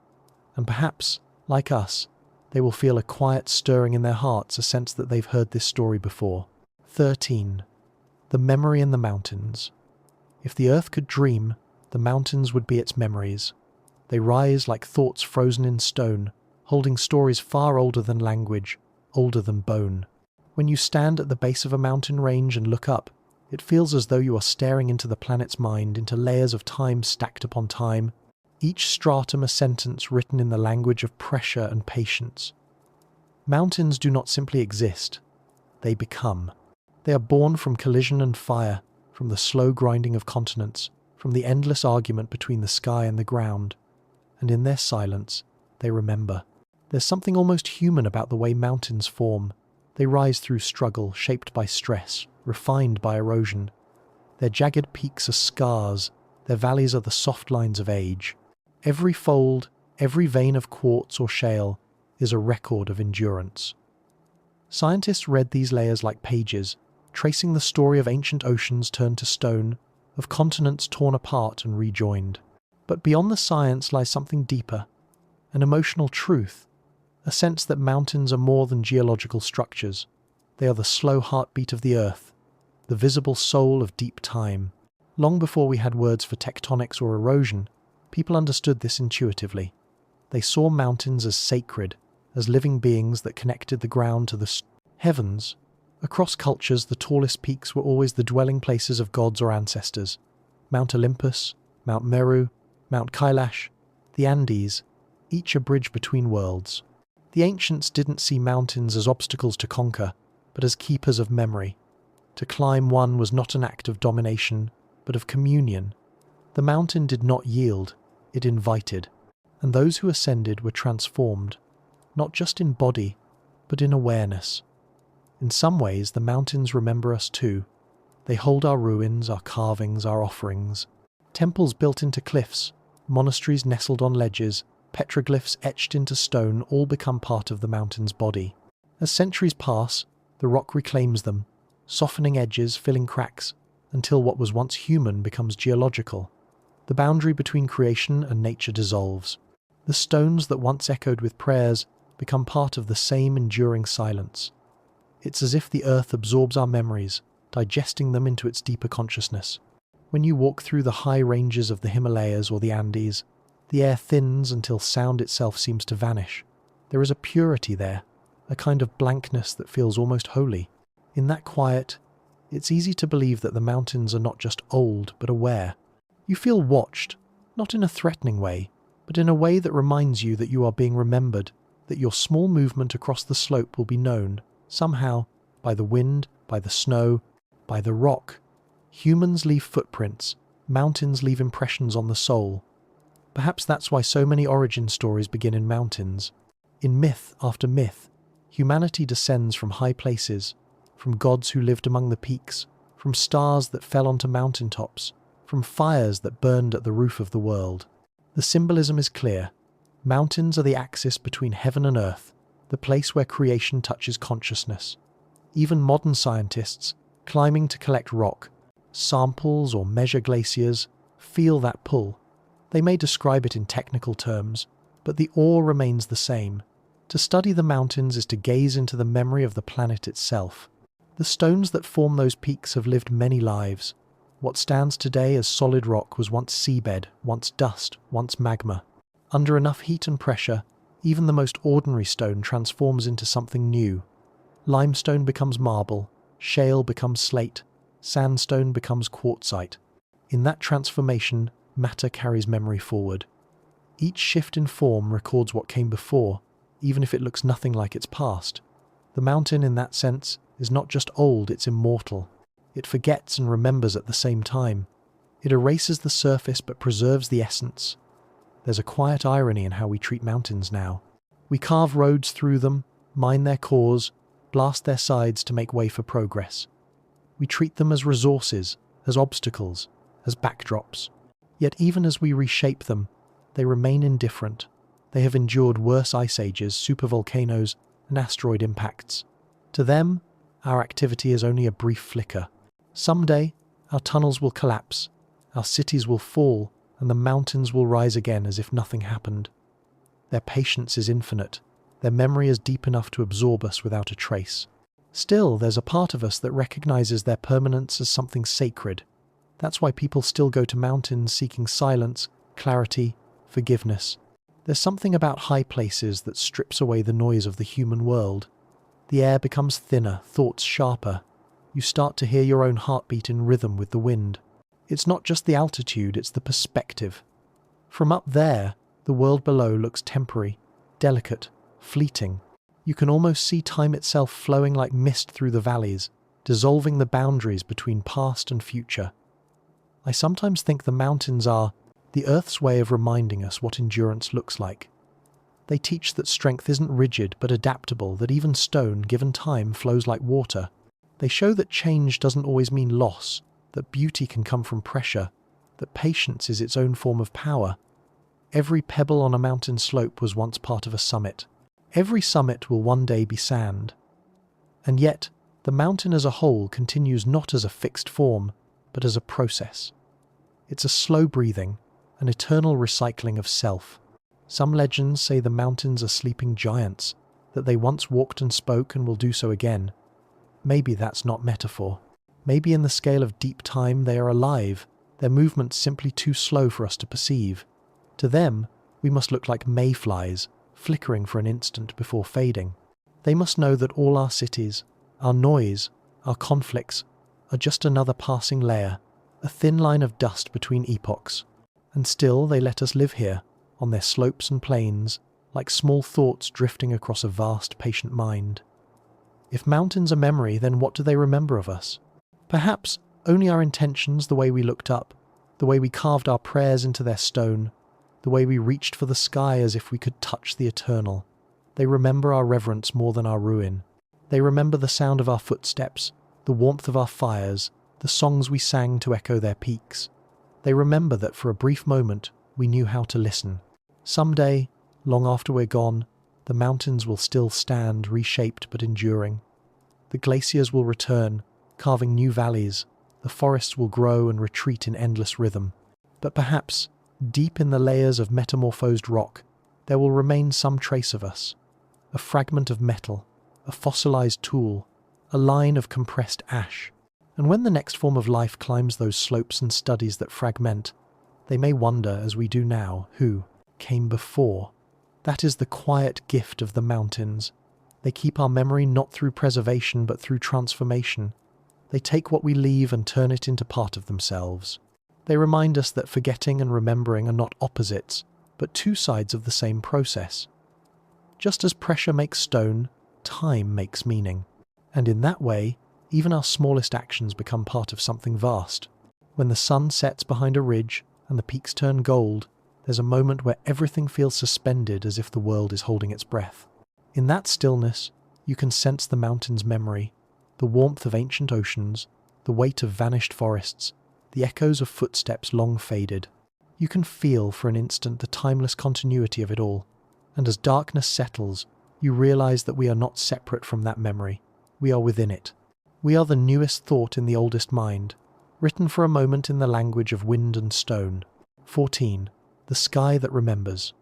And perhaps, like us, they will feel a quiet stirring in their hearts, a sense that they've heard this story before. 13. The memory in the mountains. If the earth could dream, the mountains would be its memories. They rise like thoughts frozen in stone, holding stories far older than language, older than bone. When you stand at the base of a mountain range and look up, it feels as though you are staring into the planet's mind, into layers of time stacked upon time, each stratum a sentence written in the language of pressure and patience. Mountains do not simply exist, they become. They are born from collision and fire, from the slow grinding of continents, from the endless argument between the sky and the ground. And in their silence, they remember. There's something almost human about the way mountains form. They rise through struggle, shaped by stress, refined by erosion. Their jagged peaks are scars, their valleys are the soft lines of age. Every fold, every vein of quartz or shale is a record of endurance. Scientists read these layers like pages, tracing the story of ancient oceans turned to stone, of continents torn apart and rejoined. But beyond the science lies something deeper, an emotional truth, a sense that mountains are more than geological structures. They are the slow heartbeat of the earth, the visible soul of deep time. Long before we had words for tectonics or erosion, people understood this intuitively. They saw mountains as sacred, as living beings that connected the ground to the heavens. Across cultures, the tallest peaks were always the dwelling places of gods or ancestors. Mount Olympus, Mount Meru, Mount Kailash, the Andes, each a bridge between worlds. The ancients didn't see mountains as obstacles to conquer, but as keepers of memory. To climb one was not an act of domination, but of communion. The mountain did not yield, it invited, and those who ascended were transformed, not just in body, but in awareness. In some ways, the mountains remember us too. They hold our ruins, our carvings, our offerings. Temples built into cliffs, monasteries nestled on ledges, petroglyphs etched into stone all become part of the mountain's body. As centuries pass, the rock reclaims them, softening edges, filling cracks, until what was once human becomes geological. The boundary between creation and nature dissolves. The stones that once echoed with prayers become part of the same enduring silence. It's as if the earth absorbs our memories, digesting them into its deeper consciousness. When you walk through the high ranges of the Himalayas or the Andes, the air thins until sound itself seems to vanish. There is a purity there, a kind of blankness that feels almost holy. In that quiet, it's easy to believe that the mountains are not just old, but aware. You feel watched, not in a threatening way, but in a way that reminds you that you are being remembered, that your small movement across the slope will be known, somehow, by the wind, by the snow, by the rock. Humans leave footprints, mountains leave impressions on the soul. Perhaps that's why so many origin stories begin in mountains. In myth after myth, humanity descends from high places, from gods who lived among the peaks, from stars that fell onto mountaintops, from fires that burned at the roof of the world. The symbolism is clear. Mountains are the axis between heaven and earth, the place where creation touches consciousness. Even modern scientists, climbing to collect rock, samples or measure glaciers, feel that pull. They may describe it in technical terms, but the awe remains the same. To study the mountains is to gaze into the memory of the planet itself. The stones that form those peaks have lived many lives. What stands today as solid rock was once seabed, once dust, once magma. Under enough heat and pressure, even the most ordinary stone transforms into something new. Limestone becomes marble, shale becomes slate, sandstone becomes quartzite. In that transformation, matter carries memory forward. Each shift in form records what came before, even if it looks nothing like its past. The mountain, in that sense, is not just old, it's immortal. It forgets and remembers at the same time. It erases the surface but preserves the essence. There's a quiet irony in how we treat mountains now. We carve roads through them, mine their cores, blast their sides to make way for progress. We treat them as resources, as obstacles, as backdrops. Yet even as we reshape them, they remain indifferent. They have endured worse ice ages, supervolcanoes, and asteroid impacts. To them, our activity is only a brief flicker. Someday, our tunnels will collapse, our cities will fall, and the mountains will rise again as if nothing happened. Their patience is infinite. Their memory is deep enough to absorb us without a trace. Still, there's a part of us that recognizes their permanence as something sacred. That's why people still go to mountains seeking silence, clarity, forgiveness. There's something about high places that strips away the noise of the human world. The air becomes thinner, thoughts sharper. You start to hear your own heartbeat in rhythm with the wind. It's not just the altitude, it's the perspective. From up there, the world below looks temporary, delicate, fleeting. You can almost see time itself flowing like mist through the valleys, dissolving the boundaries between past and future. I sometimes think the mountains are the Earth's way of reminding us what endurance looks like. They teach that strength isn't rigid but adaptable, that even stone, given time, flows like water. They show that change doesn't always mean loss, that beauty can come from pressure, that patience is its own form of power. Every pebble on a mountain slope was once part of a summit. Every summit will one day be sand. And yet, the mountain as a whole continues not as a fixed form, but as a process. It's a slow breathing, an eternal recycling of self. Some legends say the mountains are sleeping giants, that they once walked and spoke and will do so again. Maybe that's not metaphor. Maybe in the scale of deep time they are alive, their movements simply too slow for us to perceive. To them, we must look like mayflies, flickering for an instant before fading. They must know that all our cities, our noise, our conflicts, are just another passing layer, a thin line of dust between epochs. And still they let us live here, on their slopes and plains, like small thoughts drifting across a vast, patient mind. If mountains are memory, then what do they remember of us? Perhaps only our intentions, the way we looked up, the way we carved our prayers into their stone, the way we reached for the sky as if we could touch the eternal. They remember our reverence more than our ruin. They remember the sound of our footsteps, the warmth of our fires, the songs we sang to echo their peaks. They remember that for a brief moment we knew how to listen. Someday, long after we're gone, the mountains will still stand, reshaped but enduring. The glaciers will return, carving new valleys. The forests will grow and retreat in endless rhythm. But perhaps, deep in the layers of metamorphosed rock, there will remain some trace of us. A fragment of metal, a fossilized tool, a line of compressed ash. And when the next form of life climbs those slopes and studies that fragment, they may wonder, as we do now, who came before. That is the quiet gift of the mountains. They keep our memory not through preservation but through transformation. They take what we leave and turn it into part of themselves. They remind us that forgetting and remembering are not opposites, but two sides of the same process. Just as pressure makes stone, time makes meaning. And in that way, even our smallest actions become part of something vast. When the sun sets behind a ridge and the peaks turn gold, there's a moment where everything feels suspended as if the world is holding its breath. In that stillness, you can sense the mountain's memory, the warmth of ancient oceans, the weight of vanished forests, the echoes of footsteps long faded. You can feel for an instant the timeless continuity of it all, and as darkness settles, you realize that we are not separate from that memory. We are within it. We are the newest thought in the oldest mind, written for a moment in the language of wind and stone. 14. The sky that remembers.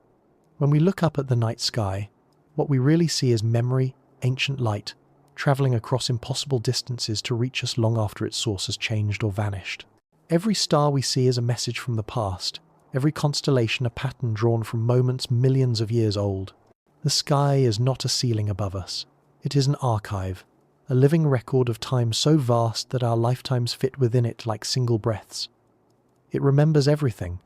When we look up at the night sky, what we really see is memory, ancient light, travelling across impossible distances to reach us long after its source has changed or vanished. Every star we see is a message from the past, every constellation a pattern drawn from moments millions of years old. The sky is not a ceiling above us. It is an archive, a living record of time so vast that our lifetimes fit within it like single breaths. It remembers everything.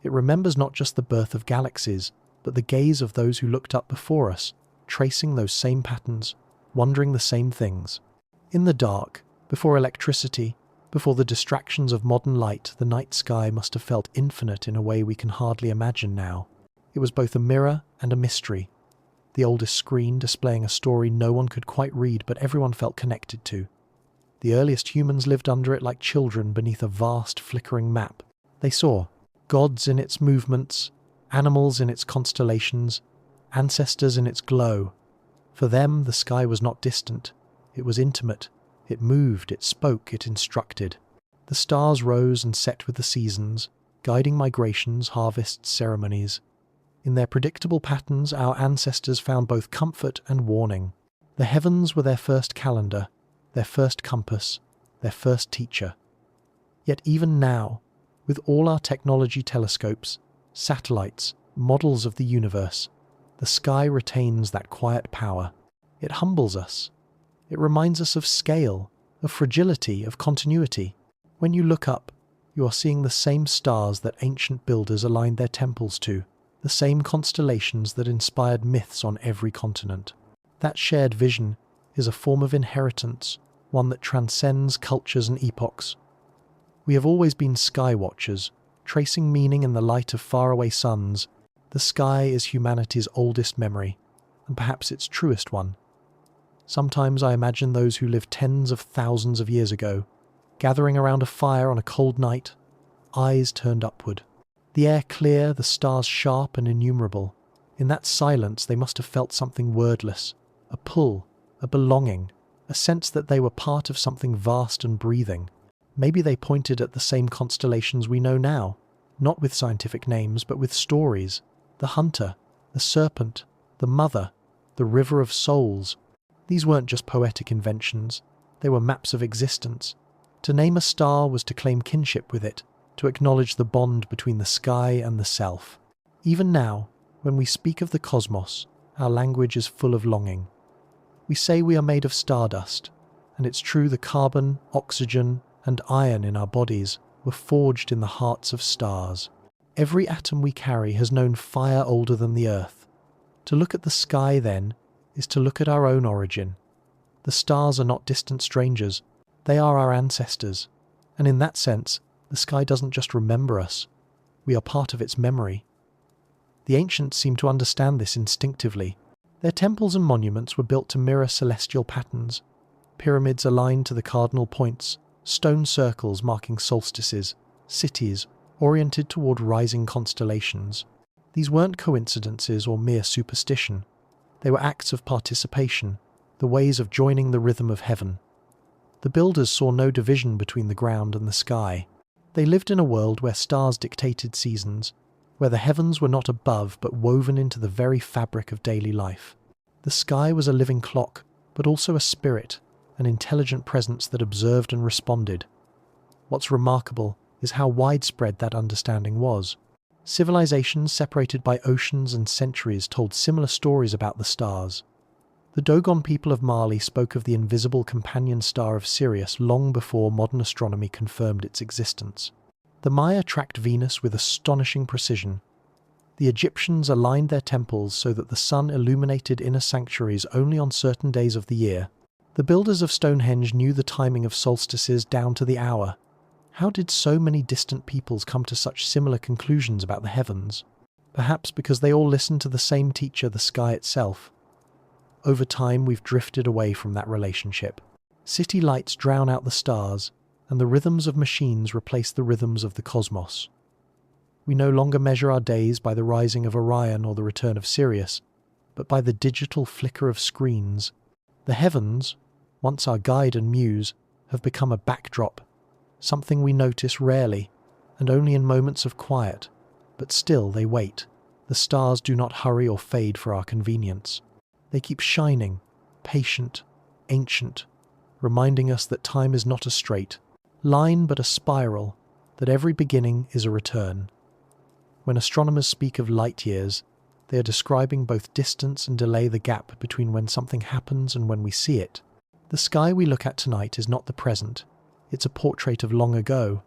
It remembers not just the birth of galaxies, but the gaze of those who looked up before us, tracing those same patterns, wondering the same things. In the dark, before electricity, before the distractions of modern light, the night sky must have felt infinite in a way we can hardly imagine now. It was both a mirror and a mystery. The oldest screen displaying a story no one could quite read but everyone felt connected to. The earliest humans lived under it like children beneath a vast flickering map. They saw gods in its movements, animals in its constellations, ancestors in its glow. For them, the sky was not distant. It was intimate. It moved, it spoke, it instructed. The stars rose and set with the seasons, guiding migrations, harvests, ceremonies. In their predictable patterns, our ancestors found both comfort and warning. The heavens were their first calendar, their first compass, their first teacher. Yet even now, with all our technology, telescopes, satellites, models of the universe, the sky retains that quiet power. It humbles us. It reminds us of scale, of fragility, of continuity. When you look up, you are seeing the same stars that ancient builders aligned their temples to, the same constellations that inspired myths on every continent. That shared vision is a form of inheritance, one that transcends cultures and epochs. We have always been sky watchers, tracing meaning in the light of faraway suns. The sky is humanity's oldest memory, and perhaps its truest one. Sometimes I imagine those who lived tens of thousands of years ago, gathering around a fire on a cold night, eyes turned upward. The air clear, the stars sharp and innumerable. In that silence they must have felt something wordless, a pull, a belonging, a sense that they were part of something vast and breathing. Maybe they pointed at the same constellations we know now, not with scientific names but with stories. The hunter, the serpent, the mother, the river of souls. These weren't just poetic inventions, they were maps of existence. To name a star was to claim kinship with it, to acknowledge the bond between the sky and the self. Even now, when we speak of the cosmos, our language is full of longing. We say we are made of stardust, and it's true the carbon, oxygen, and iron in our bodies were forged in the hearts of stars. Every atom we carry has known fire older than the earth. To look at the sky, then, is to look at our own origin. The stars are not distant strangers, they are our ancestors, and in that sense, the sky doesn't just remember us, we are part of its memory. The ancients seem to understand this instinctively. Their temples and monuments were built to mirror celestial patterns, pyramids aligned to the cardinal points, stone circles marking solstices, cities oriented toward rising constellations. These weren't coincidences or mere superstition. They were acts of participation, the ways of joining the rhythm of heaven. The builders saw no division between the ground and the sky. They lived in a world where stars dictated seasons, where the heavens were not above but woven into the very fabric of daily life. The sky was a living clock, but also a spirit, an intelligent presence that observed and responded. What's remarkable is how widespread that understanding was. Civilizations separated by oceans and centuries told similar stories about the stars. The Dogon people of Mali spoke of the invisible companion star of Sirius long before modern astronomy confirmed its existence. The Maya tracked Venus with astonishing precision. The Egyptians aligned their temples so that the sun illuminated inner sanctuaries only on certain days of the year. The builders of Stonehenge knew the timing of solstices down to the hour. How did so many distant peoples come to such similar conclusions about the heavens? Perhaps because they all listened to the same teacher, the sky itself. Over time, we've drifted away from that relationship. City lights drown out the stars, and the rhythms of machines replace the rhythms of the cosmos. We no longer measure our days by the rising of Orion or the return of Sirius, but by the digital flicker of screens. The heavens, once our guide and muse, have become a backdrop, something we notice rarely, and only in moments of quiet, but still they wait. The stars do not hurry or fade for our convenience. They keep shining, patient, ancient, reminding us that time is not a straight line but a spiral, that every beginning is a return. When astronomers speak of light years, they are describing both distance and delay, the gap between when something happens and when we see it. The sky we look at tonight is not the present. It's a portrait of long ago.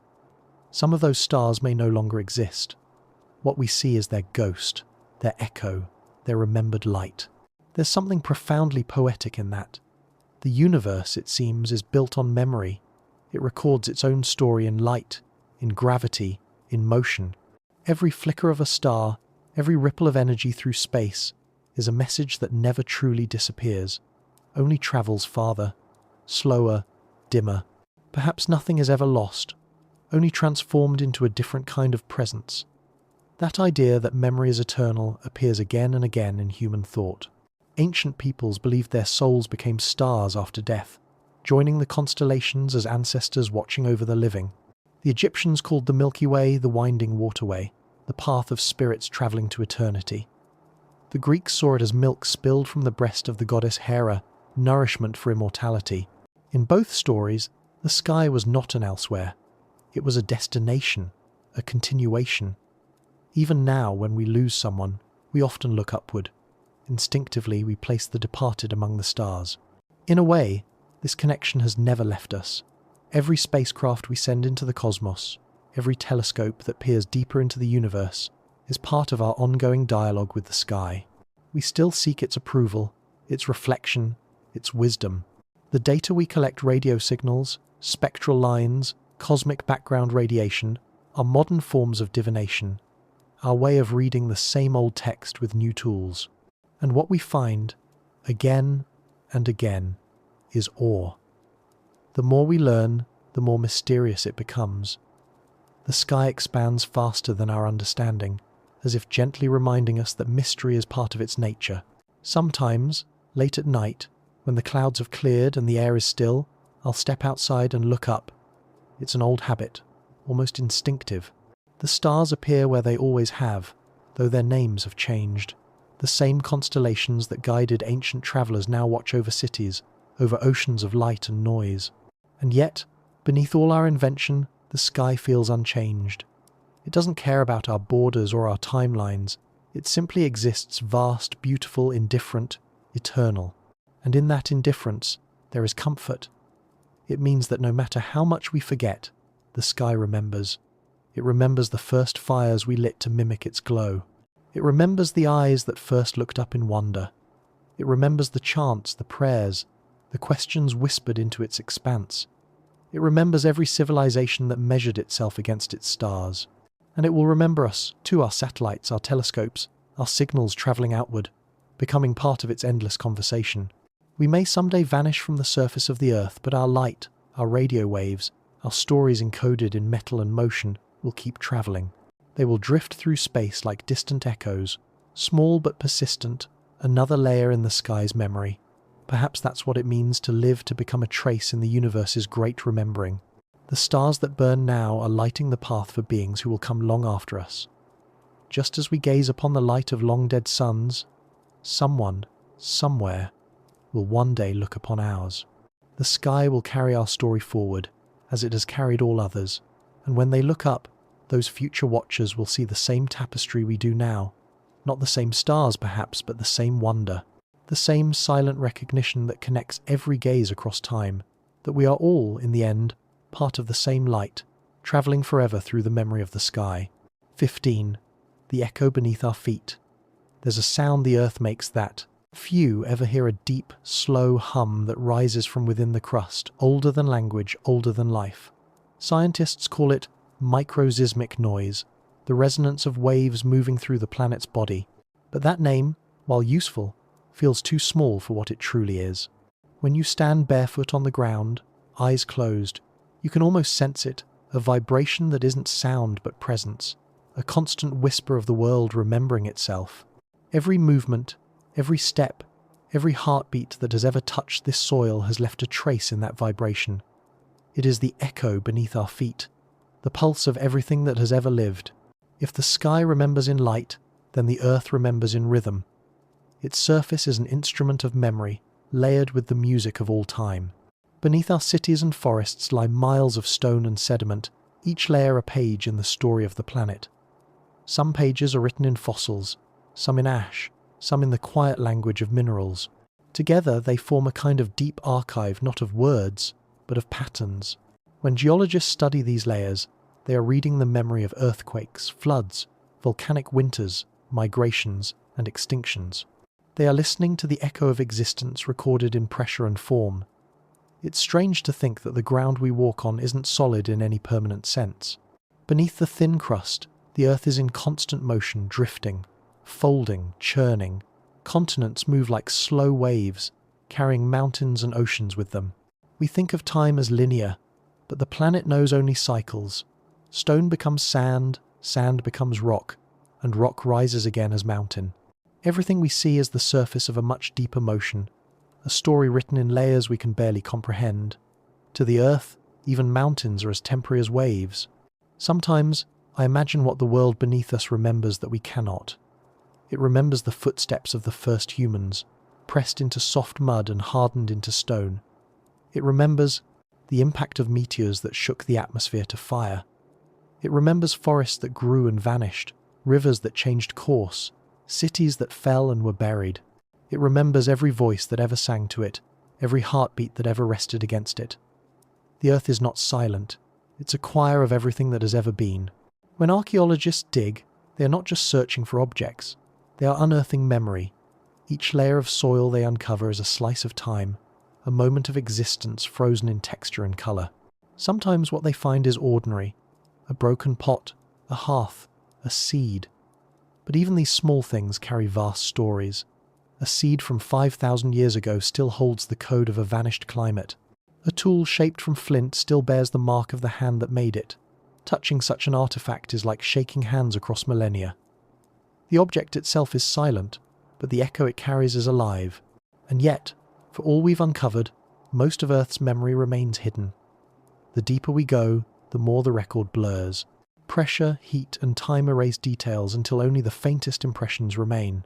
Some of those stars may no longer exist. What we see is their ghost, their echo, their remembered light. There's something profoundly poetic in that. The universe, it seems, is built on memory. It records its own story in light, in gravity, in motion. Every flicker of a star, every ripple of energy through space, is a message that never truly disappears, only travels farther, slower, dimmer. Perhaps nothing is ever lost, only transformed into a different kind of presence. That idea that memory is eternal appears again and again in human thought. Ancient peoples believed their souls became stars after death, joining the constellations as ancestors watching over the living. The Egyptians called the Milky Way the winding waterway, the path of spirits travelling to eternity. The Greeks saw it as milk spilled from the breast of the goddess Hera, nourishment for immortality. In both stories, the sky was not an elsewhere. It was a destination, a continuation. Even now, when we lose someone, we often look upward. Instinctively, we place the departed among the stars. In a way, this connection has never left us. Every spacecraft we send into the cosmos, every telescope that peers deeper into the universe, is part of our ongoing dialogue with the sky. We still seek its approval, its reflection, its wisdom. The data we collect, radio signals, spectral lines, cosmic background radiation, are modern forms of divination, our way of reading the same old text with new tools. And what we find, again and again, is awe. The more we learn, the more mysterious it becomes. The sky expands faster than our understanding, as if gently reminding us that mystery is part of its nature. Sometimes, late at night, when the clouds have cleared and the air is still, I'll step outside and look up. It's an old habit, almost instinctive. The stars appear where they always have, though their names have changed. The same constellations that guided ancient travellers now watch over cities, over oceans of light and noise. And yet, beneath all our invention, the sky feels unchanged. It doesn't care about our borders or our timelines. It simply exists, vast, beautiful, indifferent, eternal. And in that indifference, there is comfort. It means that no matter how much we forget, the sky remembers. It remembers the first fires we lit to mimic its glow. It remembers the eyes that first looked up in wonder. It remembers the chants, the prayers, the questions whispered into its expanse. It remembers every civilization that measured itself against its stars. And it will remember us, too, our satellites, our telescopes, our signals travelling outward, becoming part of its endless conversation. We may someday vanish from the surface of the earth, but our light, our radio waves, our stories encoded in metal and motion will keep travelling. They will drift through space like distant echoes, small but persistent, another layer in the sky's memory. Perhaps that's what it means to live, to become a trace in the universe's great remembering. The stars that burn now are lighting the path for beings who will come long after us. Just as we gaze upon the light of long-dead suns, someone, somewhere, will one day look upon ours. The sky will carry our story forward, as it has carried all others, and when they look up, those future watchers will see the same tapestry we do now. Not the same stars, perhaps, but the same wonder. The same silent recognition that connects every gaze across time, that we are all, in the end, part of the same light, travelling forever through the memory of the sky. 15. The echo beneath our feet. There's a sound the earth makes that few ever hear, a deep, slow hum that rises from within the crust, older than language, older than life. Scientists call it microsismic noise, the resonance of waves moving through the planet's body. But that name, while useful, feels too small for what it truly is. When you stand barefoot on the ground, eyes closed, you can almost sense it, a vibration that isn't sound but presence, a constant whisper of the world remembering itself. Every movement, every step, every heartbeat that has ever touched this soil has left a trace in that vibration. It is the echo beneath our feet, the pulse of everything that has ever lived. If the sky remembers in light, then the earth remembers in rhythm. Its surface is an instrument of memory, layered with the music of all time. Beneath our cities and forests lie miles of stone and sediment, each layer a page in the story of the planet. Some pages are written in fossils, some in ash, some in the quiet language of minerals. Together, they form a kind of deep archive not of words, but of patterns. When geologists study these layers, they are reading the memory of earthquakes, floods, volcanic winters, migrations, and extinctions. They are listening to the echo of existence recorded in pressure and form. It's strange to think that the ground we walk on isn't solid in any permanent sense. Beneath the thin crust, the earth is in constant motion, drifting, folding, churning. Continents move like slow waves, carrying mountains and oceans with them. We think of time as linear, but the planet knows only cycles. Stone becomes sand, sand becomes rock, and rock rises again as mountain. Everything we see is the surface of a much deeper motion, a story written in layers we can barely comprehend. To the earth, even mountains are as temporary as waves. Sometimes, I imagine what the world beneath us remembers that we cannot. It remembers the footsteps of the first humans, pressed into soft mud and hardened into stone. It remembers the impact of meteors that shook the atmosphere to fire. It remembers forests that grew and vanished, rivers that changed course, cities that fell and were buried. It remembers every voice that ever sang to it, every heartbeat that ever rested against it. The earth is not silent. It's a choir of everything that has ever been. When archaeologists dig, they are not just searching for objects. They are unearthing memory. Each layer of soil they uncover is a slice of time, a moment of existence frozen in texture and colour. Sometimes what they find is ordinary, a broken pot, a hearth, a seed. But even these small things carry vast stories. A seed from 5,000 years ago still holds the code of a vanished climate. A tool shaped from flint still bears the mark of the hand that made it. Touching such an artifact is like shaking hands across millennia. The object itself is silent, but the echo it carries is alive. And yet, for all we've uncovered, most of Earth's memory remains hidden. The deeper we go, the more the record blurs. Pressure, heat, and time erase details until only the faintest impressions remain.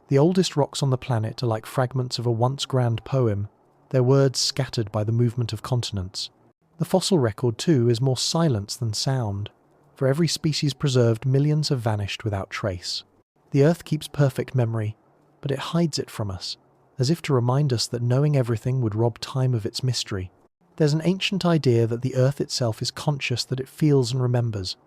The oldest rocks on the planet are like fragments of a once grand poem, their words scattered by the movement of continents. The fossil record, too, is more silence than sound. For every species preserved, millions have vanished without trace. The Earth keeps perfect memory, but it hides it from us, as if to remind us that knowing everything would rob time of its mystery. There's an ancient idea that the Earth itself is conscious, that it feels and remembers.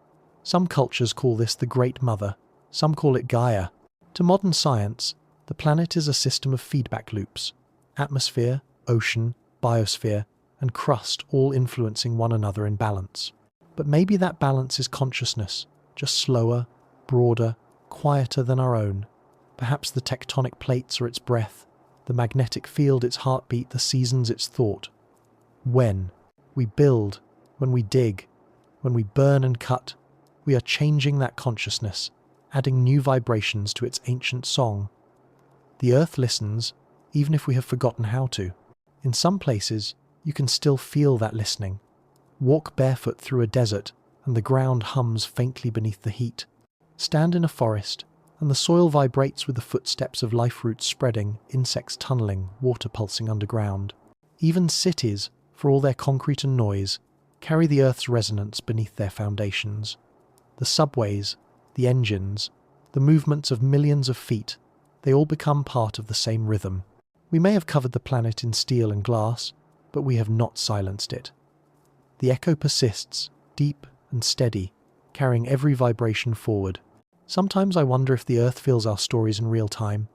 Some cultures call this the Great Mother, some call it Gaia. To modern science, the planet is a system of feedback loops: atmosphere, ocean, biosphere, and crust all influencing one another in balance. But maybe that balance is consciousness, just slower, broader, quieter than our own. Perhaps the tectonic plates are its breath, the magnetic field its heartbeat, the seasons its thought. When we build, when we dig, when we burn and cut, we are changing that consciousness, adding new vibrations to its ancient song. The Earth listens, even if we have forgotten how to. In some places, you can still feel that listening. Walk barefoot through a desert, and the ground hums faintly beneath the heat. Stand in a forest, and the soil vibrates with the footsteps of life roots spreading, insects tunneling, water pulsing underground. Even cities, for all their concrete and noise, carry the Earth's resonance beneath their foundations. The subways, the engines, the movements of millions of feet, they all become part of the same rhythm. We may have covered the planet in steel and glass, but we have not silenced it. The echo persists, deep and steady, carrying every vibration forward. Sometimes I wonder if the Earth feels our stories in real time.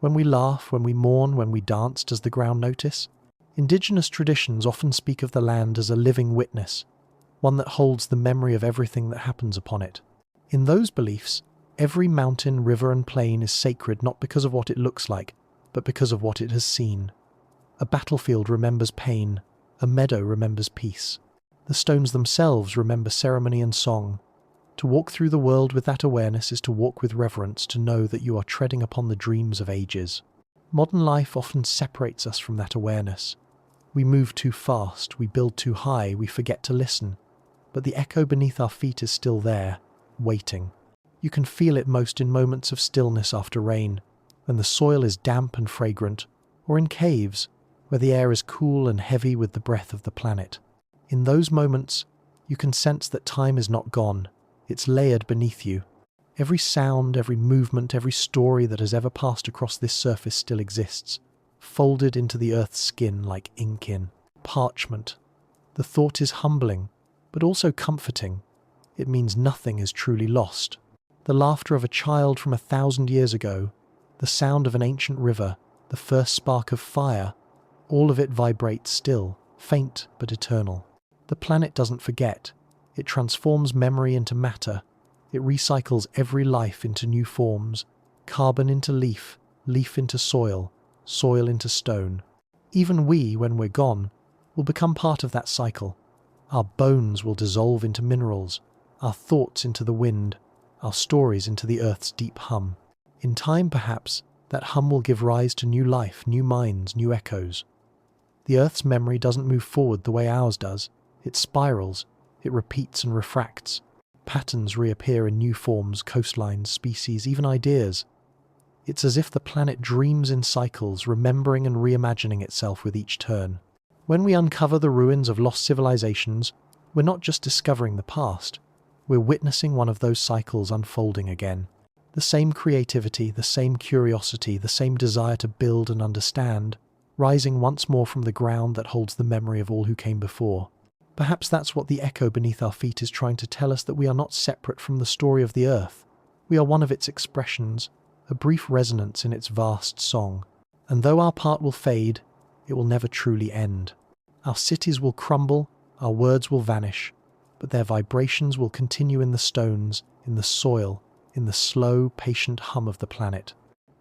When we laugh, when we mourn, when we dance, does the ground notice? Indigenous traditions often speak of the land as a living witness, one that holds the memory of everything that happens upon it. In those beliefs, every mountain, river, and plain is sacred not because of what it looks like, but because of what it has seen. A battlefield remembers pain, a meadow remembers peace. The stones themselves remember ceremony and song. To walk through the world with that awareness is to walk with reverence, to know that you are treading upon the dreams of ages. Modern life often separates us from that awareness. We move too fast, we build too high, we forget to listen. But the echo beneath our feet is still there, waiting. You can feel it most in moments of stillness after rain, when the soil is damp and fragrant, or in caves, where the air is cool and heavy with the breath of the planet. In those moments, you can sense that time is not gone, it's layered beneath you. Every sound, every movement, every story that has ever passed across this surface still exists, folded into the earth's skin like ink in parchment. The thought is humbling, but also comforting. It means nothing is truly lost. The laughter of a child from 1,000 years ago, the sound of an ancient river, the first spark of fire, all of it vibrates still, faint but eternal. The planet doesn't forget. It transforms memory into matter. It recycles every life into new forms, carbon into leaf, leaf into soil, soil into stone. Even we, when we're gone, will become part of that cycle. Our bones will dissolve into minerals, our thoughts into the wind, our stories into the earth's deep hum. In time, perhaps, that hum will give rise to new life, new minds, new echoes. The earth's memory doesn't move forward the way ours does. It spirals, it repeats and refracts. Patterns reappear in new forms, coastlines, species, even ideas. It's as if the planet dreams in cycles, remembering and reimagining itself with each turn. When we uncover the ruins of lost civilizations, we're not just discovering the past, we're witnessing one of those cycles unfolding again. The same creativity, the same curiosity, the same desire to build and understand, rising once more from the ground that holds the memory of all who came before. Perhaps that's what the echo beneath our feet is trying to tell us, that we are not separate from the story of the earth. We are one of its expressions, a brief resonance in its vast song. And though our part will fade, it will never truly end. Our cities will crumble, our words will vanish, but their vibrations will continue in the stones, in the soil, in the slow, patient hum of the planet.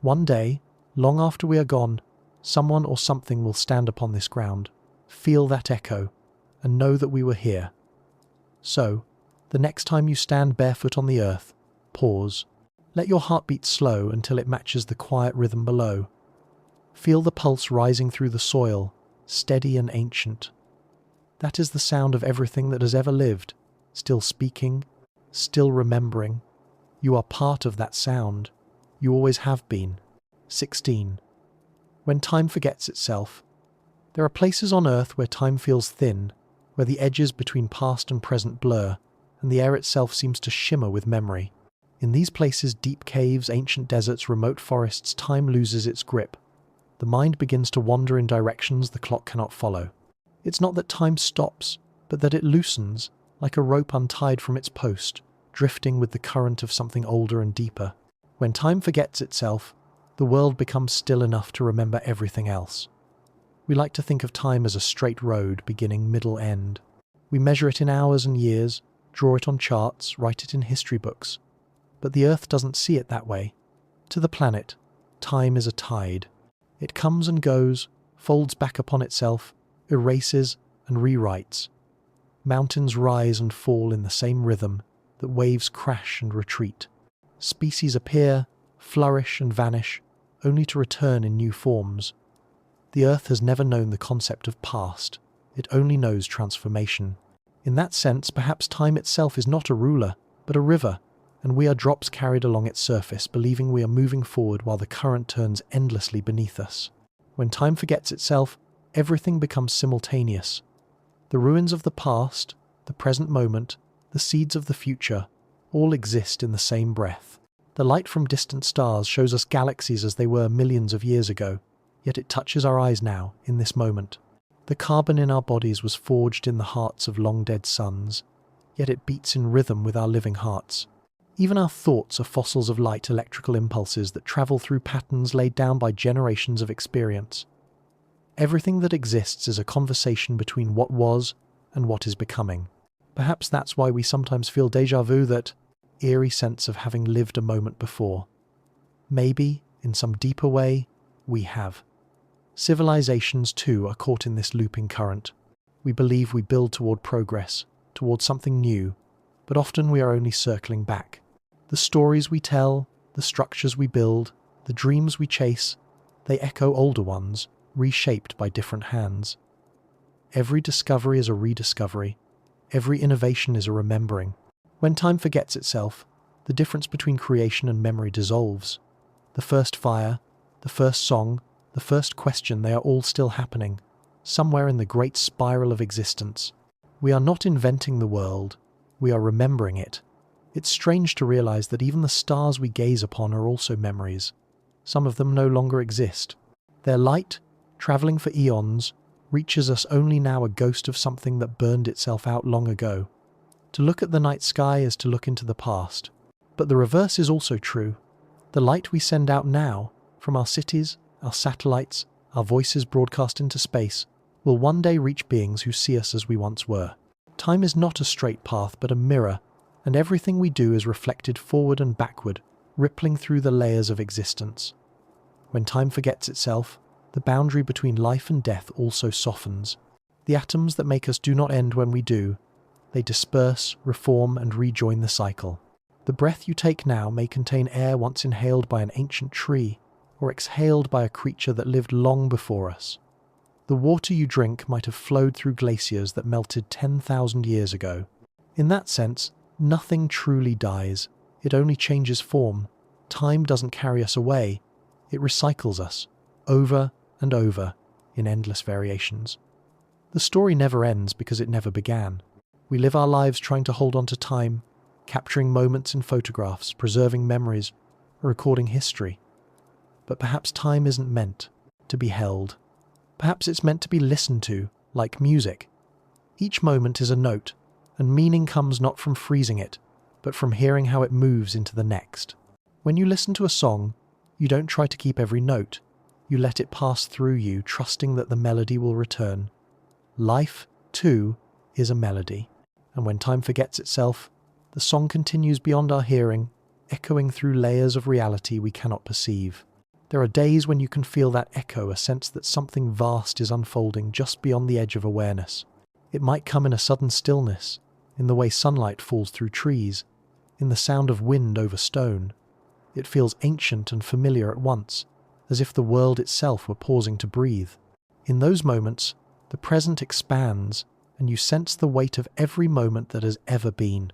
One day, long after we are gone, someone or something will stand upon this ground, feel that echo, and know that we were here. So, the next time you stand barefoot on the earth, pause. Let your heart beat slow until it matches the quiet rhythm below. Feel the pulse rising through the soil, steady and ancient. That is the sound of everything that has ever lived, still speaking, still remembering. You are part of that sound. You always have been. 16. When time forgets itself. There are places on Earth where time feels thin, where the edges between past and present blur, and the air itself seems to shimmer with memory. In these places, deep caves, ancient deserts, remote forests, time loses its grip. The mind begins to wander in directions the clock cannot follow. It's not that time stops, but that it loosens, like a rope untied from its post, drifting with the current of something older and deeper. When time forgets itself, the world becomes still enough to remember everything else. We like to think of time as a straight road, beginning, middle, end. We measure it in hours and years, draw it on charts, write it in history books. But the Earth doesn't see it that way. To the planet, time is a tide. It comes and goes, folds back upon itself, erases and rewrites. Mountains rise and fall in the same rhythm, that waves crash and retreat. Species appear, flourish and vanish, only to return in new forms. The Earth has never known the concept of past. It only knows transformation. In that sense, perhaps time itself is not a ruler, but a river, and we are drops carried along its surface, believing we are moving forward while the current turns endlessly beneath us. When time forgets itself, everything becomes simultaneous. The ruins of the past, the present moment, the seeds of the future, all exist in the same breath. The light from distant stars shows us galaxies as they were millions of years ago, yet it touches our eyes now, in this moment. The carbon in our bodies was forged in the hearts of long-dead suns, yet it beats in rhythm with our living hearts. Even our thoughts are fossils of light, electrical impulses that travel through patterns laid down by generations of experience. Everything that exists is a conversation between what was and what is becoming. Perhaps that's why we sometimes feel déjà vu, that eerie sense of having lived a moment before. Maybe, in some deeper way, we have. Civilizations, too, are caught in this looping current. We believe we build toward progress, toward something new, but often we are only circling back. The stories we tell, the structures we build, the dreams we chase, they echo older ones, reshaped by different hands. Every discovery is a rediscovery. Every innovation is a remembering. When time forgets itself, the difference between creation and memory dissolves. The first fire, the first song, the first question, they are all still happening, somewhere in the great spiral of existence. We are not inventing the world, we are remembering it. It's strange to realize that even the stars we gaze upon are also memories. Some of them no longer exist. Their light, travelling for eons, reaches us only now a ghost of something that burned itself out long ago. To look at the night sky is to look into the past. But the reverse is also true. The light we send out now, from our cities, our satellites, our voices broadcast into space, will one day reach beings who see us as we once were. Time is not a straight path but a mirror, and everything we do is reflected forward and backward, rippling through the layers of existence. When time forgets itself, the boundary between life and death also softens. The atoms that make us do not end when we do. They disperse, reform, and rejoin the cycle. The breath you take now may contain air once inhaled by an ancient tree, or exhaled by a creature that lived long before us. The water you drink might have flowed through glaciers that melted 10,000 years ago. In that sense, nothing truly dies. It only changes form. Time doesn't carry us away. It recycles us, over and over, in endless variations. The story never ends because it never began. We live our lives trying to hold on to time, capturing moments in photographs, preserving memories, or recording history. But perhaps time isn't meant to be held. Perhaps it's meant to be listened to, like music. Each moment is a note, and meaning comes not from freezing it, but from hearing how it moves into the next. When you listen to a song, you don't try to keep every note. You let it pass through you, trusting that the melody will return. Life, too, is a melody, and when time forgets itself, the song continues beyond our hearing, echoing through layers of reality we cannot perceive. There are days when you can feel that echo, a sense that something vast is unfolding just beyond the edge of awareness. It might come in a sudden stillness, in the way sunlight falls through trees, in the sound of wind over stone. It feels ancient and familiar at once, as if the world itself were pausing to breathe. In those moments, the present expands, and you sense the weight of every moment that has ever been.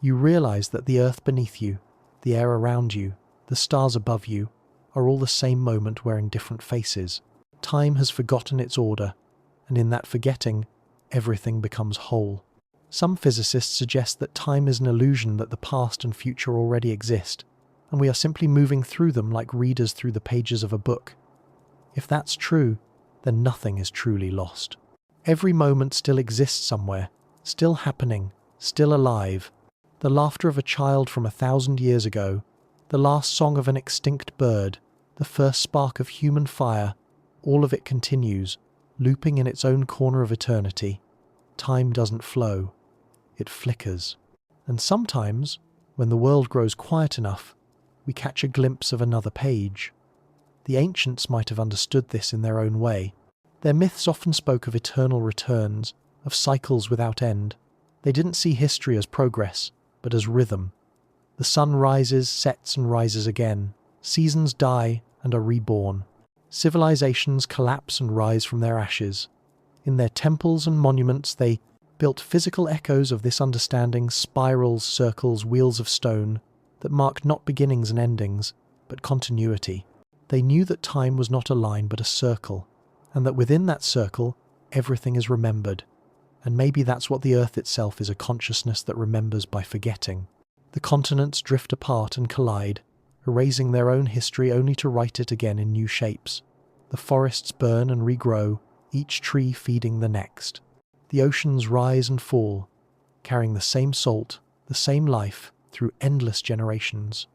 You realize that the earth beneath you, the air around you, the stars above you, are all the same moment wearing different faces. Time has forgotten its order, and in that forgetting, everything becomes whole. Some physicists suggest that time is an illusion, that the past and future already exist, and we are simply moving through them like readers through the pages of a book. If that's true, then nothing is truly lost. Every moment still exists somewhere, still happening, still alive. The laughter of a child from 1,000 years ago, the last song of an extinct bird, the first spark of human fire, all of it continues, looping in its own corner of eternity. Time doesn't flow, it flickers. And sometimes, when the world grows quiet enough, we catch a glimpse of another page. The ancients might have understood this in their own way. Their myths often spoke of eternal returns, of cycles without end. They didn't see history as progress, but as rhythm. The sun rises, sets, and rises again. Seasons die and are reborn. Civilizations collapse and rise from their ashes. In their temples and monuments, they built physical echoes of this understanding, spirals, circles, wheels of stone, that mark not beginnings and endings, but continuity. They knew that time was not a line but a circle, and that within that circle, everything is remembered. And maybe that's what the earth itself is, a consciousness that remembers by forgetting. The continents drift apart and collide, erasing their own history only to write it again in new shapes. The forests burn and regrow, each tree feeding the next. The oceans rise and fall, carrying the same salt, the same life, through endless generations.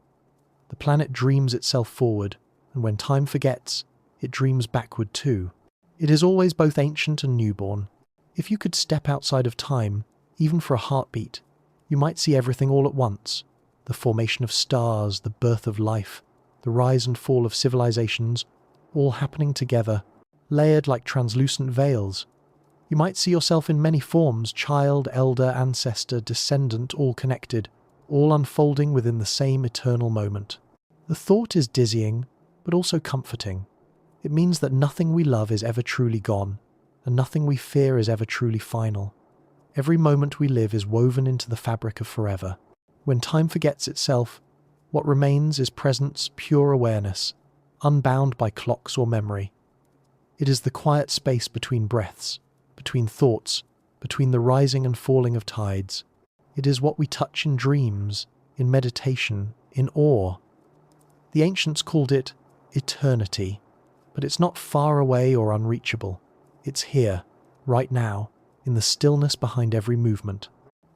The planet dreams itself forward, and when time forgets, it dreams backward too. It is always both ancient and newborn. If you could step outside of time, even for a heartbeat, you might see everything all at once. The formation of stars, the birth of life, the rise and fall of civilizations, all happening together, layered like translucent veils. You might see yourself in many forms, child, elder, ancestor, descendant, all connected, all unfolding within the same eternal moment. The thought is dizzying, but also comforting. It means that nothing we love is ever truly gone, and nothing we fear is ever truly final. Every moment we live is woven into the fabric of forever. When time forgets itself, what remains is presence, pure awareness, unbound by clocks or memory. It is the quiet space between breaths, between thoughts, between the rising and falling of tides. It is what we touch in dreams, in meditation, in awe. The ancients called it eternity, But it's not far away or unreachable. It's here, right now, in the stillness behind every movement.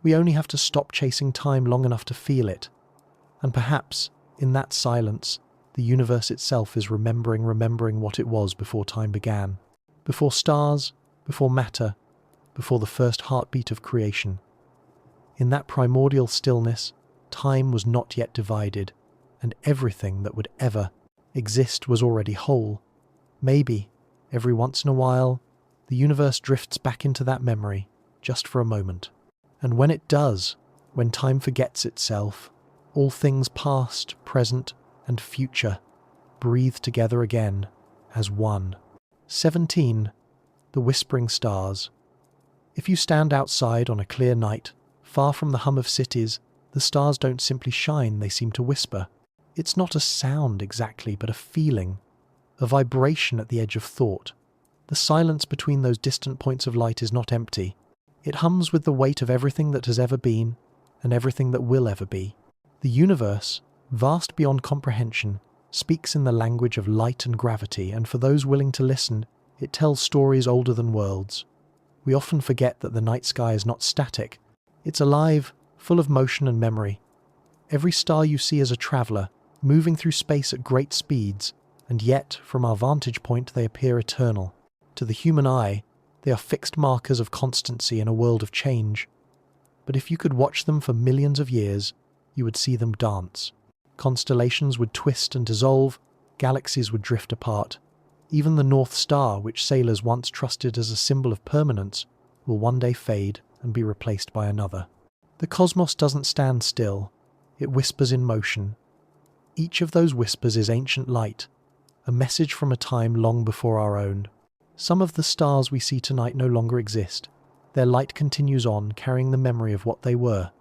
We only have to stop chasing time long enough to feel it. And perhaps, in that silence, the universe itself is remembering what it was before time began. Before stars, before matter, before the first heartbeat of creation. In that primordial stillness, time was not yet divided, and everything that would ever exist was already whole. Maybe, every once in a while, the universe drifts back into that memory, just for a moment. And when it does, when time forgets itself, all things past, present, and future breathe together again as one. 17. The Whispering Stars. If you stand outside on a clear night, far from the hum of cities, the stars don't simply shine, they seem to whisper. It's not a sound exactly, but a feeling, a vibration at the edge of thought. The silence between those distant points of light is not empty. It hums with the weight of everything that has ever been and everything that will ever be. The universe, vast beyond comprehension, speaks in the language of light and gravity, and for those willing to listen, it tells stories older than worlds. We often forget that the night sky is not static. It's alive, full of motion and memory. Every star you see is a traveler, moving through space at great speeds, and yet, from our vantage point, they appear eternal. To the human eye, they are fixed markers of constancy in a world of change. But if you could watch them for millions of years, you would see them dance. Constellations would twist and dissolve, galaxies would drift apart. Even the North Star, which sailors once trusted as a symbol of permanence, will one day fade and be replaced by another. The cosmos doesn't stand still, it whispers in motion. Each of those whispers is ancient light, a message from a time long before our own. Some of the stars we see tonight no longer exist. Their light continues on, carrying the memory of what they were.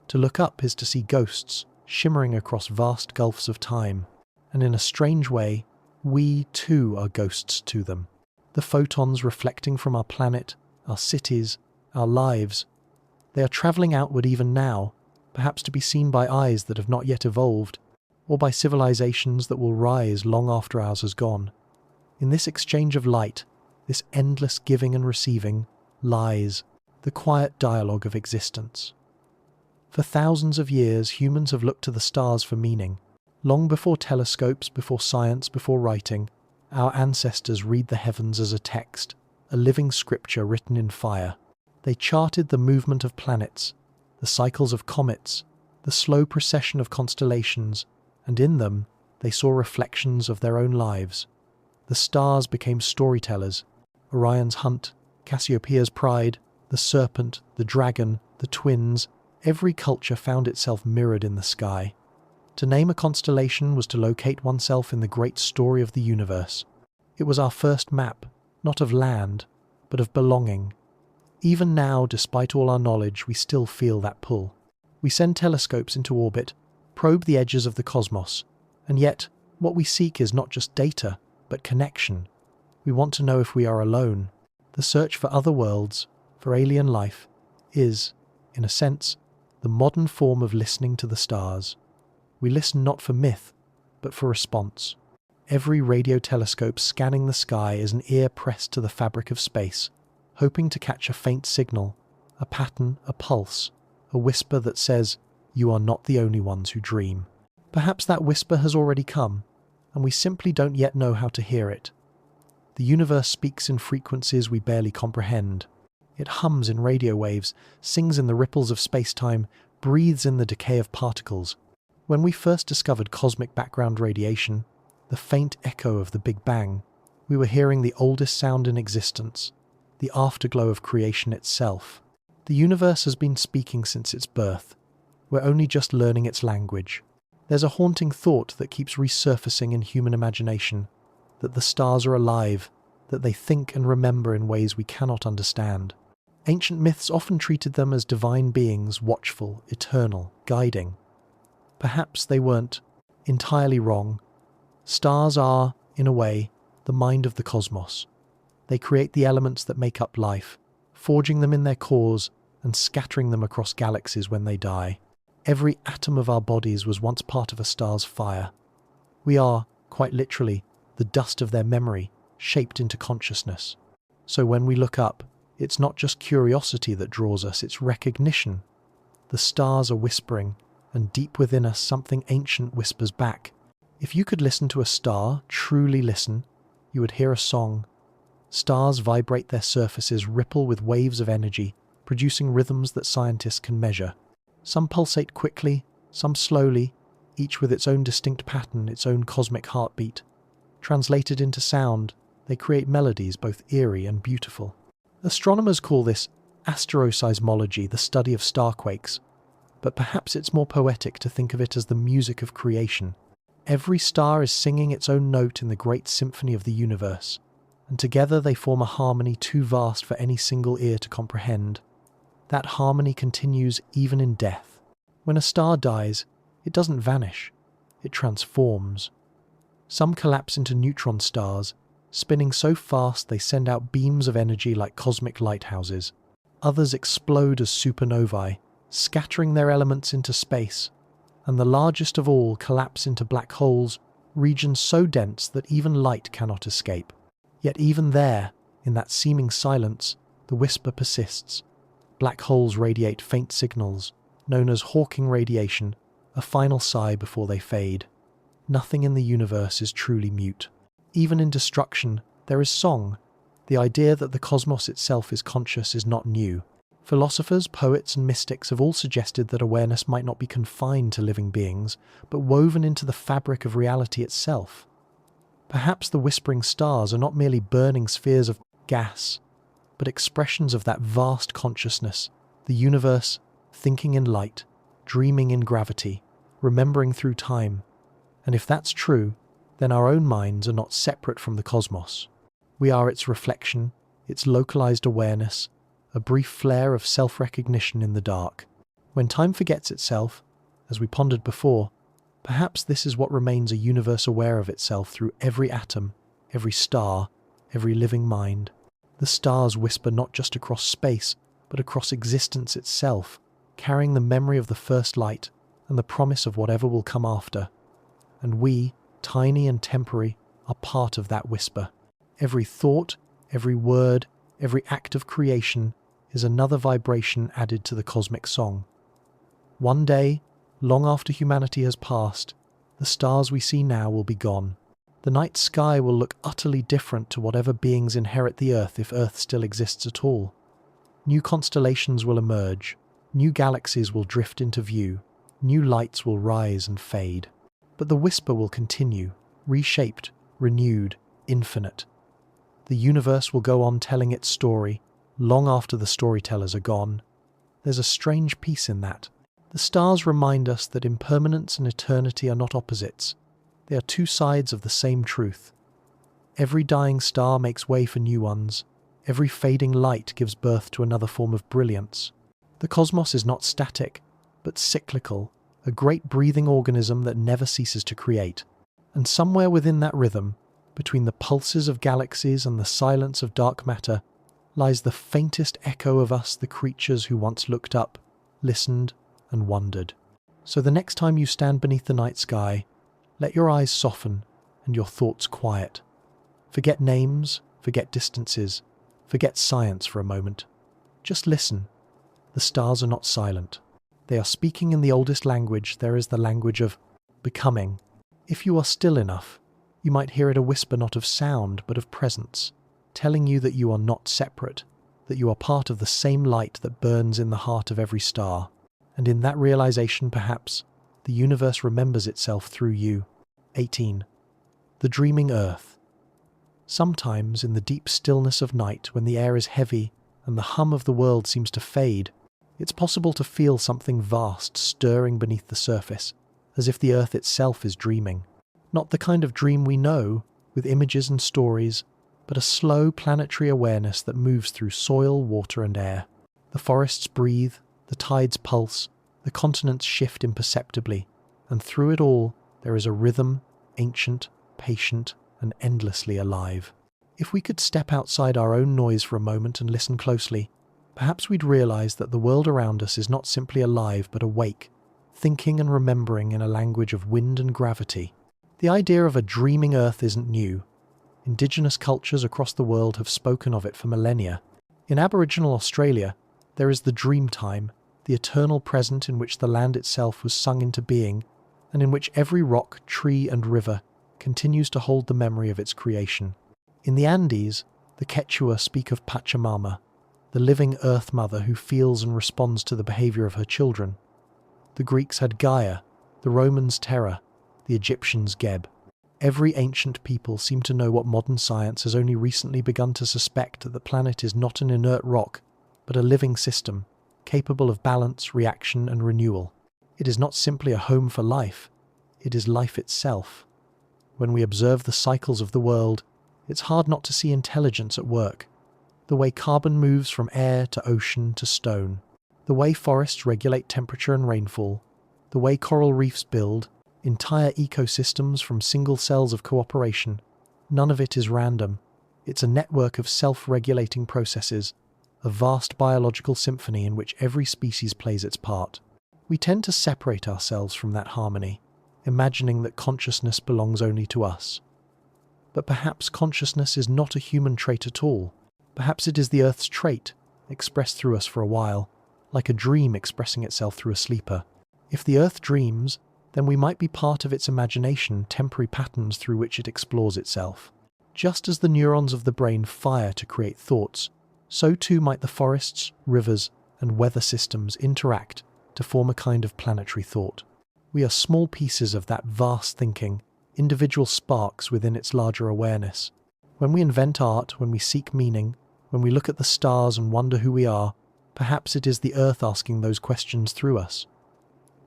To look up is to see ghosts, shimmering across vast gulfs of time. And in a strange way, we too are ghosts to them. The photons reflecting from our planet, our cities, our lives. They are travelling outward even now, perhaps to be seen by eyes that have not yet evolved, or by civilizations that will rise long after ours has gone. In this exchange of light, this endless giving and receiving, lies the quiet dialogue of existence. For thousands of years, humans have looked to the stars for meaning. Long before telescopes, before science, before writing, our ancestors read the heavens as a text, a living scripture written in fire. They charted the movement of planets, the cycles of comets, the slow procession of constellations, and in them they saw reflections of their own lives. The stars became storytellers. Orion's hunt, Cassiopeia's pride, the serpent, the dragon, the twins, every culture found itself mirrored in the sky. To name a constellation was to locate oneself in the great story of the universe. It was our first map, not of land, but of belonging. Even now, despite all our knowledge, we still feel that pull. We send telescopes into orbit, probe the edges of the cosmos, and yet what we seek is not just data, but connection. We want to know if we are alone. The search for other worlds, for alien life, is, in a sense, the modern form of listening to the stars. We listen not for myth, but for response. Every radio telescope scanning the sky is an ear pressed to the fabric of space, hoping to catch a faint signal, a pattern, a pulse, a whisper that says, "You are not the only ones who dream." Perhaps that whisper has already come, and we simply don't yet know how to hear it. The universe speaks in frequencies we barely comprehend. It hums in radio waves, sings in the ripples of space-time, breathes in the decay of particles. When we first discovered cosmic background radiation, the faint echo of the Big Bang, we were hearing the oldest sound in existence, the afterglow of creation itself. The universe has been speaking since its birth. We're only just learning its language. There's a haunting thought that keeps resurfacing in human imagination, that the stars are alive, that they think and remember in ways we cannot understand. Ancient myths often treated them as divine beings, watchful, eternal, guiding. Perhaps they weren't entirely wrong. Stars are, in a way, the mind of the cosmos. They create the elements that make up life, forging them in their cores and scattering them across galaxies when they die. Every atom of our bodies was once part of a star's fire. We are, quite literally, the dust of their memory, shaped into consciousness. So when we look up, it's not just curiosity that draws us, it's recognition. The stars are whispering, and deep within us something ancient whispers back. If you could listen to a star, truly listen, you would hear a song. Stars vibrate, their surfaces ripple with waves of energy, producing rhythms that scientists can measure. Some pulsate quickly, some slowly, each with its own distinct pattern, its own cosmic heartbeat. Translated into sound, they create melodies both eerie and beautiful. Astronomers call this asteroseismology, the study of starquakes, but perhaps it's more poetic to think of it as the music of creation. Every star is singing its own note in the great symphony of the universe, and together they form a harmony too vast for any single ear to comprehend. That harmony continues even in death. When a star dies, it doesn't vanish, it transforms. Some collapse into neutron stars, spinning so fast they send out beams of energy like cosmic lighthouses. Others explode as supernovae, scattering their elements into space. And the largest of all collapse into black holes, regions so dense that even light cannot escape. Yet even there, in that seeming silence, the whisper persists. Black holes radiate faint signals, known as Hawking radiation, a final sigh before they fade. Nothing in the universe is truly mute. Even in destruction, there is song. The idea that the cosmos itself is conscious is not new. Philosophers, poets, and mystics have all suggested that awareness might not be confined to living beings, but woven into the fabric of reality itself. Perhaps the whispering stars are not merely burning spheres of gas, but expressions of that vast consciousness, the universe, thinking in light, dreaming in gravity, remembering through time. And if that's true, then our own minds are not separate from the cosmos. We are its reflection, its localized awareness, a brief flare of self-recognition in the dark. When time forgets itself, as we pondered before, perhaps this is what remains, a universe aware of itself through every atom, every star, every living mind. The stars whisper not just across space, but across existence itself, carrying the memory of the first light and the promise of whatever will come after. And we, tiny and temporary, are part of that whisper. Every thought, every word, every act of creation is another vibration added to the cosmic song. One day, long after humanity has passed, the stars we see now will be gone. The night sky will look utterly different to whatever beings inherit the Earth, if Earth still exists at all. New constellations will emerge, new galaxies will drift into view, new lights will rise and fade. But the whisper will continue, reshaped, renewed, infinite. The universe will go on telling its story, long after the storytellers are gone. There's a strange peace in that. The stars remind us that impermanence and eternity are not opposites. They are two sides of the same truth. Every dying star makes way for new ones. Every fading light gives birth to another form of brilliance. The cosmos is not static, but cyclical, a great breathing organism that never ceases to create. And somewhere within that rhythm, between the pulses of galaxies and the silence of dark matter, lies the faintest echo of us, the creatures who once looked up, listened, and wondered. So the next time you stand beneath the night sky, let your eyes soften and your thoughts quiet. Forget names, forget distances, forget science for a moment. Just listen. The stars are not silent. They are speaking in the oldest language there is, the language of becoming. If you are still enough, you might hear it, a whisper not of sound but of presence, telling you that you are not separate, that you are part of the same light that burns in the heart of every star. And in that realization, perhaps, the universe remembers itself through you. 18. The dreaming earth. Sometimes, in the deep stillness of night, when the air is heavy and the hum of the world seems to fade, it's possible to feel something vast stirring beneath the surface, as if the earth itself is dreaming. Not the kind of dream we know, with images and stories, but a slow planetary awareness that moves through soil, water, and air. The forests breathe, the tides pulse, the continents shift imperceptibly, and through it all there is a rhythm, ancient, patient, and endlessly alive. If we could step outside our own noise for a moment and listen closely, perhaps we'd realize that the world around us is not simply alive but awake, thinking and remembering in a language of wind and gravity. The idea of a dreaming Earth isn't new. Indigenous cultures across the world have spoken of it for millennia. In Aboriginal Australia, there is the dream time, the eternal present in which the land itself was sung into being, and in which every rock, tree and river continues to hold the memory of its creation. In the Andes, the Quechua speak of Pachamama, the living Earth Mother who feels and responds to the behaviour of her children. The Greeks had Gaia, the Romans Terra, the Egyptians Geb. Every ancient people seem to know what modern science has only recently begun to suspect, that the planet is not an inert rock, but a living system, capable of balance, reaction and renewal. It is not simply a home for life, it is life itself. When we observe the cycles of the world, it's hard not to see intelligence at work. The way carbon moves from air to ocean to stone, the way forests regulate temperature and rainfall, the way coral reefs build, entire ecosystems from single cells of cooperation. None of it is random. It's a network of self-regulating processes, a vast biological symphony in which every species plays its part. We tend to separate ourselves from that harmony, imagining that consciousness belongs only to us. But perhaps consciousness is not a human trait at all. Perhaps it is the Earth's trait, expressed through us for a while, like a dream expressing itself through a sleeper. If the Earth dreams, then we might be part of its imagination, temporary patterns through which it explores itself. Just as the neurons of the brain fire to create thoughts, so too might the forests, rivers, and weather systems interact to form a kind of planetary thought. We are small pieces of that vast thinking, individual sparks within its larger awareness. When we invent art, when we seek meaning, when we look at the stars and wonder who we are, perhaps it is the Earth asking those questions through us.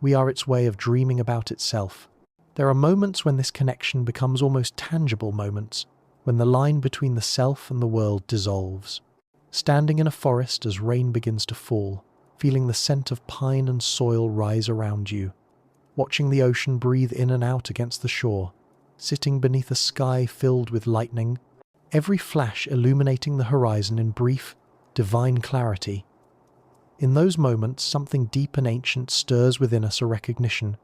We are its way of dreaming about itself. There are moments when this connection becomes almost tangible moments, when the line between the self and the world dissolves. Standing in a forest as rain begins to fall, feeling the scent of pine and soil rise around you, watching the ocean breathe in and out against the shore, sitting beneath a sky filled with lightning, every flash illuminating the horizon in brief, divine clarity. In those moments, something deep and ancient stirs within us, a recognition,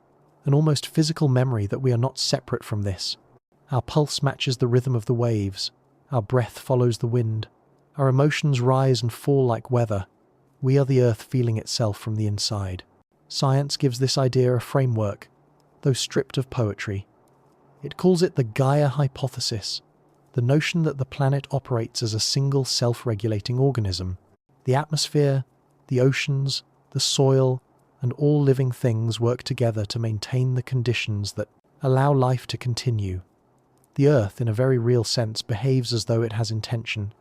an almost physical memory that we are not separate from this. Our pulse matches the rhythm of the waves, our breath follows the wind, our emotions rise and fall like weather. We are the Earth feeling itself from the inside. Science gives this idea a framework, though stripped of poetry. It calls it the Gaia hypothesis, the notion that the planet operates as a single self-regulating organism. The atmosphere, the oceans, the soil, and all living things work together to maintain the conditions that allow life to continue. The Earth, in a very real sense, behaves as though it has intention.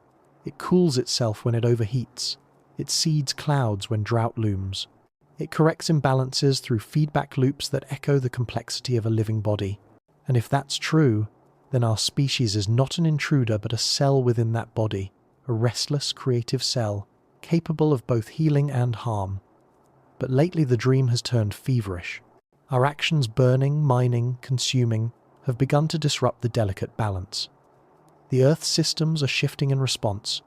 It cools itself when it overheats. It seeds clouds when drought looms. It corrects imbalances through feedback loops that echo the complexity of a living body. And if that's true, then our species is not an intruder but a cell within that body, a restless, creative cell, capable of both healing and harm. But lately the dream has turned feverish. Our actions, burning, mining, consuming, have begun to disrupt the delicate balance. The Earth's systems are shifting in response.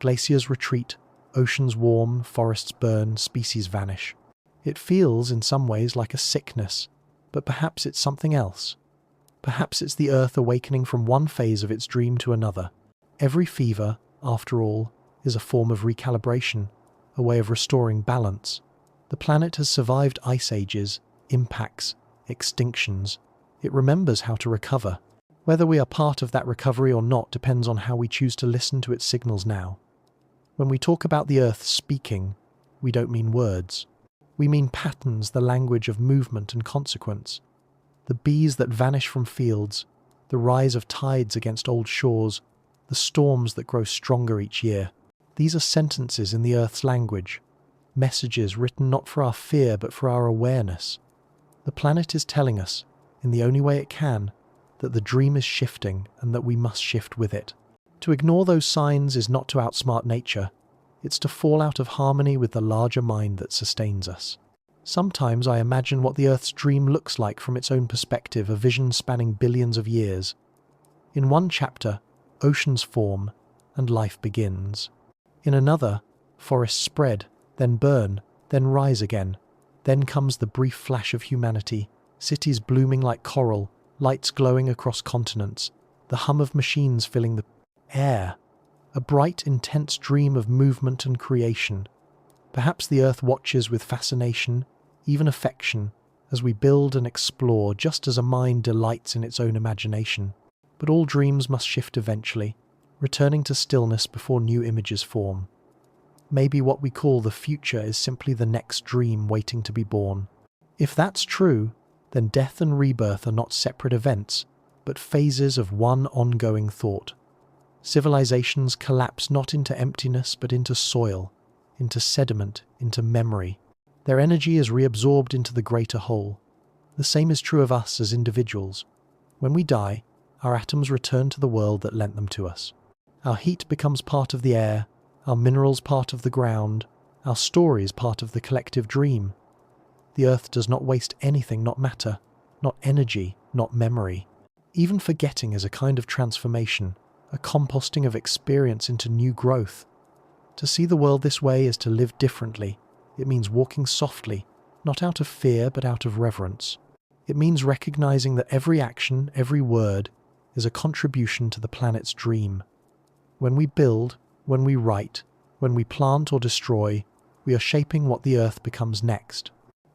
Glaciers retreat, oceans warm, forests burn, species vanish. It feels, in some ways, like a sickness, but perhaps it's something else. Perhaps it's the Earth awakening from one phase of its dream to another. Every fever, after all, is a form of recalibration, a way of restoring balance. The planet has survived ice ages, impacts, extinctions. It remembers how to recover. Whether we are part of that recovery or not depends on how we choose to listen to its signals now. When we talk about the Earth speaking, we don't mean words. We mean patterns, the language of movement and consequence. The bees that vanish from fields, the rise of tides against old shores, the storms that grow stronger each year. These are sentences in the Earth's language, messages written not for our fear but for our awareness. The planet is telling us, in the only way it can, that the dream is shifting and that we must shift with it. To ignore those signs is not to outsmart nature, it's to fall out of harmony with the larger mind that sustains us. Sometimes I imagine what the Earth's dream looks like from its own perspective, a vision spanning billions of years. In one chapter, oceans form and life begins. In another, forests spread, then burn, then rise again. Then comes the brief flash of humanity, cities blooming like coral, lights glowing across continents, the hum of machines filling the air, a bright, intense dream of movement and creation. Perhaps the Earth watches with fascination, even affection, as we build and explore, just as a mind delights in its own imagination. But all dreams must shift eventually, returning to stillness before new images form. Maybe what we call the future is simply the next dream waiting to be born. If that's true, then death and rebirth are not separate events, but phases of one ongoing thought. Civilizations collapse not into emptiness, but into soil, into sediment, into memory. Their energy is reabsorbed into the greater whole. The same is true of us as individuals. When we die, our atoms return to the world that lent them to us. Our heat becomes part of the air, our minerals part of the ground, our stories part of the collective dream. The Earth does not waste anything, not matter, not energy, not memory. Even forgetting is a kind of transformation, a composting of experience into new growth. To see the world this way is to live differently. It means walking softly, not out of fear but out of reverence. It means recognizing that every action, every word, is a contribution to the planet's dream. When we build, when we write, when we plant or destroy, we are shaping what the Earth becomes next.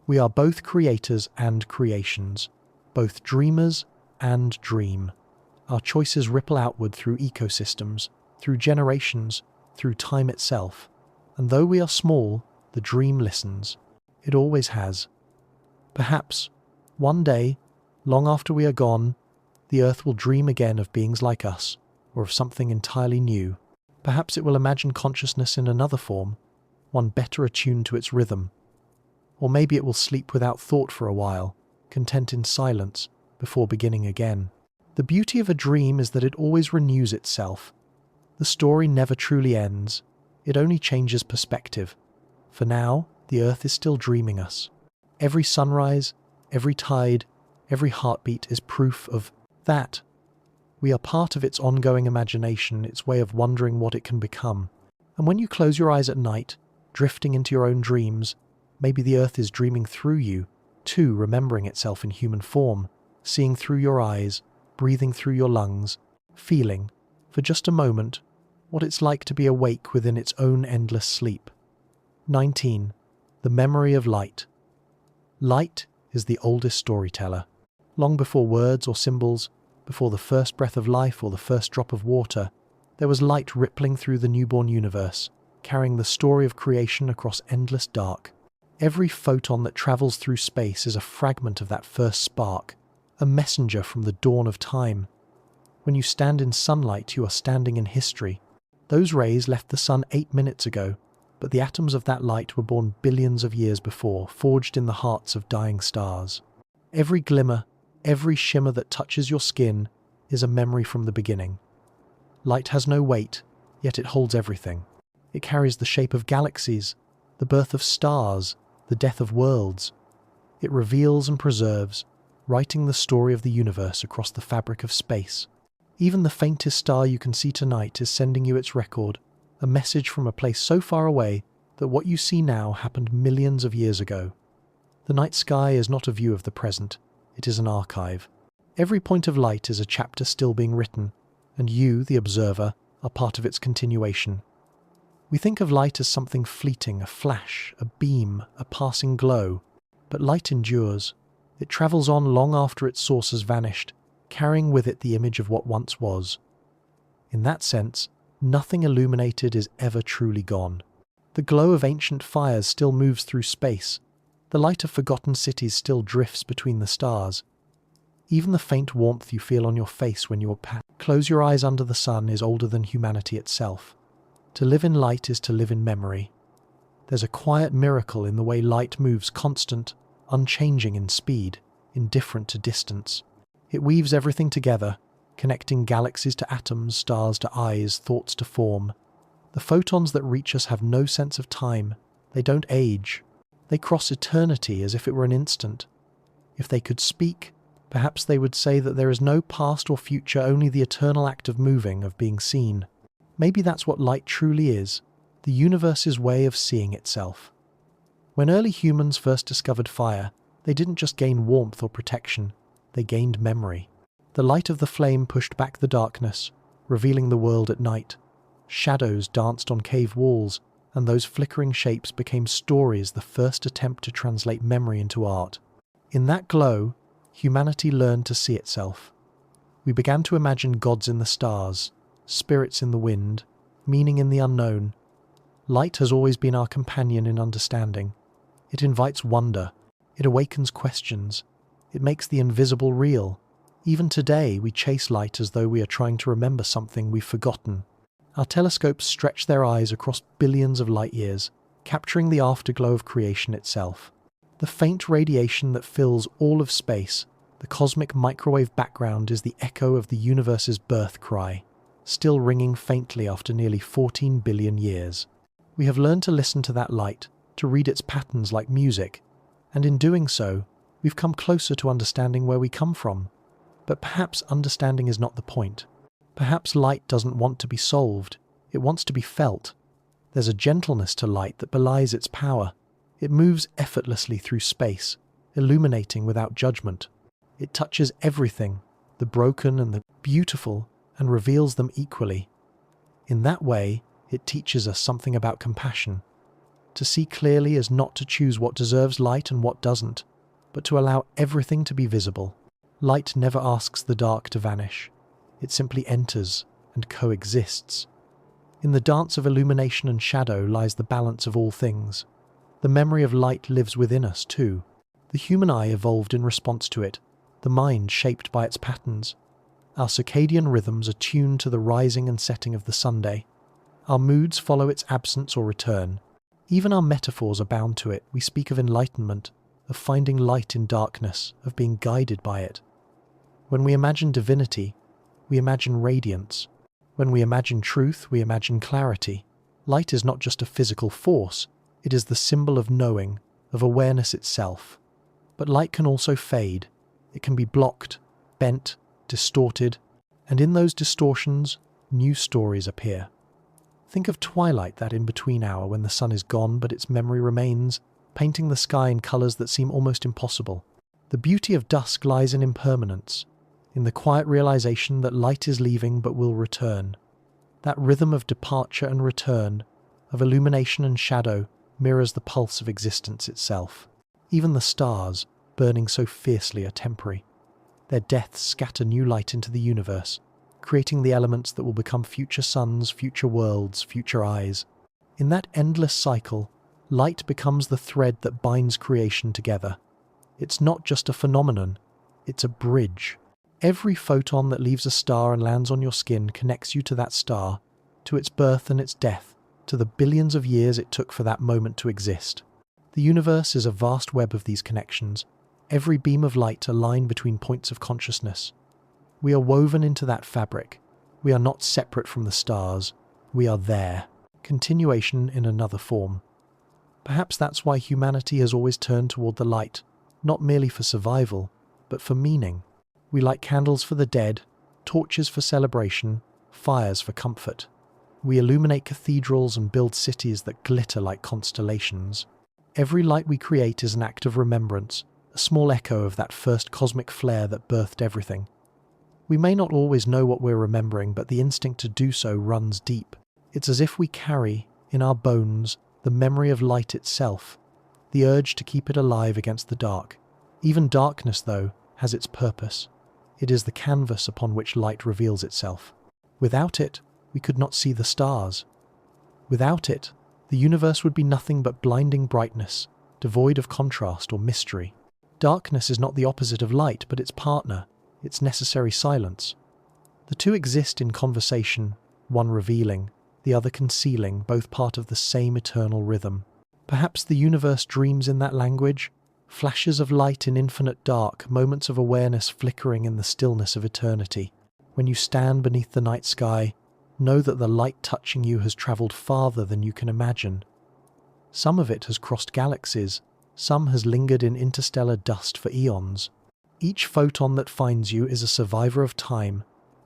We are both creators and creations, both dreamers and dream. Our choices ripple outward through ecosystems, through generations, through time itself. And though we are small, the dream listens. It always has. Perhaps, one day, long after we are gone, the Earth will dream again of beings like us, or of something entirely new. Perhaps it will imagine consciousness in another form, one better attuned to its rhythm. Or maybe it will sleep without thought for a while, content in silence, before beginning again. The beauty of a dream is that it always renews itself. The story never truly ends, it only changes perspective. For now, the Earth is still dreaming us. Every sunrise, every tide, every heartbeat is proof of that. We are part of its ongoing imagination, its way of wondering what it can become. And when you close your eyes at night, drifting into your own dreams, maybe the Earth is dreaming through you, too, remembering itself in human form, seeing through your eyes, breathing through your lungs, feeling, for just a moment, what it's like to be awake within its own endless sleep. 19. The memory of light. Light is the oldest storyteller. Long before words or symbols, before the first breath of life or the first drop of water, there was light rippling through the newborn universe, carrying the story of creation across endless dark. Every photon that travels through space is a fragment of that first spark, a messenger from the dawn of time. When you stand in sunlight, you are standing in history. Those rays left the sun 8 minutes ago, but the atoms of that light were born billions of years before, forged in the hearts of dying stars. Every glimmer, every shimmer that touches your skin is a memory from the beginning. Light has no weight, yet it holds everything. It carries the shape of galaxies, the birth of stars, the death of worlds. It reveals and preserves, writing the story of the universe across the fabric of space. Even the faintest star you can see tonight is sending you its record, a message from a place so far away that what you see now happened millions of years ago. The night sky is not a view of the present, it is an archive. Every point of light is a chapter still being written, and you, the observer, are part of its continuation. We think of light as something fleeting, a flash, a beam, a passing glow. But light endures. It travels on long after its source has vanished, carrying with it the image of what once was. In that sense, nothing illuminated is ever truly gone. The glow of ancient fires still moves through space. The light of forgotten cities still drifts between the stars. Even the faint warmth you feel on your face when you close your eyes under the sun is older than humanity itself. To live in light is to live in memory. There's a quiet miracle in the way light moves, constant, unchanging in speed, indifferent to distance. It weaves everything together, connecting galaxies to atoms, stars to eyes, thoughts to form. The photons that reach us have no sense of time. They don't age. They cross eternity as if it were an instant. If they could speak, perhaps they would say that there is no past or future, only the eternal act of moving, of being seen. Maybe that's what light truly is, the universe's way of seeing itself. When early humans first discovered fire, they didn't just gain warmth or protection, they gained memory. The light of the flame pushed back the darkness, revealing the world at night. Shadows danced on cave walls, and those flickering shapes became stories, the first attempt to translate memory into art. In that glow, humanity learned to see itself. We began to imagine gods in the stars, spirits in the wind, meaning in the unknown. Light has always been our companion in understanding. It invites wonder. It awakens questions. It makes the invisible real. Even today, we chase light as though we are trying to remember something we've forgotten. Our telescopes stretch their eyes across billions of light years, capturing the afterglow of creation itself. The faint radiation that fills all of space, the cosmic microwave background, is the echo of the universe's birth cry, still ringing faintly after nearly 14 billion years. We have learned to listen to that light, to read its patterns like music, and in doing so, we've come closer to understanding where we come from. But perhaps understanding is not the point. Perhaps light doesn't want to be solved, it wants to be felt. There's a gentleness to light that belies its power. It moves effortlessly through space, illuminating without judgment. It touches everything, the broken and the beautiful, and reveals them equally. In that way, it teaches us something about compassion. To see clearly is not to choose what deserves light and what doesn't, but to allow everything to be visible. Light never asks the dark to vanish. It simply enters and coexists. In the dance of illumination and shadow lies the balance of all things. The memory of light lives within us too. The human eye evolved in response to it, the mind shaped by its patterns. Our circadian rhythms are tuned to the rising and setting of the Sunday. Our moods follow its absence or return. Even our metaphors are bound to it. We speak of enlightenment, of finding light in darkness, of being guided by it. When we imagine divinity, we imagine radiance. When we imagine truth, we imagine clarity. Light is not just a physical force, it is the symbol of knowing, of awareness itself. But light can also fade. It can be blocked, bent, distorted, and in those distortions, new stories appear. Think of twilight, that in-between hour when the sun is gone but its memory remains, painting the sky in colours that seem almost impossible. The beauty of dusk lies in impermanence, in the quiet realization that light is leaving but will return. That rhythm of departure and return, of illumination and shadow, mirrors the pulse of existence itself. Even the stars, burning so fiercely, are temporary. Their deaths scatter new light into the universe, creating the elements that will become future suns, future worlds, future eyes. In that endless cycle, light becomes the thread that binds creation together. It's not just a phenomenon, it's a bridge. Every photon that leaves a star and lands on your skin connects you to that star, to its birth and its death, to the billions of years it took for that moment to exist. The universe is a vast web of these connections, every beam of light a line between points of consciousness. We are woven into that fabric. We are not separate from the stars. We are there. Continuation in another form. Perhaps that's why humanity has always turned toward the light, not merely for survival, but for meaning. We light candles for the dead, torches for celebration, fires for comfort. We illuminate cathedrals and build cities that glitter like constellations. Every light we create is an act of remembrance, a small echo of that first cosmic flare that birthed everything. We may not always know what we're remembering, but the instinct to do so runs deep. It's as if we carry, in our bones, the memory of light itself, the urge to keep it alive against the dark. Even darkness, though, has its purpose. It is the canvas upon which light reveals itself. Without it, we could not see the stars. Without it, the universe would be nothing but blinding brightness, devoid of contrast or mystery. Darkness is not the opposite of light, but its partner, its necessary silence. The two exist in conversation, one revealing, the other concealing, both part of the same eternal rhythm. Perhaps the universe dreams in that language, flashes of light in infinite dark, moments of awareness flickering in the stillness of eternity. When you stand beneath the night sky, know that the light touching you has travelled farther than you can imagine. Some of it has crossed galaxies, some has lingered in interstellar dust for eons. Each photon that finds you is a survivor of time,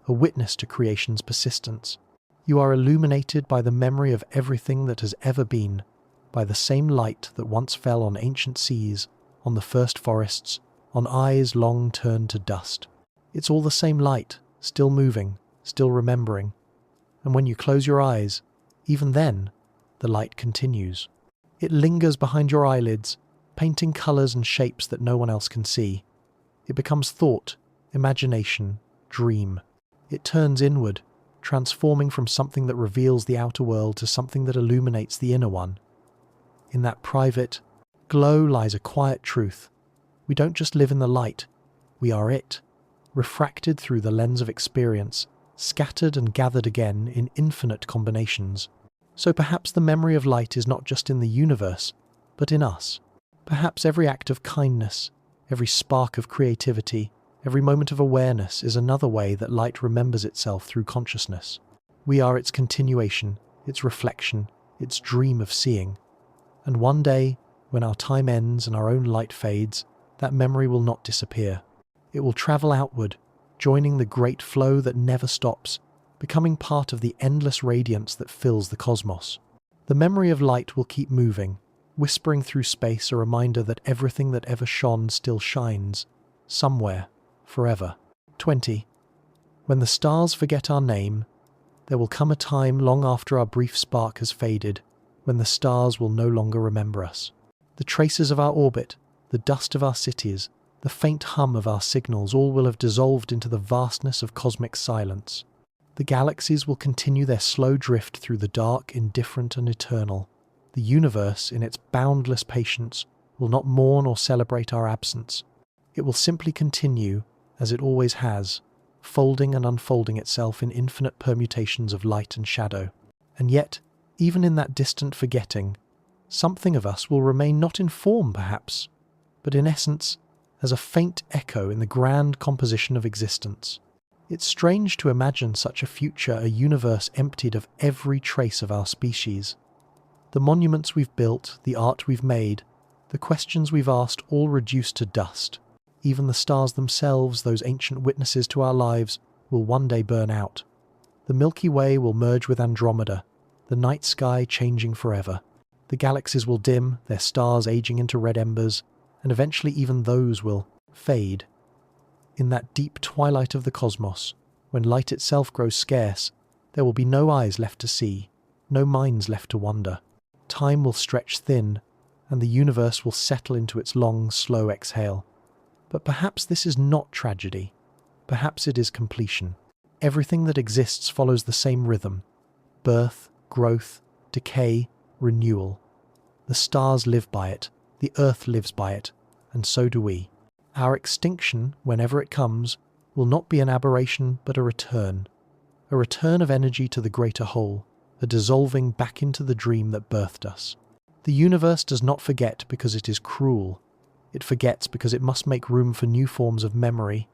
a witness to creation's persistence. You are illuminated by the memory of everything that has ever been, by the same light that once fell on ancient seas, on the first forests, on eyes long turned to dust. It's all the same light, still moving, still remembering. And when you close your eyes, even then, the light continues. It lingers behind your eyelids, painting colours and shapes that no one else can see. It becomes thought, imagination, dream. It turns inward, transforming from something that reveals the outer world to something that illuminates the inner one. In that private glow lies a quiet truth. We don't just live in the light, we are it, refracted through the lens of experience, scattered and gathered again in infinite combinations. So perhaps the memory of light is not just in the universe, but in us. Perhaps every act of kindness, every spark of creativity, every moment of awareness is another way that light remembers itself through consciousness. We are its continuation, its reflection, its dream of seeing. And one day, when our time ends and our own light fades, that memory will not disappear. It will travel outward, joining the great flow that never stops, becoming part of the endless radiance that fills the cosmos. The memory of light will keep moving, whispering through space a reminder that everything that ever shone still shines, somewhere, forever. 20. When the stars forget our name, there will come a time long after our brief spark has faded, when the stars will no longer remember us. The traces of our orbit, the dust of our cities, the faint hum of our signals all will have dissolved into the vastness of cosmic silence. The galaxies will continue their slow drift through the dark, indifferent and eternal. The universe, in its boundless patience, will not mourn or celebrate our absence. It will simply continue, as it always has, folding and unfolding itself in infinite permutations of light and shadow. And yet, even in that distant forgetting, something of us will remain not in form, perhaps, but in essence, as a faint echo in the grand composition of existence. It's strange to imagine such a future, a universe emptied of every trace of our species. The monuments we've built, the art we've made, the questions we've asked all reduced to dust. Even the stars themselves, those ancient witnesses to our lives, will one day burn out. The Milky Way will merge with Andromeda, the night sky changing forever. The galaxies will dim, their stars aging into red embers, and eventually even those will fade. In that deep twilight of the cosmos, when light itself grows scarce, there will be no eyes left to see, no minds left to wonder. Time will stretch thin, and the universe will settle into its long, slow exhale. But perhaps this is not tragedy. Perhaps it is completion. Everything that exists follows the same rhythm: birth, growth, decay, renewal. The stars live by it, the earth lives by it, and so do we. Our extinction, whenever it comes, will not be an aberration but a return of energy to the greater whole, a dissolving back into the dream that birthed us. The universe does not forget because it is cruel. It forgets because it must make room for new forms of memory.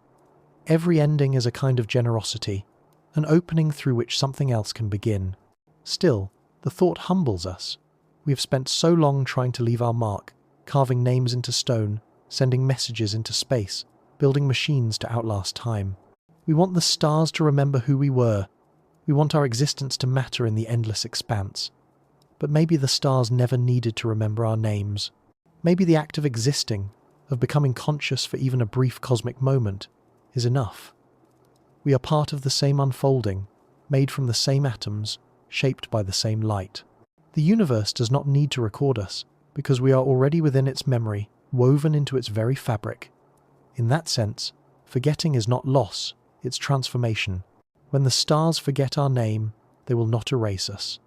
Every ending is a kind of generosity, an opening through which something else can begin. Still, the thought humbles us. We have spent so long trying to leave our mark, carving names into stone, sending messages into space, building machines to outlast time. We want the stars to remember who we were. We want our existence to matter in the endless expanse. But maybe the stars never needed to remember our names. Maybe the act of existing, of becoming conscious for even a brief cosmic moment, is enough. We are part of the same unfolding, made from the same atoms, shaped by the same light. The universe does not need to record us, because we are already within its memory, woven into its very fabric. In that sense, forgetting is not loss, it's transformation. When the stars forget our name, they will not erase us.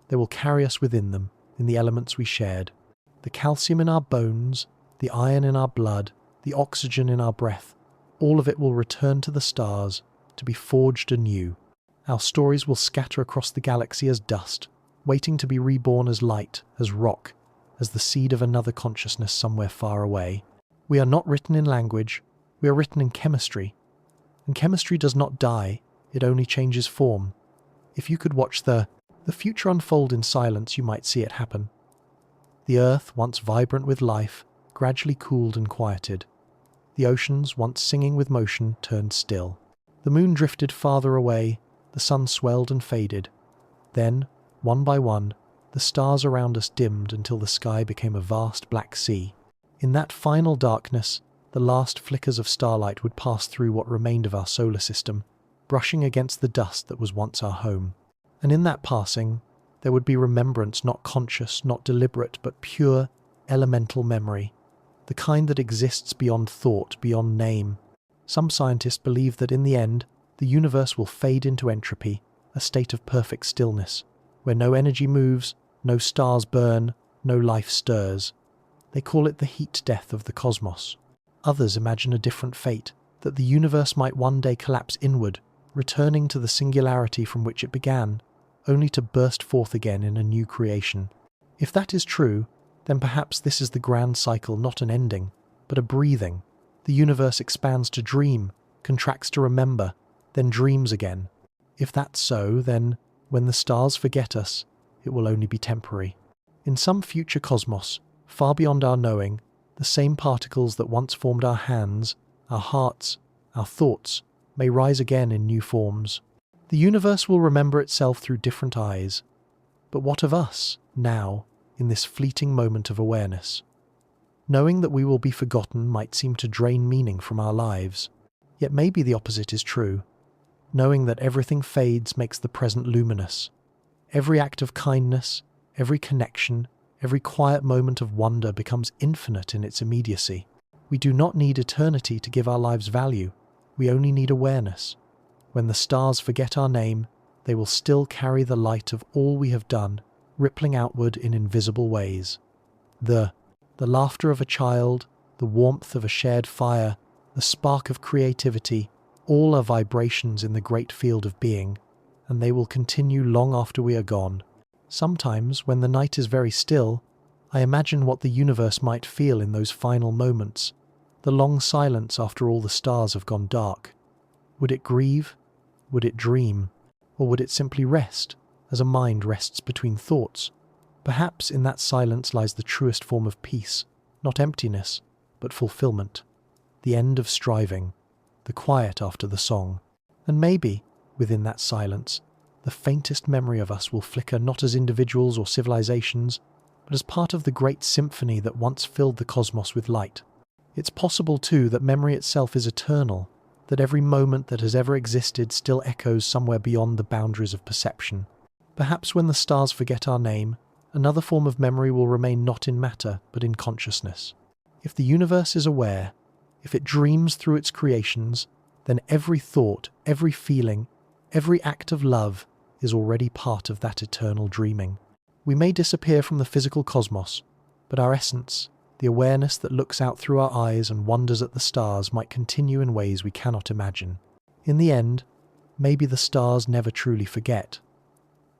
They will carry us within them, in the elements we shared. The calcium in our bones, the iron in our blood, the oxygen in our breath, all of it will return to the stars, to be forged anew. Our stories will scatter across the galaxy as dust, waiting to be reborn as light, as rock, as the seed of another consciousness somewhere far away. We are not written in language, we are written in chemistry. And chemistry does not die, it only changes form. If you could watch the future unfold in silence, you might see it happen. The earth, once vibrant with life, gradually cooled and quieted. The oceans, once singing with motion, turned still. The moon drifted farther away, the sun swelled and faded. Then, one by one, the stars around us dimmed until the sky became a vast black sea. In that final darkness, the last flickers of starlight would pass through what remained of our solar system, brushing against the dust that was once our home. And in that passing, there would be remembrance, not conscious, not deliberate, but pure, elemental memory, the kind that exists beyond thought, beyond name. Some scientists believe that in the end, the universe will fade into entropy, a state of perfect stillness, where no energy moves, no stars burn, no life stirs. They call it the heat death of the cosmos. Others imagine a different fate, that the universe might one day collapse inward, returning to the singularity from which it began, only to burst forth again in a new creation. If that is true, then perhaps this is the grand cycle, not an ending, but a breathing. The universe expands to dream, contracts to remember, then dreams again. If that's so, then, when the stars forget us, it will only be temporary. In some future cosmos, far beyond our knowing, the same particles that once formed our hands, our hearts, our thoughts, may rise again in new forms. The universe will remember itself through different eyes. But what of us, now, in this fleeting moment of awareness? Knowing that we will be forgotten might seem to drain meaning from our lives. Yet maybe the opposite is true. Knowing that everything fades makes the present luminous. Every act of kindness, every connection, every quiet moment of wonder becomes infinite in its immediacy. We do not need eternity to give our lives value. We only need awareness. When the stars forget our name, they will still carry the light of all we have done, rippling outward in invisible ways. The laughter of a child, the warmth of a shared fire, the spark of creativity, all are vibrations in the great field of being, and they will continue long after we are gone. Sometimes, when the night is very still, I imagine what the universe might feel in those final moments, the long silence after all the stars have gone dark. Would it grieve? Would it dream? Or would it simply rest, as a mind rests between thoughts? Perhaps in that silence lies the truest form of peace, not emptiness, but fulfillment. The end of striving, the quiet after the song. And maybe, within that silence, the faintest memory of us will flicker not as individuals or civilizations, but as part of the great symphony that once filled the cosmos with light. It's possible, too, that memory itself is eternal, that every moment that has ever existed still echoes somewhere beyond the boundaries of perception. Perhaps when the stars forget our name, another form of memory will remain not in matter, but in consciousness. If the universe is aware, if it dreams through its creations, then every thought, every feeling, every act of love is already part of that eternal dreaming. We may disappear from the physical cosmos, but our essence, the awareness that looks out through our eyes and wonders at the stars, might continue in ways we cannot imagine. In the end, maybe the stars never truly forget.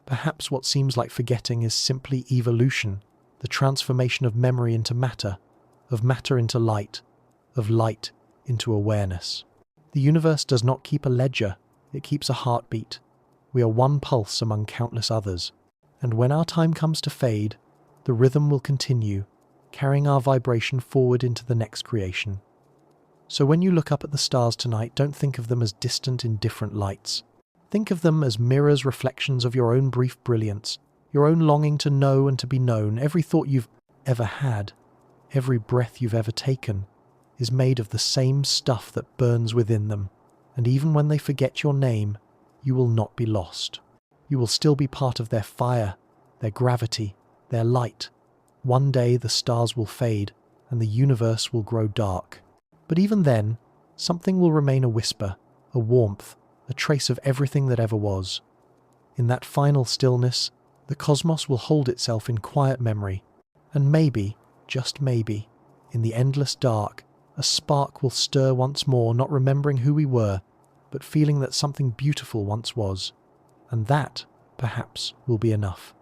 Perhaps what seems like forgetting is simply evolution, the transformation of memory into matter, of matter into light, of light into awareness. The universe does not keep a ledger, it keeps a heartbeat. We are one pulse among countless others, and when our time comes to fade, the rhythm will continue, carrying our vibration forward into the next creation. So when you look up at the stars tonight, don't think of them as distant, indifferent lights. Think of them as mirrors, reflections of your own brief brilliance, your own longing to know and to be known. Every thought you've ever had, every breath you've ever taken, is made of the same stuff that burns within them, and even when they forget your name, you will not be lost. You will still be part of their fire, their gravity, their light. One day the stars will fade, and the universe will grow dark. But even then, something will remain, a whisper, a warmth, a trace of everything that ever was. In that final stillness, the cosmos will hold itself in quiet memory, and maybe, just maybe, in the endless dark, a spark will stir once more, not remembering who we were, but feeling that something beautiful once was. And that, perhaps, will be enough.